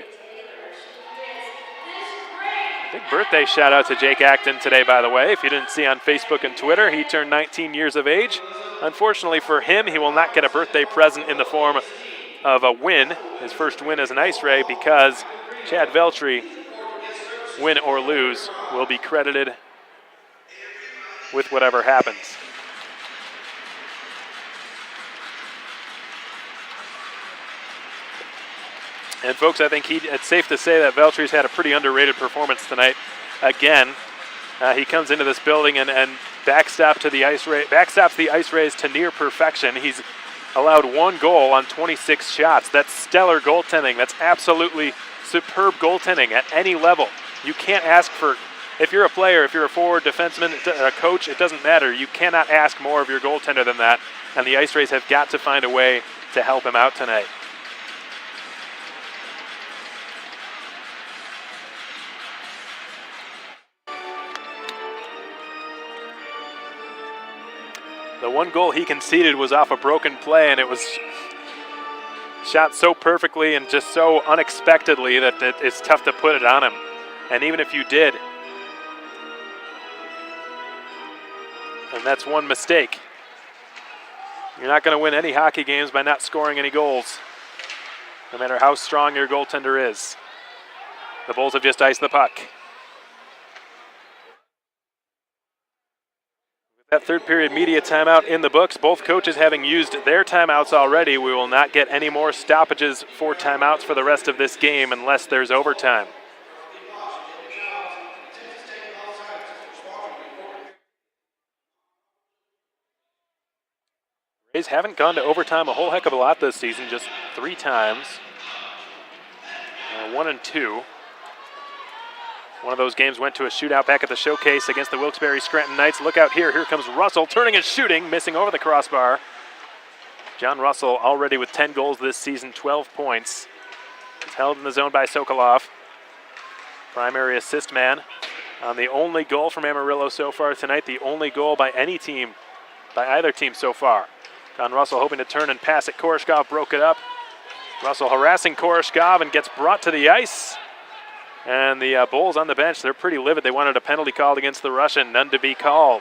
Big birthday shout out to Jake Acton today, by the way. If you didn't see on Facebook and Twitter, he turned 19 years of age. Unfortunately for him, he will not get a birthday present in the form of a win, his first win as an IceRay, because Chad Veltri, win or lose, will be credited with whatever happens. And folks, I think it's safe to say that Veltri's had a pretty underrated performance tonight. Again, he comes into this building and backstops the IceRays to near perfection. He's allowed 1 goal on 26 shots. That's stellar goaltending. That's absolutely superb goaltending at any level. You can't ask for, if you're a player, if you're a forward, defenseman, a coach, it doesn't matter. You cannot ask more of your goaltender than that, and the IceRays have got to find a way to help him out tonight. The 1 goal he conceded was off a broken play, and it was shot so perfectly and just so unexpectedly that it's tough to put it on him. And even if you did, and that's one mistake, you're not going to win any hockey games by not scoring any goals, no matter how strong your goaltender is. The Bulls have just iced the puck. That third period media timeout in the books. Both coaches having used their timeouts already. We will not get any more stoppages for timeouts for the rest of this game unless there's overtime. Rays haven't gone to overtime a whole heck of a lot this season, just 3 times. 1 and 2. One of those games went to a shootout back at the Showcase against the Wilkes-Barre Scranton Knights. Look out here. Here comes Russell turning and shooting, missing over the crossbar. John Russell already with 10 goals this season, 12 points. He's held in the zone by Sokolov. Primary assist man on the only goal from Amarillo so far tonight, the only goal by any team, by either team so far. John Russell hoping to turn and pass it. Koreshkov broke it up. Russell harassing Koreshkov and gets brought to the ice. And the Bulls on the bench, they're pretty livid. They wanted a penalty called against the Russian, none to be called.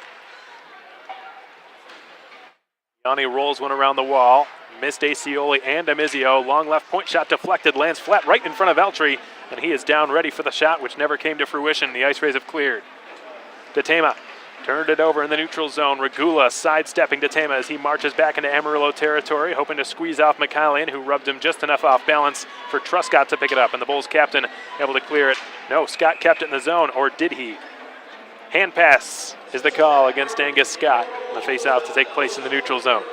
Yanni rolls one around the wall. Missed Acioli and Amizio. Long left point shot deflected, lands flat right in front of Eltry, and he is down ready for the shot, which never came to fruition. The IceRays have cleared. Detema turned it over in the neutral zone. Regula sidestepping Detema as he marches back into Amarillo territory, hoping to squeeze off Mikhailian, who rubbed him just enough off balance for Truscott to pick it up, and the Bulls captain able to clear it. No, Scott kept it in the zone, or did he? Hand pass is the call against Angus Scott. The face-off to take place in the neutral zone.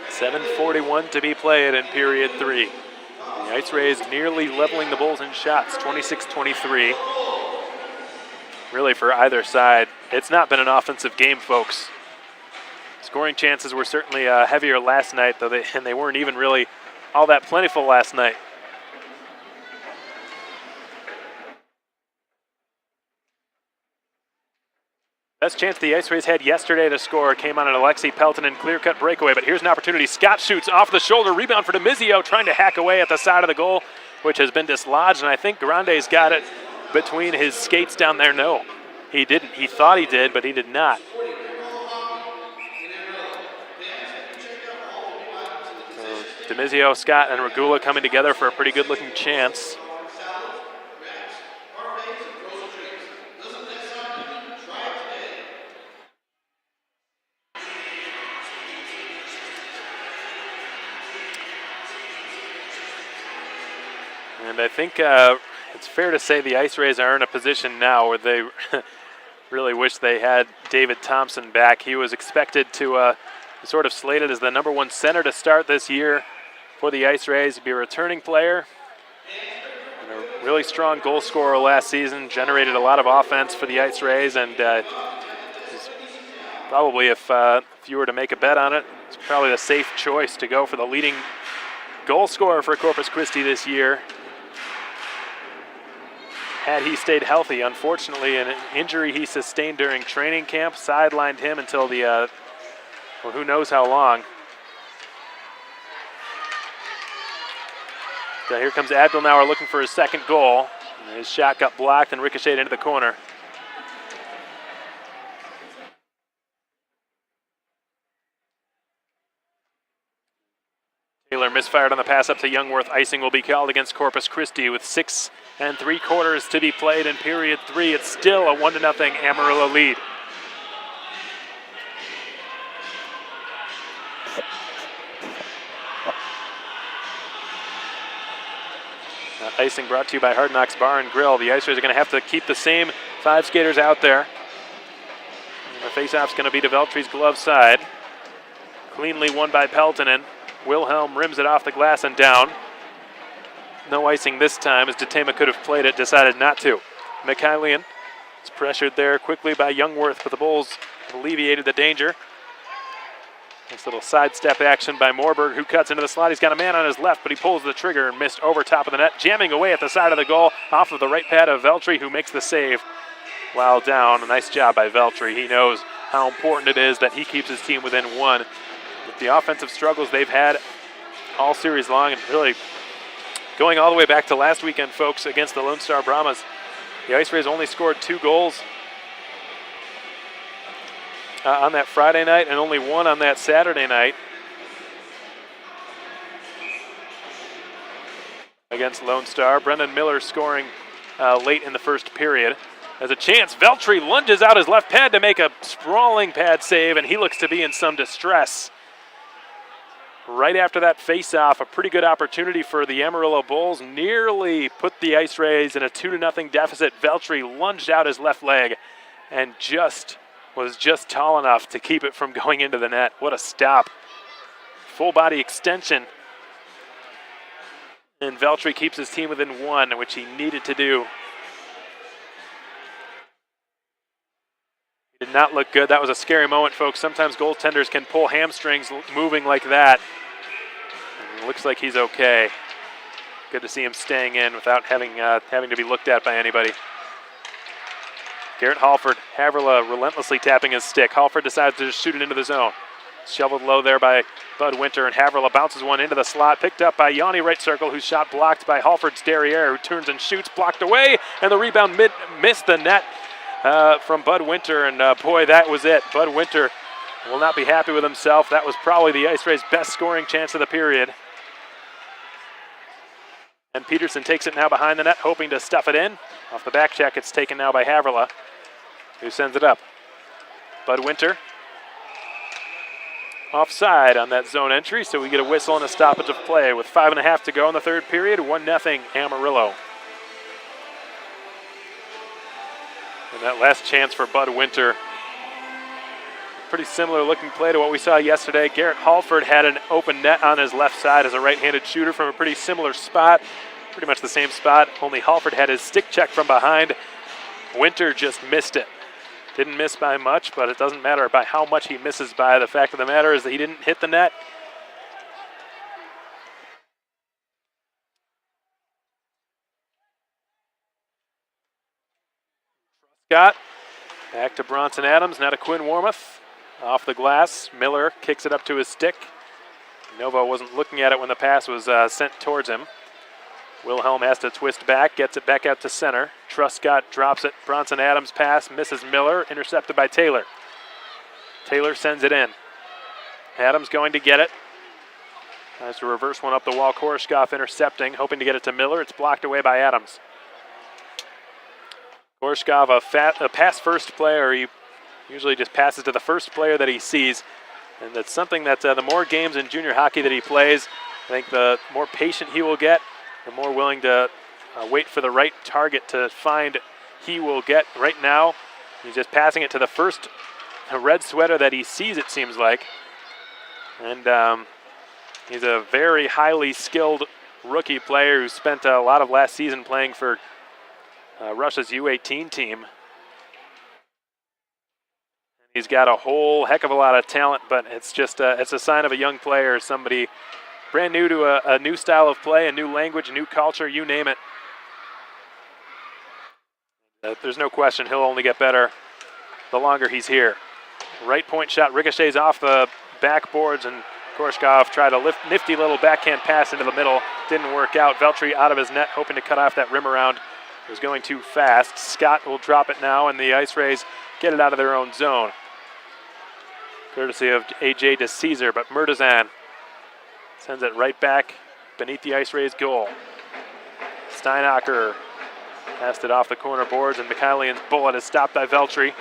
.7:41 to be played in period 3. The IceRays nearly leveling the Bulls in shots, 26-23. Really for either side. It's not been an offensive game, folks. Scoring chances were certainly heavier last night, though they weren't even really all that plentiful last night. Best chance the IceRays had yesterday to score came on an Alexei Peltonen clear-cut breakaway, but here's an opportunity. Scott shoots off the shoulder, rebound for Demizio, trying to hack away at the side of the goal, which has been dislodged, and I think Grande's got it between his skates down there. No, he didn't. He thought he did, but he did not. So Demizio, Scott, and Regula coming together for a pretty good-looking chance. And I think it's fair to say the IceRays are in a position now where they really wish they had David Thompson back. He was expected to sort of slated as the #1 center to start this year for the IceRays. He'd be a returning player and a really strong goal scorer last season, generated a lot of offense for the IceRays, and probably if you were to make a bet on it, it's probably the safe choice to go for the leading goal scorer for Corpus Christi this year, had he stayed healthy. Unfortunately, an injury he sustained during training camp sidelined him until the, well, who knows how long. So here comes Abdelnauer looking for his second goal. His shot got blocked and ricocheted into the corner. Taylor misfired on the pass up to Youngworth. Icing will be called against Corpus Christi with 6 3/4 to be played in period 3. It's still a 1-0 Amarillo lead. Icing brought to you by Hard Knocks Bar and Grill. The IceRays are going to have to keep the same 5 skaters out there. And the face-off's going to be to Veltri's glove side. Cleanly won by Peltonen. Wilhelm rims it off the glass and down. No icing this time, as Detema could have played it, decided not to. Mikhailian is pressured there quickly by Youngworth, but the Bulls alleviated the danger. Nice little sidestep action by Morberg, who cuts into the slot. He's got a man on his left, but he pulls the trigger and missed over top of the net, jamming away at the side of the goal off of the right pad of Veltri, who makes the save while down. A nice job by Veltri. He knows how important it is that he keeps his team within 1. With the offensive struggles they've had all series long, and really going all the way back to last weekend, folks, against the Lone Star Brahmas, the IceRays only scored 2 goals on that Friday night and only 1 on that Saturday night against Lone Star. Brendan Miller scoring late in the first period. There's a chance. Veltri lunges out his left pad to make a sprawling pad save, and he looks to be in some distress. Right after that face-off, a pretty good opportunity for the Amarillo Bulls. Nearly put the IceRays in a 2-0 deficit. Veltri lunged out his left leg and was just tall enough to keep it from going into the net. What a stop. Full body extension. And Veltri keeps his team within 1, which he needed to do. He did not look good. That was a scary moment, folks. Sometimes goaltenders can pull hamstrings moving like that. And it looks like he's okay. Good to see him staying in without having to be looked at by anybody. Garrett Halford, Haverla relentlessly tapping his stick. Halford decides to just shoot it into the zone. Shoveled low there by Bud Winter, and Haverla bounces one into the slot, picked up by Yanni right circle, whose shot blocked by Halford's derriere, who turns and shoots, blocked away, and the rebound missed the net from Bud Winter, and boy, that was it. Bud Winter will not be happy with himself. That was probably the IceRays' best scoring chance of the period. And Peterson takes it now behind the net, hoping to stuff it in. Off the back check, it's taken now by Haverla, who sends it up. Bud Winter offside on that zone entry, so we get a whistle and a stoppage of play with 5.5 to go in the third period. 1-0 Amarillo. And that last chance for Bud Winter, pretty similar looking play to what we saw yesterday. Garrett Halford had an open net on his left side as a right-handed shooter from a pretty similar spot. Pretty much the same spot, only Halford had his stick check from behind. Winter just missed it. Didn't miss by much, but it doesn't matter by how much he misses by. The fact of the matter is that he didn't hit the net. Scott, back to Bronson Adams, now to Quinn Warmoth. Off the glass, Miller kicks it up to his stick. Novo wasn't looking at it when the pass was sent towards him. Wilhelm has to twist back, gets it back out to center. Truscott drops it. Bronson Adams pass, misses Miller, intercepted by Taylor. Taylor sends it in. Adams going to get it. Tries to reverse one up the wall. Korshkov intercepting, hoping to get it to Miller. It's blocked away by Adams. Korshkov, a pass-first player. He usually just passes to the first player that he sees. And that's something that the more games in junior hockey that he plays, I think the more patient he will get, the more willing to wait for the right target to find he will get. Right now, he's just passing it to the first red sweater that he sees, it seems like. And he's a very highly skilled rookie player who spent a lot of last season playing for Russia's U18 team. He's got a whole heck of a lot of talent, but it's just it's a sign of a young player, somebody brand new to a new style of play, a new language, a new culture, you name it. There's no question he'll only get better the longer he's here. Right point shot ricochets off the backboards, and Korshkov tried a nifty little backhand pass into the middle. Didn't work out. Veltri out of his net, hoping to cut off that rim around. It was going too fast. Scott will drop it now, and the IceRays get it out of their own zone. Courtesy of A.J. DeCesar, but Murtazan sends it right back beneath the IceRays goal. Steinacher passed it off the corner boards, and Mikhailian's bullet is stopped by Veltri.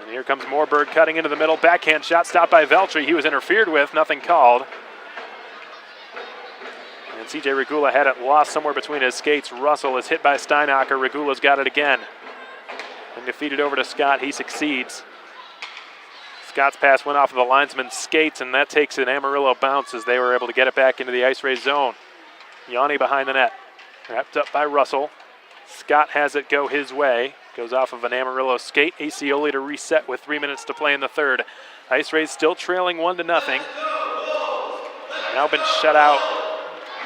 And here comes Morberg cutting into the middle. Backhand shot stopped by Veltri. He was interfered with, nothing called. And C.J. Regula had it lost somewhere between his skates. Russell is hit by Steinacher. Regula's got it again. And defeated over to Scott. He succeeds. Scott's pass went off of the linesman's skates, and that takes an Amarillo bounce as they were able to get it back into the IceRays zone. Yanni behind the net. Wrapped up by Russell. Scott has it go his way. Goes off of an Amarillo skate. Aiseoli to reset with 3 minutes to play in the third. IceRays still trailing 1-0. Now been shut out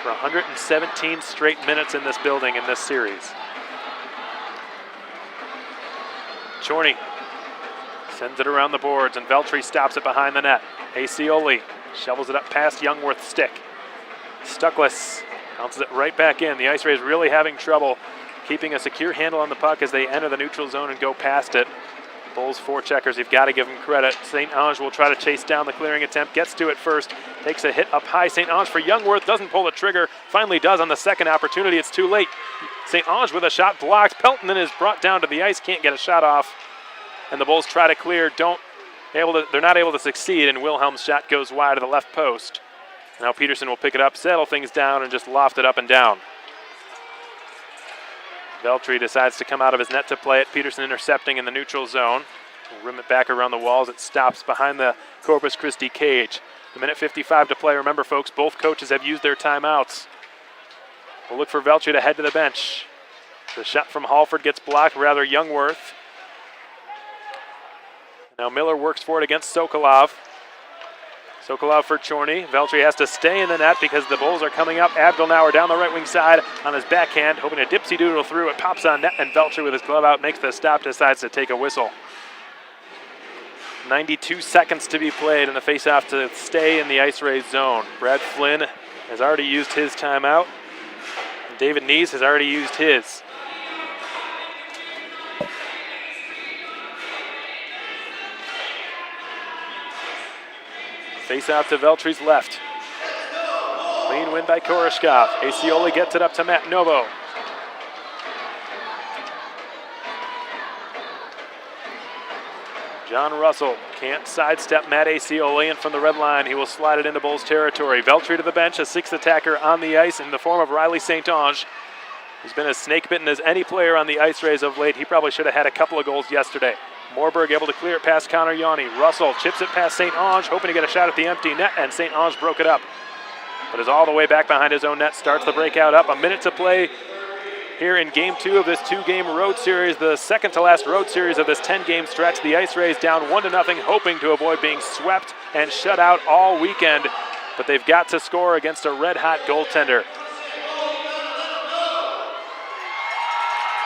for 117 straight minutes in this building in this series. Chorney sends it around the boards, and Veltri stops it behind the net. Aiseoli shovels it up past Youngworth's stick. Stuckless bounces it right back in. The IceRays really having trouble keeping a secure handle on the puck as they enter the neutral zone and go past it. Bulls forecheckers, you've got to give them credit. St. Ange will try to chase down the clearing attempt, gets to it first, takes a hit up high. St. Ange for Youngworth, doesn't pull the trigger, finally does on the second opportunity. It's too late. St. Ange with a shot blocked. Pelton then is brought down to the ice, can't get a shot off. And the Bulls try to clear, they're not able to succeed, and Wilhelm's shot goes wide of the left post. Now Peterson will pick it up, settle things down, and just loft it up and down. Veltri decides to come out of his net to play it. Peterson intercepting in the neutral zone. We'll rim it back around the walls. It stops behind the Corpus Christi cage. A minute 55 to play. Remember, folks, both coaches have used their timeouts. We'll look for Veltri to head to the bench. The shot from Halford gets blocked, rather Youngworth. Now Miller works for it against Sokolov. Sokolov for Chorney. Veltri has to stay in the net because the Bulls are coming up. Abdelnauer down the right wing side on his backhand, hoping to dipsy doodle through. It pops on net, and Veltri with his glove out makes the stop, decides to take a whistle. 92 seconds to be played in the faceoff to stay in the IceRays zone. Brad Flynn has already used his timeout, and David Nees has already used his. Face out to Veltri's left. Clean win by Koreshkov. Aiseoli gets it up to Matt Novo. John Russell can't sidestep Matt Aiseoli, and from the red line he will slide it into Bulls territory. Veltri to the bench, a sixth attacker on the ice in the form of Riley St. Ange, who's been as snake-bitten as any player on the IceRays of late. He probably should have had a couple of goals yesterday. Morberg able to clear it past Connor Yanni. Russell chips it past St. Ange, hoping to get a shot at the empty net, and St. Ange broke it up. But is all the way back behind his own net, starts the breakout up. A minute to play here in Game 2 of this 2-game road series, the second to last road series of this 10-game stretch. The IceRays down 1-0, hoping to avoid being swept and shut out all weekend. But they've got to score against a red-hot goaltender.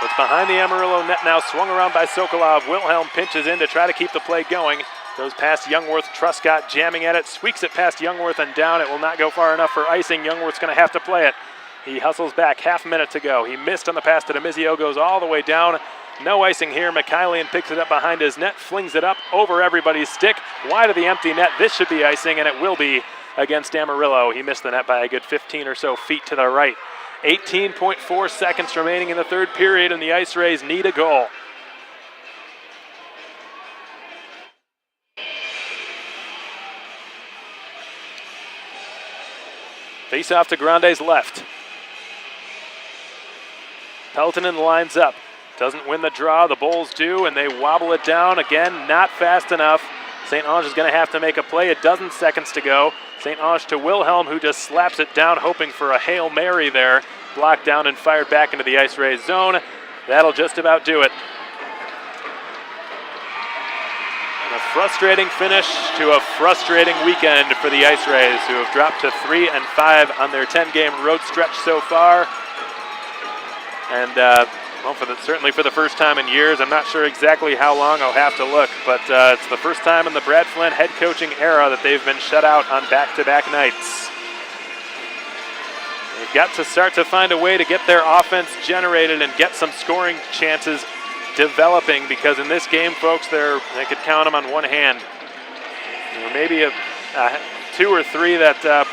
It's behind the Amarillo net now, swung around by Sokolov. Wilhelm pinches in to try to keep the play going. Goes past Youngworth. Truscott jamming at it, squeaks it past Youngworth and down. It will not go far enough for icing. Youngworth's going to have to play it. He hustles back, half a minute to go. He missed on the pass to Demizio, goes all the way down. No icing here. Mikhailian picks it up behind his net, flings it up over everybody's stick, wide of the empty net. This should be icing, and it will be against Amarillo. He missed the net by a good 15 or so feet to the right. 18.4 seconds remaining in the third period, and the IceRays need a goal. Face off to Grande's left. Peltonen lines up. Doesn't win the draw. The Bulls do, and they wobble it down. Again, not fast enough. St. Ange is going to have to make a play. A dozen seconds to go. St. Ange to Wilhelm, who just slaps it down, hoping for a Hail Mary there. Blocked down and fired back into the IceRays zone. That'll just about do it. And a frustrating finish to a frustrating weekend for the IceRays, who have dropped to 3-5 on their 10-game road stretch so far. And certainly for the first time in years. I'm not sure exactly how long. I'll have to look, but it's the first time in the Brad Flynn head coaching era that they've been shut out on back-to-back nights. They've got to start to find a way to get their offense generated and get some scoring chances developing, because in this game, folks, they could count them on one hand. Maybe two or three that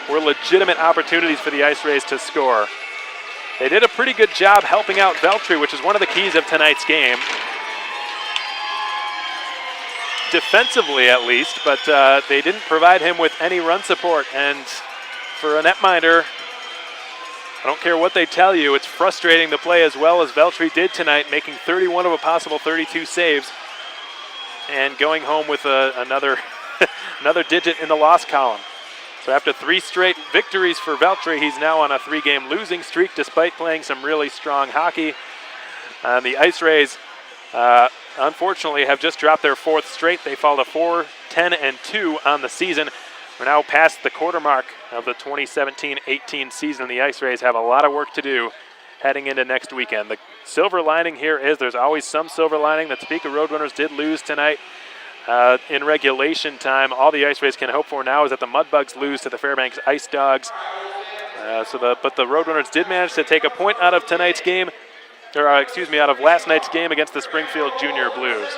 were legitimate opportunities for the IceRays to score. They did a pretty good job helping out Veltri, which is one of the keys of tonight's game. Defensively, at least, but they didn't provide him with any run support. And for a netminder. I don't care what they tell you, it's frustrating to play as well as Veltri did tonight, making 31 of a possible 32 saves and going home with another another digit in the loss column. So after 3 straight victories for Veltri, he's now on a 3-game losing streak despite playing some really strong hockey. The IceRays, unfortunately, have just dropped their 4th straight. They fall to 4-10-2 on the season. We're now past the quarter mark of the 2017-18 season. The IceRays have a lot of work to do heading into next weekend. The silver lining here is there's always some silver lining. The Topeka Roadrunners did lose tonight in regulation time. All the IceRays can hope for now is that the Mudbugs lose to the Fairbanks Ice Dogs. But the Roadrunners did manage to take a point out of tonight's game, or out of last night's game against the Springfield Junior Blues.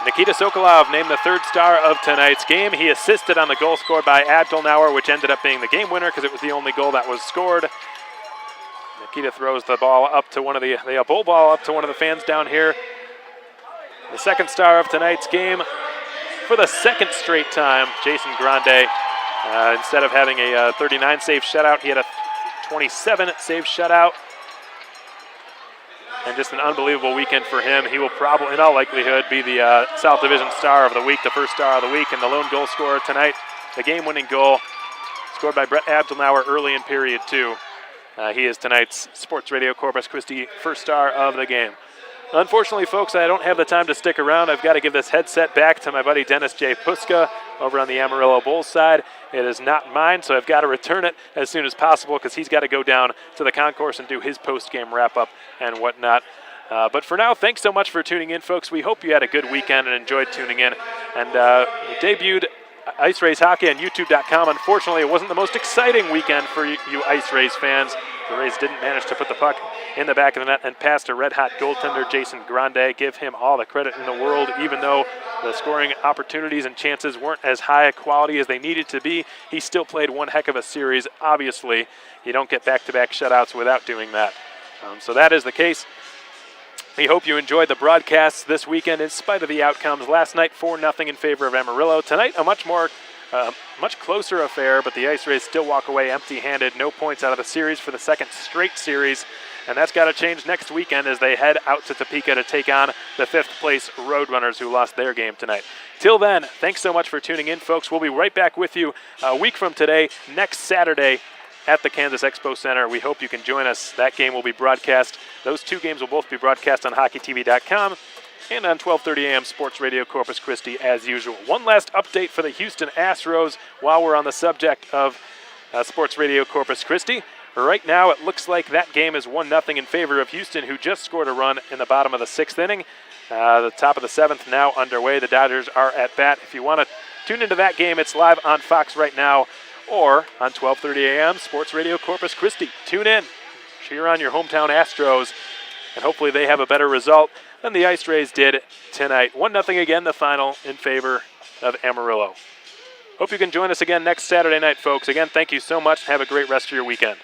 Nikita Sokolov named the 3rd star of tonight's game. He assisted on the goal scored by Abdelnauer, which ended up being the game winner because it was the only goal that was scored. Nikita throws the ball up to one of the bull ball up to one of the fans down here. The 2nd star of tonight's game for the 2nd straight time, Jason Grande. Instead of having a 39 save shutout, he had a 27 save shutout. And just an unbelievable weekend for him. He will probably, in all likelihood, be the South Division Star of the Week, the 1st star of the week, and the lone goal scorer tonight. The game-winning goal scored by Brett Abdelnauer early in period 2. He is tonight's Sports Radio Corpus Christi 1st star of the game. Unfortunately, folks, I don't have the time to stick around. I've got to give this headset back to my buddy Dennis J. Puska over on the Amarillo Bulls side. It is not mine, so I've got to return it as soon as possible because he's got to go down to the concourse and do his post-game wrap-up and whatnot. But for now, thanks so much for tuning in, folks. We hope you had a good weekend and enjoyed tuning in. And we debuted IceRays Hockey on YouTube.com. Unfortunately, it wasn't the most exciting weekend for you IceRays fans. The Rays didn't manage to put the puck in the back of the net and pass a red-hot goaltender, Jason Grande. Give him all the credit in the world, even though the scoring opportunities and chances weren't as high a quality as they needed to be. He still played one heck of a series. Obviously, you don't get back-to-back shutouts without doing that. So that is the case. We hope you enjoyed the broadcasts this weekend in spite of the outcomes. Last night, 4-0 in favor of Amarillo. Tonight, a much closer affair, but the IceRays still walk away empty-handed. No points out of the series for the 2nd straight series, and that's got to change next weekend as they head out to Topeka to take on the 5th-place Roadrunners who lost their game tonight. Till then, thanks so much for tuning in, folks. We'll be right back with you a week from today, next Saturday, at the Kansas Expo Center. We hope you can join us. That game will be broadcast. Those 2 games will both be broadcast on HockeyTV.com and on 12:30 a.m. Sports Radio Corpus Christi as usual. One last update for the Houston Astros while we're on the subject of Sports Radio Corpus Christi. Right now, it looks like that game is 1-0 in favor of Houston, who just scored a run in the bottom of the 6th inning. The top of the 7th now underway. The Dodgers are at bat. If you want to tune into that game, it's live on Fox right now or on 12:30 a.m. Sports Radio Corpus Christi. Tune in, cheer on your hometown Astros, and hopefully they have a better result than the IceRays did tonight. 1-0 again, the final in favor of Amarillo. Hope you can join us again next Saturday night, folks. Again, thank you so much. Have a great rest of your weekend.